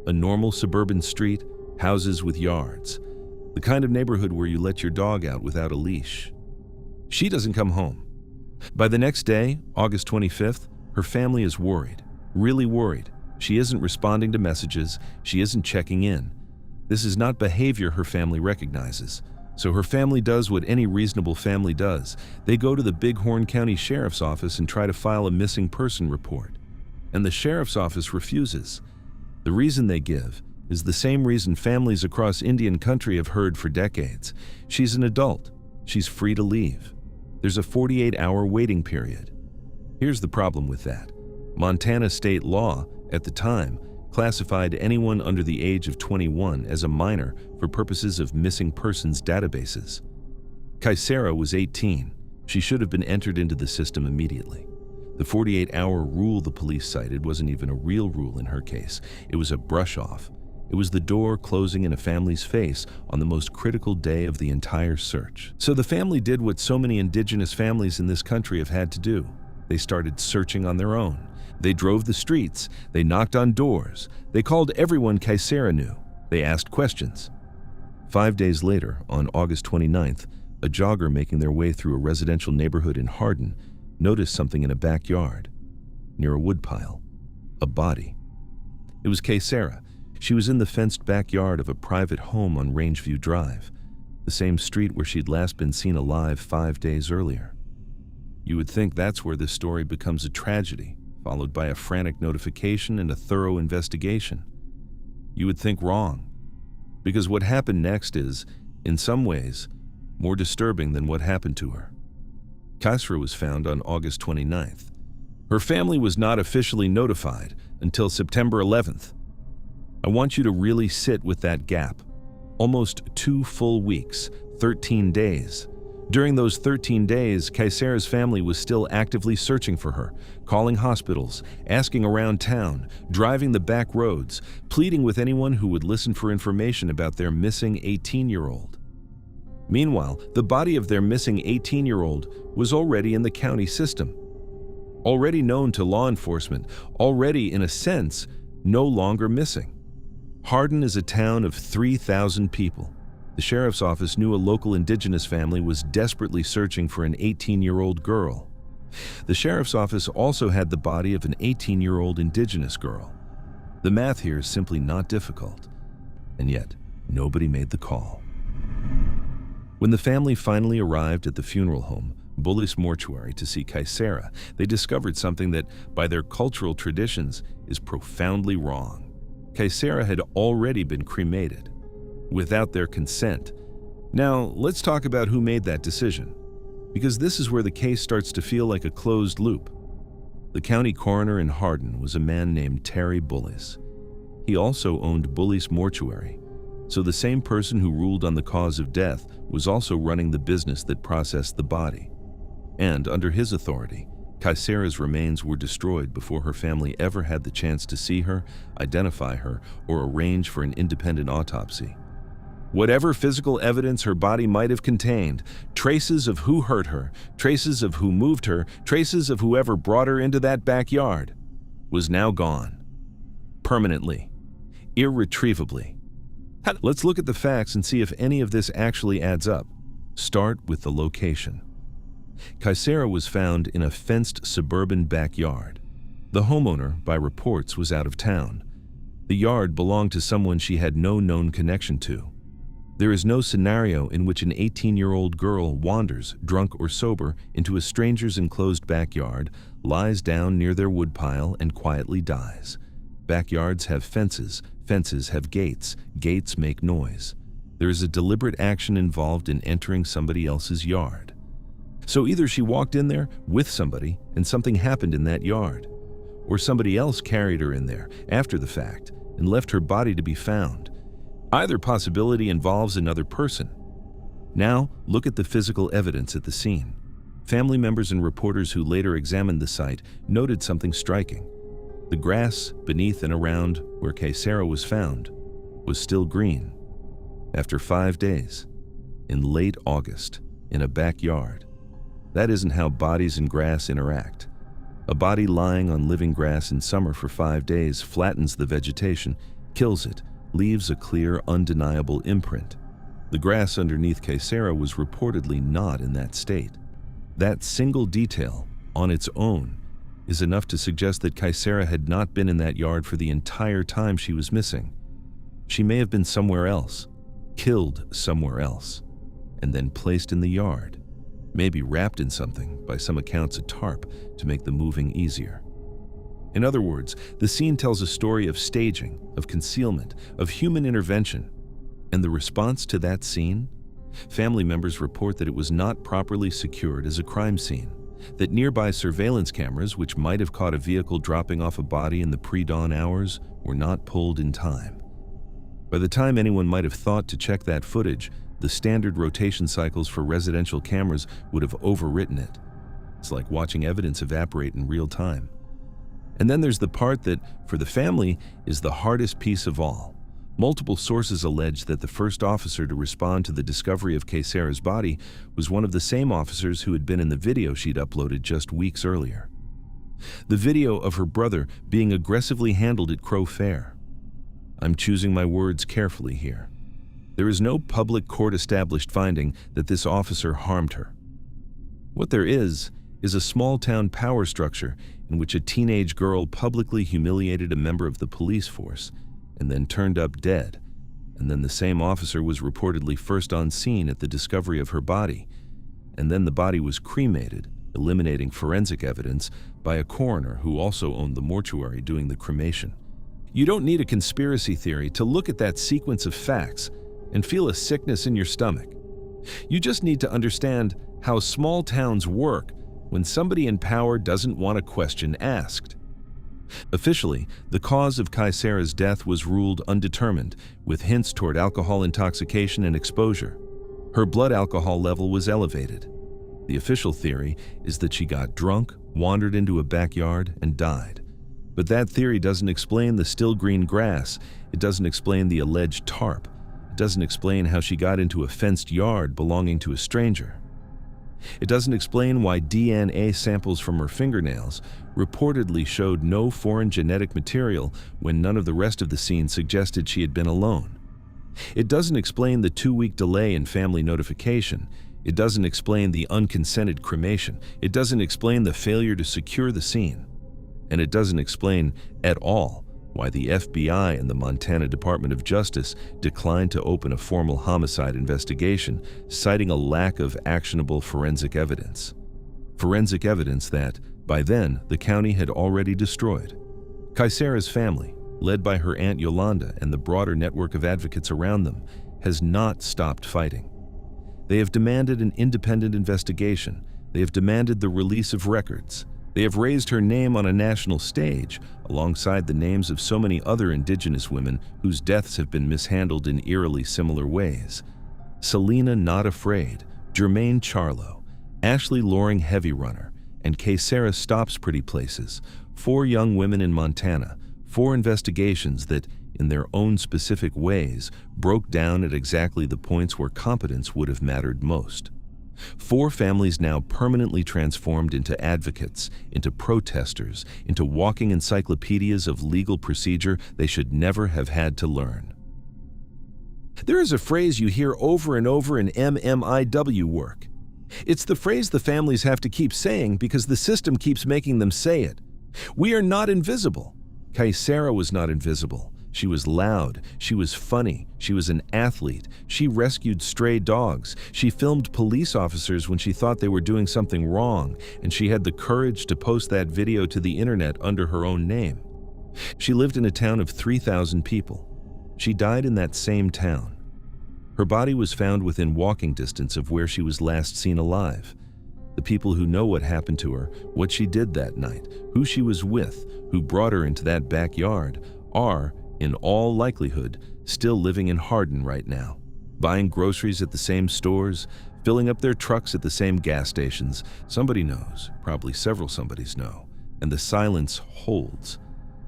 A normal suburban street, houses with yards. The kind of neighborhood where you let your dog out without a leash. She doesn't come home. By the next day, August 25th, her family is worried, really worried. She isn't responding to messages. She isn't checking in. This is not behavior her family recognizes. So her family does what any reasonable family does. They go to the Bighorn County Sheriff's Office and try to file a missing person report. And the Sheriff's Office refuses. The reason they give is the same reason families across Indian country have heard for decades. She's an adult. She's free to leave. There's a 48-hour waiting period. Here's the problem with that. Montana state law, at the time, classified anyone under the age of 21 as a minor for purposes of missing persons databases. Kaysra was 18. She should have been entered into the system immediately. The 48-hour rule the police cited wasn't even a real rule in her case. It was a brush-off. It was the door closing in a family's face on the most critical day of the entire search. So the family did what so many indigenous families in this country have had to do. They started searching on their own. They drove the streets. They knocked on doors. They called everyone Kaysra knew. They asked questions. 5 days later, on August 29th, a jogger making their way through a residential neighborhood in Hardin noticed something in a backyard, near a woodpile. A body. It was Kaysra. She was in the fenced backyard of a private home on Rangeview Drive, the same street where she'd last been seen alive 5 days earlier. You would think that's where this story becomes a tragedy, followed by a frantic notification and a thorough investigation. You would think wrong, because what happened next is, in some ways, more disturbing than what happened to her. Kaysra was found on August 29th. Her family was not officially notified until September 11th. I want you to really sit with that gap. Almost 2 full weeks, 13 days. During those 13 days, Kaysera's family was still actively searching for her, calling hospitals, asking around town, driving the back roads, pleading with anyone who would listen for information about their missing 18-year-old. Meanwhile, the body of their missing 18-year-old was already in the county system, already known to law enforcement, already, in a sense, no longer missing. Hardin is a town of 3,000 people. The sheriff's office knew a local indigenous family was desperately searching for an 18-year-old girl. The sheriff's office also had the body of an 18-year-old indigenous girl. The math here is simply not difficult, and yet nobody made the call. When the family finally arrived at the funeral home, Bullis Mortuary, to see Kaysera, they discovered something that, by their cultural traditions, is profoundly wrong. Kaysera had already been cremated, without their consent. Now, let's talk about who made that decision, because this is where the case starts to feel like a closed loop. The county coroner in Hardin was a man named Terry Bullis. He also owned Bullis Mortuary, so the same person who ruled on the cause of death was also running the business that processed the body. And under his authority, Kaysera's remains were destroyed before her family ever had the chance to see her, identify her, or arrange for an independent autopsy. Whatever physical evidence her body might have contained, traces of who hurt her, traces of who moved her, traces of whoever brought her into that backyard, was now gone. Permanently. Irretrievably. Let's look at the facts and see if any of this actually adds up. Start with the location. Kaysera was found in a fenced suburban backyard. The homeowner, by reports, was out of town. The yard belonged to someone she had no known connection to. There is no scenario in which an 18-year-old girl wanders, drunk or sober, into a stranger's enclosed backyard, lies down near their woodpile, and quietly dies. Backyards have fences, fences have gates, gates make noise. There is a deliberate action involved in entering somebody else's yard. So either she walked in there with somebody and something happened in that yard, or somebody else carried her in there after the fact and left her body to be found. Either possibility involves another person. Now, look at the physical evidence at the scene. Family members and reporters who later examined the site noted something striking. The grass beneath and around where Kaysera was found was still green. After 5 days, in late August, in a backyard. That isn't how bodies and grass interact. A body lying on living grass in summer for 5 days flattens the vegetation, kills it, leaves a clear, undeniable imprint. The grass underneath Kaysera was reportedly not in that state. That single detail, on its own, is enough to suggest that Kaysera had not been in that yard for the entire time she was missing. She may have been somewhere else, killed somewhere else, and then placed in the yard, maybe wrapped in something, by some accounts a tarp, to make the moving easier. In other words, the scene tells a story of staging, of concealment, of human intervention. And the response to that scene? Family members report that it was not properly secured as a crime scene, that nearby surveillance cameras, which might have caught a vehicle dropping off a body in the pre-dawn hours, were not pulled in time. By the time anyone might have thought to check that footage, the standard rotation cycles for residential cameras would have overwritten it. It's like watching evidence evaporate in real time. And then there's the part that, for the family, is the hardest piece of all. Multiple sources allege that the first officer to respond to the discovery of Kaysera's body was one of the same officers who had been in the video she'd uploaded just weeks earlier. The video of her brother being aggressively handled at Crow Fair. I'm choosing my words carefully here. There is no public court-established finding that this officer harmed her. What there is a small-town power structure in which a teenage girl publicly humiliated a member of the police force and then turned up dead, and then the same officer was reportedly first on scene at the discovery of her body, and then the body was cremated, eliminating forensic evidence, by a coroner who also owned the mortuary doing the cremation. You don't need a conspiracy theory to look at that sequence of facts and feel a sickness in your stomach. You just need to understand how small towns work when somebody in power doesn't want a question asked. Officially, the cause of Kaysera's death was ruled undetermined, with hints toward alcohol intoxication and exposure. Her blood alcohol level was elevated. The official theory is that she got drunk, wandered into a backyard, and died. But that theory doesn't explain the still green grass. It doesn't explain the alleged tarp. It doesn't explain how she got into a fenced yard belonging to a stranger. It doesn't explain why DNA samples from her fingernails reportedly showed no foreign genetic material when none of the rest of the scene suggested she had been alone. It doesn't explain the 2-week delay in family notification. It doesn't explain the unconsented cremation. It doesn't explain the failure to secure the scene. And it doesn't explain at all why the FBI and the Montana Department of Justice declined to open a formal homicide investigation, citing a lack of actionable forensic evidence. Forensic evidence that, by then, the county had already destroyed. Kaysera's family, led by her Aunt Yolanda and the broader network of advocates around them, has not stopped fighting. They have demanded an independent investigation. They have demanded the release of records. They have raised her name on a national stage, alongside the names of so many other Indigenous women whose deaths have been mishandled in eerily similar ways. Selena Not Afraid, Jermaine Charlo, Ashley Loring Heavy Runner, and Kaysera Stops Pretty Places, 4 young women in Montana, 4 investigations that, in their own specific ways, broke down at exactly the points where competence would have mattered most. 4 families now permanently transformed into advocates, into protesters, into walking encyclopedias of legal procedure they should never have had to learn. There is a phrase you hear over and over in MMIW work. It's the phrase the families have to keep saying because the system keeps making them say it. We are not invisible. Kaysera was not invisible. She was loud, she was funny, she was an athlete, she rescued stray dogs, she filmed police officers when she thought they were doing something wrong, and she had the courage to post that video to the internet under her own name. She lived in a town of 3,000 people. She died in that same town. Her body was found within walking distance of where she was last seen alive. The people who know what happened to her, what she did that night, who she was with, who brought her into that backyard, are, in all likelihood, still living in Hardin right now, buying groceries at the same stores, filling up their trucks at the same gas stations. Somebody knows, probably several somebodies know, and the silence holds.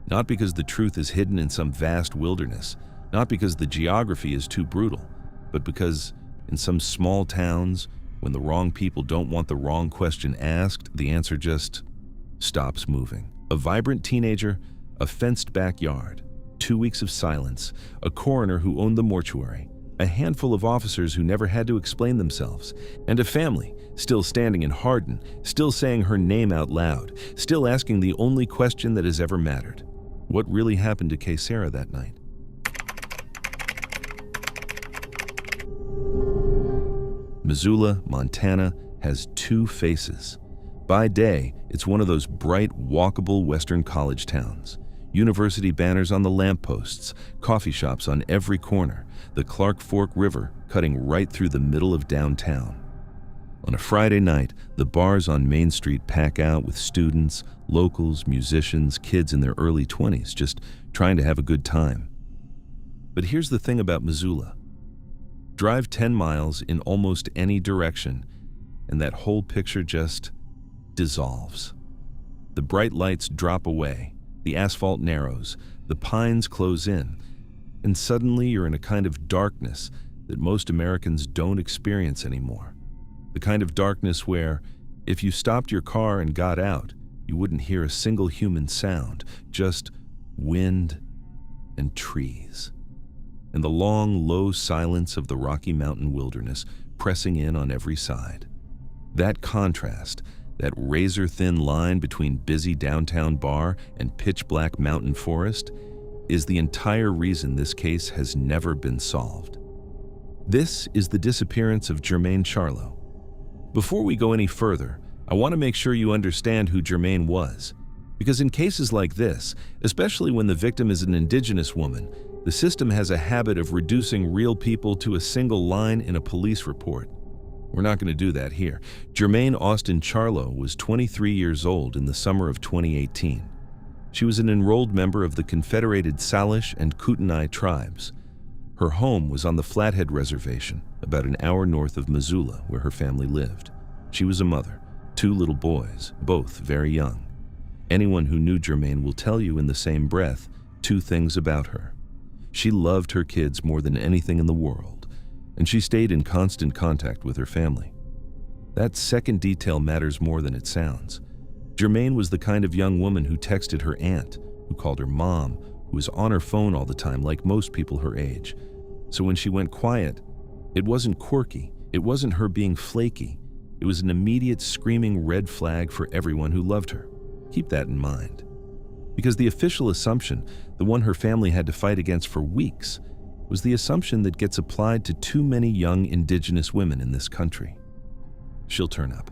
Not because the truth is hidden in some vast wilderness, not because the geography is too brutal, but because in some small towns, when the wrong people don't want the wrong question asked, the answer just stops moving. A vibrant teenager, a fenced backyard, 2 weeks of silence, a coroner who owned the mortuary, a handful of officers who never had to explain themselves, and a family still standing in Hardin, still saying her name out loud, still asking the only question that has ever mattered. What really happened to Kaysera that night? Missoula, Montana, has 2 faces. By day, it's one of those bright, walkable Western college towns. University banners on the lampposts, coffee shops on every corner, the Clark Fork River cutting right through the middle of downtown. On a Friday night, the bars on Main Street pack out with students, locals, musicians, kids in their early 20s, just trying to have a good time. But here's the thing about Missoula. Drive 10 miles in almost any direction, and that whole picture just dissolves. The bright lights drop away, the asphalt narrows, the pines close in, and suddenly you're in a kind of darkness that most Americans don't experience anymore. The kind of darkness where, if you stopped your car and got out, you wouldn't hear a single human sound, just wind and trees, and the long, low silence of the Rocky Mountain wilderness pressing in on every side. That contrast, that razor-thin line between busy downtown bar and pitch-black mountain forest, is the entire reason this case has never been solved. This is the disappearance of Jermaine Charlo. Before we go any further, I want to make sure you understand who Jermaine was, because in cases like this, especially when the victim is an Indigenous woman, the system has a habit of reducing real people to a single line in a police report. We're not going to do that here. Jermaine Austin Charlo was 23 years old in the summer of 2018. She was an enrolled member of the Confederated Salish and Kootenai tribes. Her home was on the Flathead Reservation, about an hour north of Missoula, where her family lived. She was a mother, 2 little boys, both very young. Anyone who knew Germaine will tell you in the same breath 2 things about her. She loved her kids more than anything in the world, and she stayed in constant contact with her family. That second detail matters more than it sounds. Germaine was the kind of young woman who texted her aunt, who called her mom, who was on her phone all the time like most people her age. So when she went quiet, it wasn't quirky, it wasn't her being flaky, it was an immediate screaming red flag for everyone who loved her. Keep that in mind. Because the official assumption, the one her family had to fight against for weeks, was the assumption that gets applied to too many young Indigenous women in this country. She'll turn up.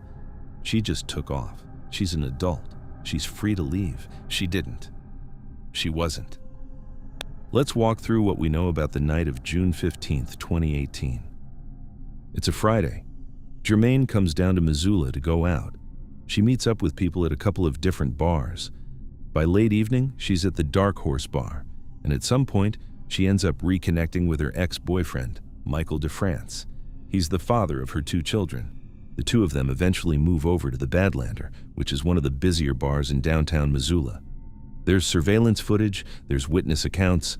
She just took off. She's an adult. She's free to leave. She didn't. She wasn't. Let's walk through what we know about the night of June 15th, 2018. It's a Friday. Germaine comes down to Missoula to go out. She meets up with people at a couple of different bars. By late evening, she's at the Dark Horse Bar, and at some point, she ends up reconnecting with her ex-boyfriend, Michael DeFrance. He's the father of her 2 children. The 2 of them eventually move over to the Badlander, which is one of the busier bars in downtown Missoula. There's surveillance footage, there's witness accounts.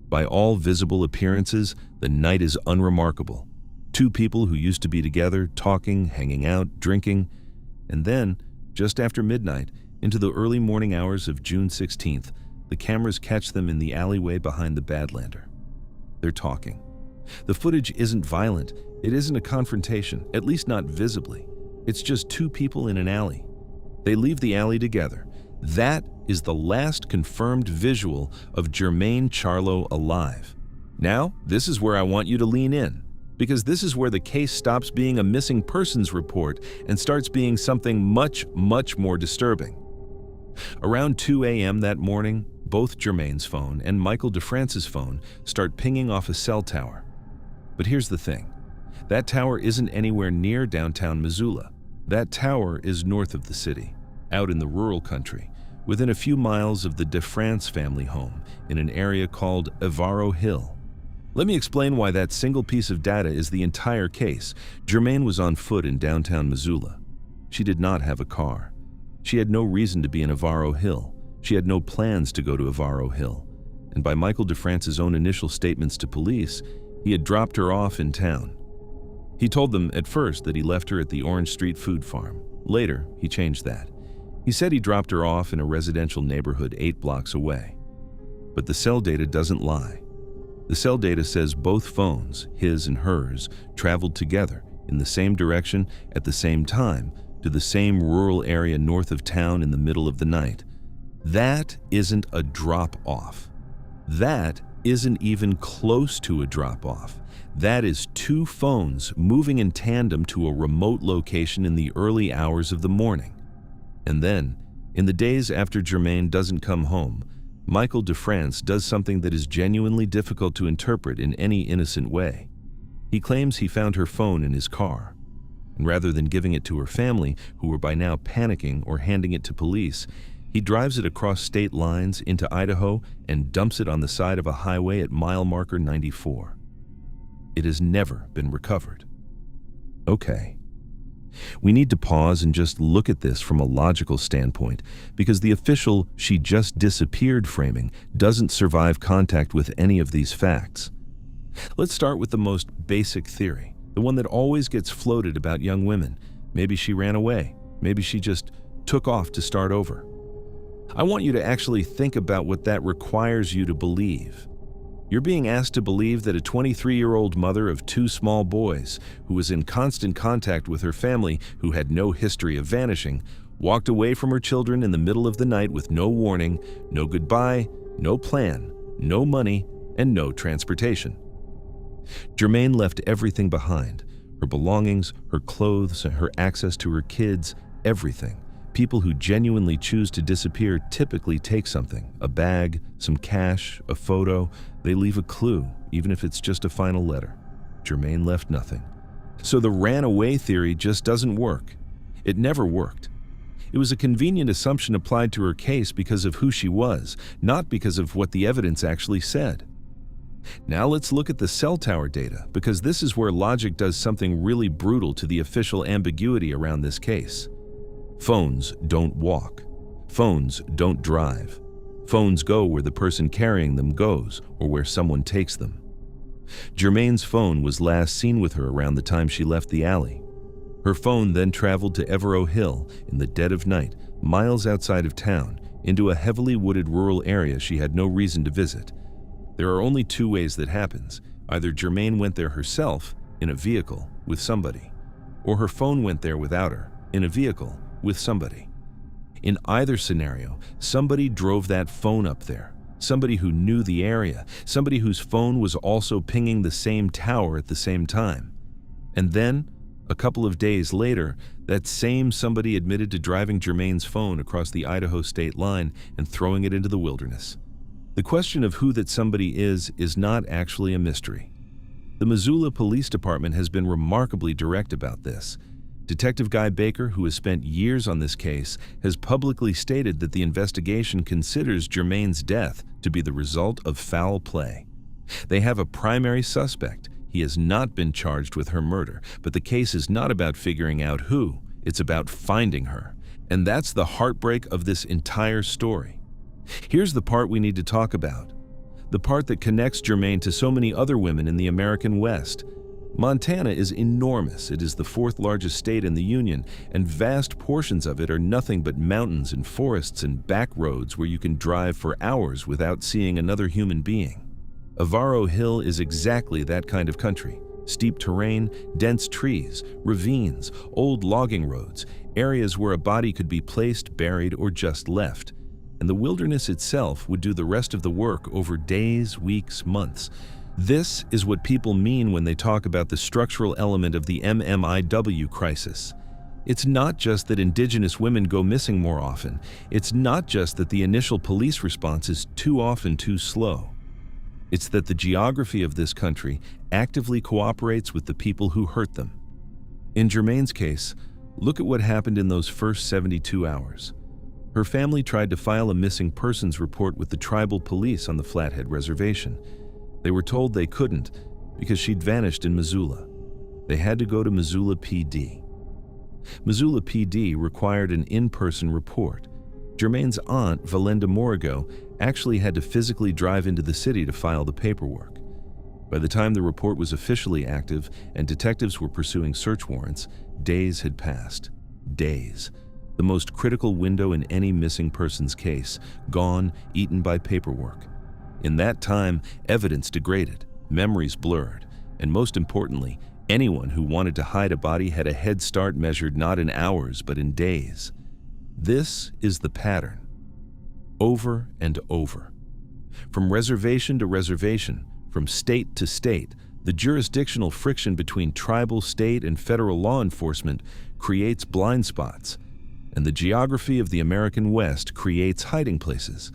By all visible appearances, the night is unremarkable. 2 people who used to be together, talking, hanging out, drinking. And then, just after midnight, into the early morning hours of June 16th, the cameras catch them in the alleyway behind the Badlander. They're talking. The footage isn't violent. It isn't a confrontation, at least not visibly. It's just 2 people in an alley. They leave the alley together. That is the last confirmed visual of Germaine Charlo alive. Now, this is where I want you to lean in, because this is where the case stops being a missing persons report and starts being something much, much more disturbing. Around 2 a.m. that morning, both Germaine's phone and Michael DeFrance's phone start pinging off a cell tower. But here's the thing. That tower isn't anywhere near downtown Missoula. That tower is north of the city, out in the rural country, within a few miles of the DeFrance family home in an area called Avaro Hill. Let me explain why that single piece of data is the entire case. Germaine was on foot in downtown Missoula. She did not have a car. She had no reason to be in Avaro Hill. She had no plans to go to Avaro Hill. And by Michael DeFrance's own initial statements to police, he had dropped her off in town. He told them at first that he left her at the Orange Street Food Farm. Later, he changed that. He said he dropped her off in a residential neighborhood 8 blocks away. But the cell data doesn't lie. The cell data says both phones, his and hers, traveled together in the same direction at the same time to the same rural area north of town in the middle of the night. That isn't a drop-off. That isn't even close to a drop-off. That is 2 phones moving in tandem to a remote location in the early hours of the morning. And then, in the days after Germaine doesn't come home, Michael DeFrance does something that is genuinely difficult to interpret in any innocent way. He claims he found her phone in his car, and rather than giving it to her family, who were by now panicking, or handing it to police, he drives it across state lines into Idaho and dumps it on the side of a highway at mile marker 94. It has never been recovered. Okay. We need to pause and just look at this from a logical standpoint, because the official "she just disappeared" framing doesn't survive contact with any of these facts. Let's start with the most basic theory, the one that always gets floated about young women. Maybe she ran away. Maybe she just took off to start over. I want you to actually think about what that requires you to believe. You're being asked to believe that a 23-year-old mother of 2 small boys, who was in constant contact with her family, who had no history of vanishing, walked away from her children in the middle of the night with no warning, no goodbye, no plan, no money, and no transportation. Germaine left everything behind: her belongings, her clothes, her access to her kids, everything. People who genuinely choose to disappear typically take something: a bag, some cash, a photo. They leave a clue, even if it's just a final letter. Germaine left nothing. So the ran away theory just doesn't work. It never worked. It was a convenient assumption applied to her case because of who she was, not because of what the evidence actually said. Now let's look at the cell tower data, because this is where logic does something really brutal to the official ambiguity around this case. Phones don't walk. Phones don't drive. Phones go where the person carrying them goes or where someone takes them. Germaine's phone was last seen with her around the time she left the alley. Her phone then traveled to Evero Hill in the dead of night, miles outside of town, into a heavily wooded rural area she had no reason to visit. There are only two ways that happens. Either Germaine went there herself, in a vehicle, with somebody, or her phone went there without her, in a vehicle, with somebody. In either scenario, somebody drove that phone up there, somebody who knew the area, somebody whose phone was also pinging the same tower at the same time. And then, a couple of days later, that same somebody admitted to driving Germaine's phone across the Idaho state line and throwing it into the wilderness. The question of who that somebody is not actually a mystery. The Missoula Police Department has been remarkably direct about this. Detective Guy Baker, who has spent years on this case, has publicly stated that the investigation considers Germaine's death to be the result of foul play. They have a primary suspect. He has not been charged with her murder, but the case is not about figuring out who, it's about finding her. And that's the heartbreak of this entire story. Here's the part we need to talk about. The part that connects Germaine to so many other women in the American West. Montana is enormous. It is the fourth largest state in the Union, and vast portions of it are nothing but mountains and forests and back roads where you can drive for hours without seeing another human being. Evero Hill is exactly that kind of country. Steep terrain, dense trees, ravines, old logging roads, areas where a body could be placed, buried, or just left. And the wilderness itself would do the rest of the work over days, weeks, months. This is what people mean when they talk about the structural element of the MMIW crisis. It's not just that Indigenous women go missing more often. It's not just that the initial police response is too often too slow. It's that the geography of this country actively cooperates with the people who hurt them. In Germaine's case, look at what happened in those first 72 hours. Her family tried to file a missing persons report with the tribal police on the Flathead Reservation. They were told they couldn't because she'd vanished in Missoula. They had to go to Missoula PD. Missoula PD required an in-person report. Germaine's aunt, Valenda Morigo, actually had to physically drive into the city to file the paperwork. By the time the report was officially active and detectives were pursuing search warrants, days had passed. Days. The most critical window in any missing persons case, gone, eaten by paperwork. In that time, evidence degraded, memories blurred, and most importantly, anyone who wanted to hide a body had a head start measured not in hours but in days. This is the pattern. Over and over. From reservation to reservation, from state to state, the jurisdictional friction between tribal, state, and federal law enforcement creates blind spots, and the geography of the American West creates hiding places.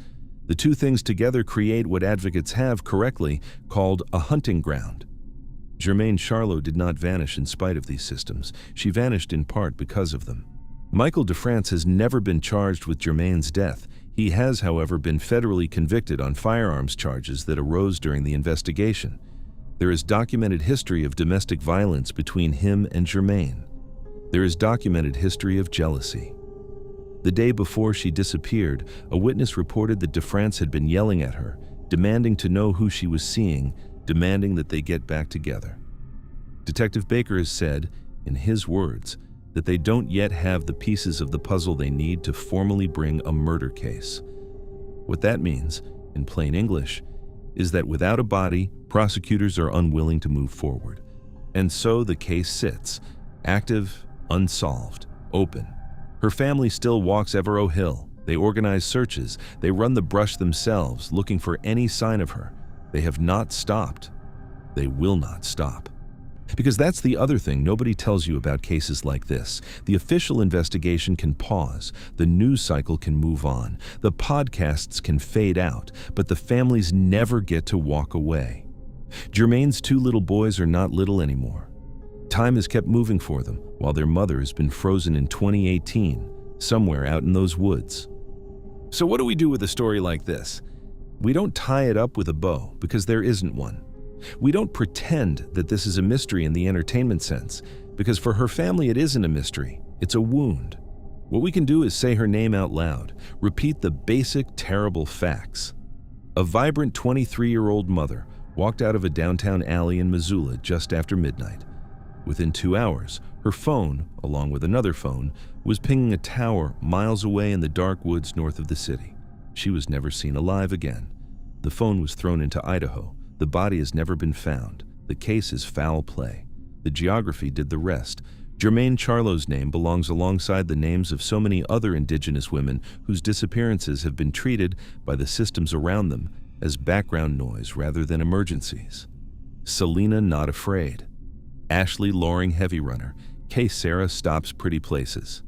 The two things together create what advocates have correctly called a hunting ground. Germaine Charlot did not vanish in spite of these systems. She vanished in part because of them. Michael DeFrance has never been charged with Germaine's death. He has, however, been federally convicted on firearms charges that arose during the investigation. There is documented history of domestic violence between him and Germaine. There is documented history of jealousy. The day before she disappeared, a witness reported that DeFrance had been yelling at her, demanding to know who she was seeing, demanding that they get back together. Detective Baker has said, in his words, that they don't yet have the pieces of the puzzle they need to formally bring a murder case. What that means, in plain English, is that without a body, prosecutors are unwilling to move forward. And so the case sits, active, unsolved, open. Her family still walks Evero Hill. They organize searches. They run the brush themselves, looking for any sign of her. They have not stopped. They will not stop. Because that's the other thing nobody tells you about cases like this. The official investigation can pause. The news cycle can move on. The podcasts can fade out. But the families never get to walk away. Germaine's two little boys are not little anymore. Time has kept moving for them, while their mother has been frozen in 2018, somewhere out in those woods. So what do we do with a story like this? We don't tie it up with a bow because there isn't one. We don't pretend that this is a mystery in the entertainment sense, because for her family it isn't a mystery, it's a wound. What we can do is say her name out loud, repeat the basic, terrible facts. A vibrant 23-year-old mother walked out of a downtown alley in Missoula just after midnight. Within 2 hours, her phone, along with another phone, was pinging a tower miles away in the dark woods north of the city. She was never seen alive again. The phone was thrown into Idaho. The body has never been found. The case is foul play. The geography did the rest. Jermaine Charlo's name belongs alongside the names of so many other Indigenous women whose disappearances have been treated by the systems around them as background noise rather than emergencies. Selena Not Afraid. Ashley Loring Heavy Runner. Case Sarah Stops Pretty Places.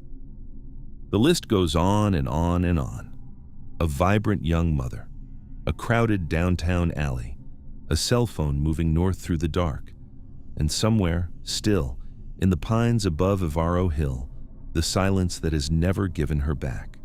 The list goes on and on and on. A vibrant young mother. A crowded downtown alley. A cell phone moving north through the dark. And somewhere, still, in the pines above Avaro Hill, the silence that has never given her back.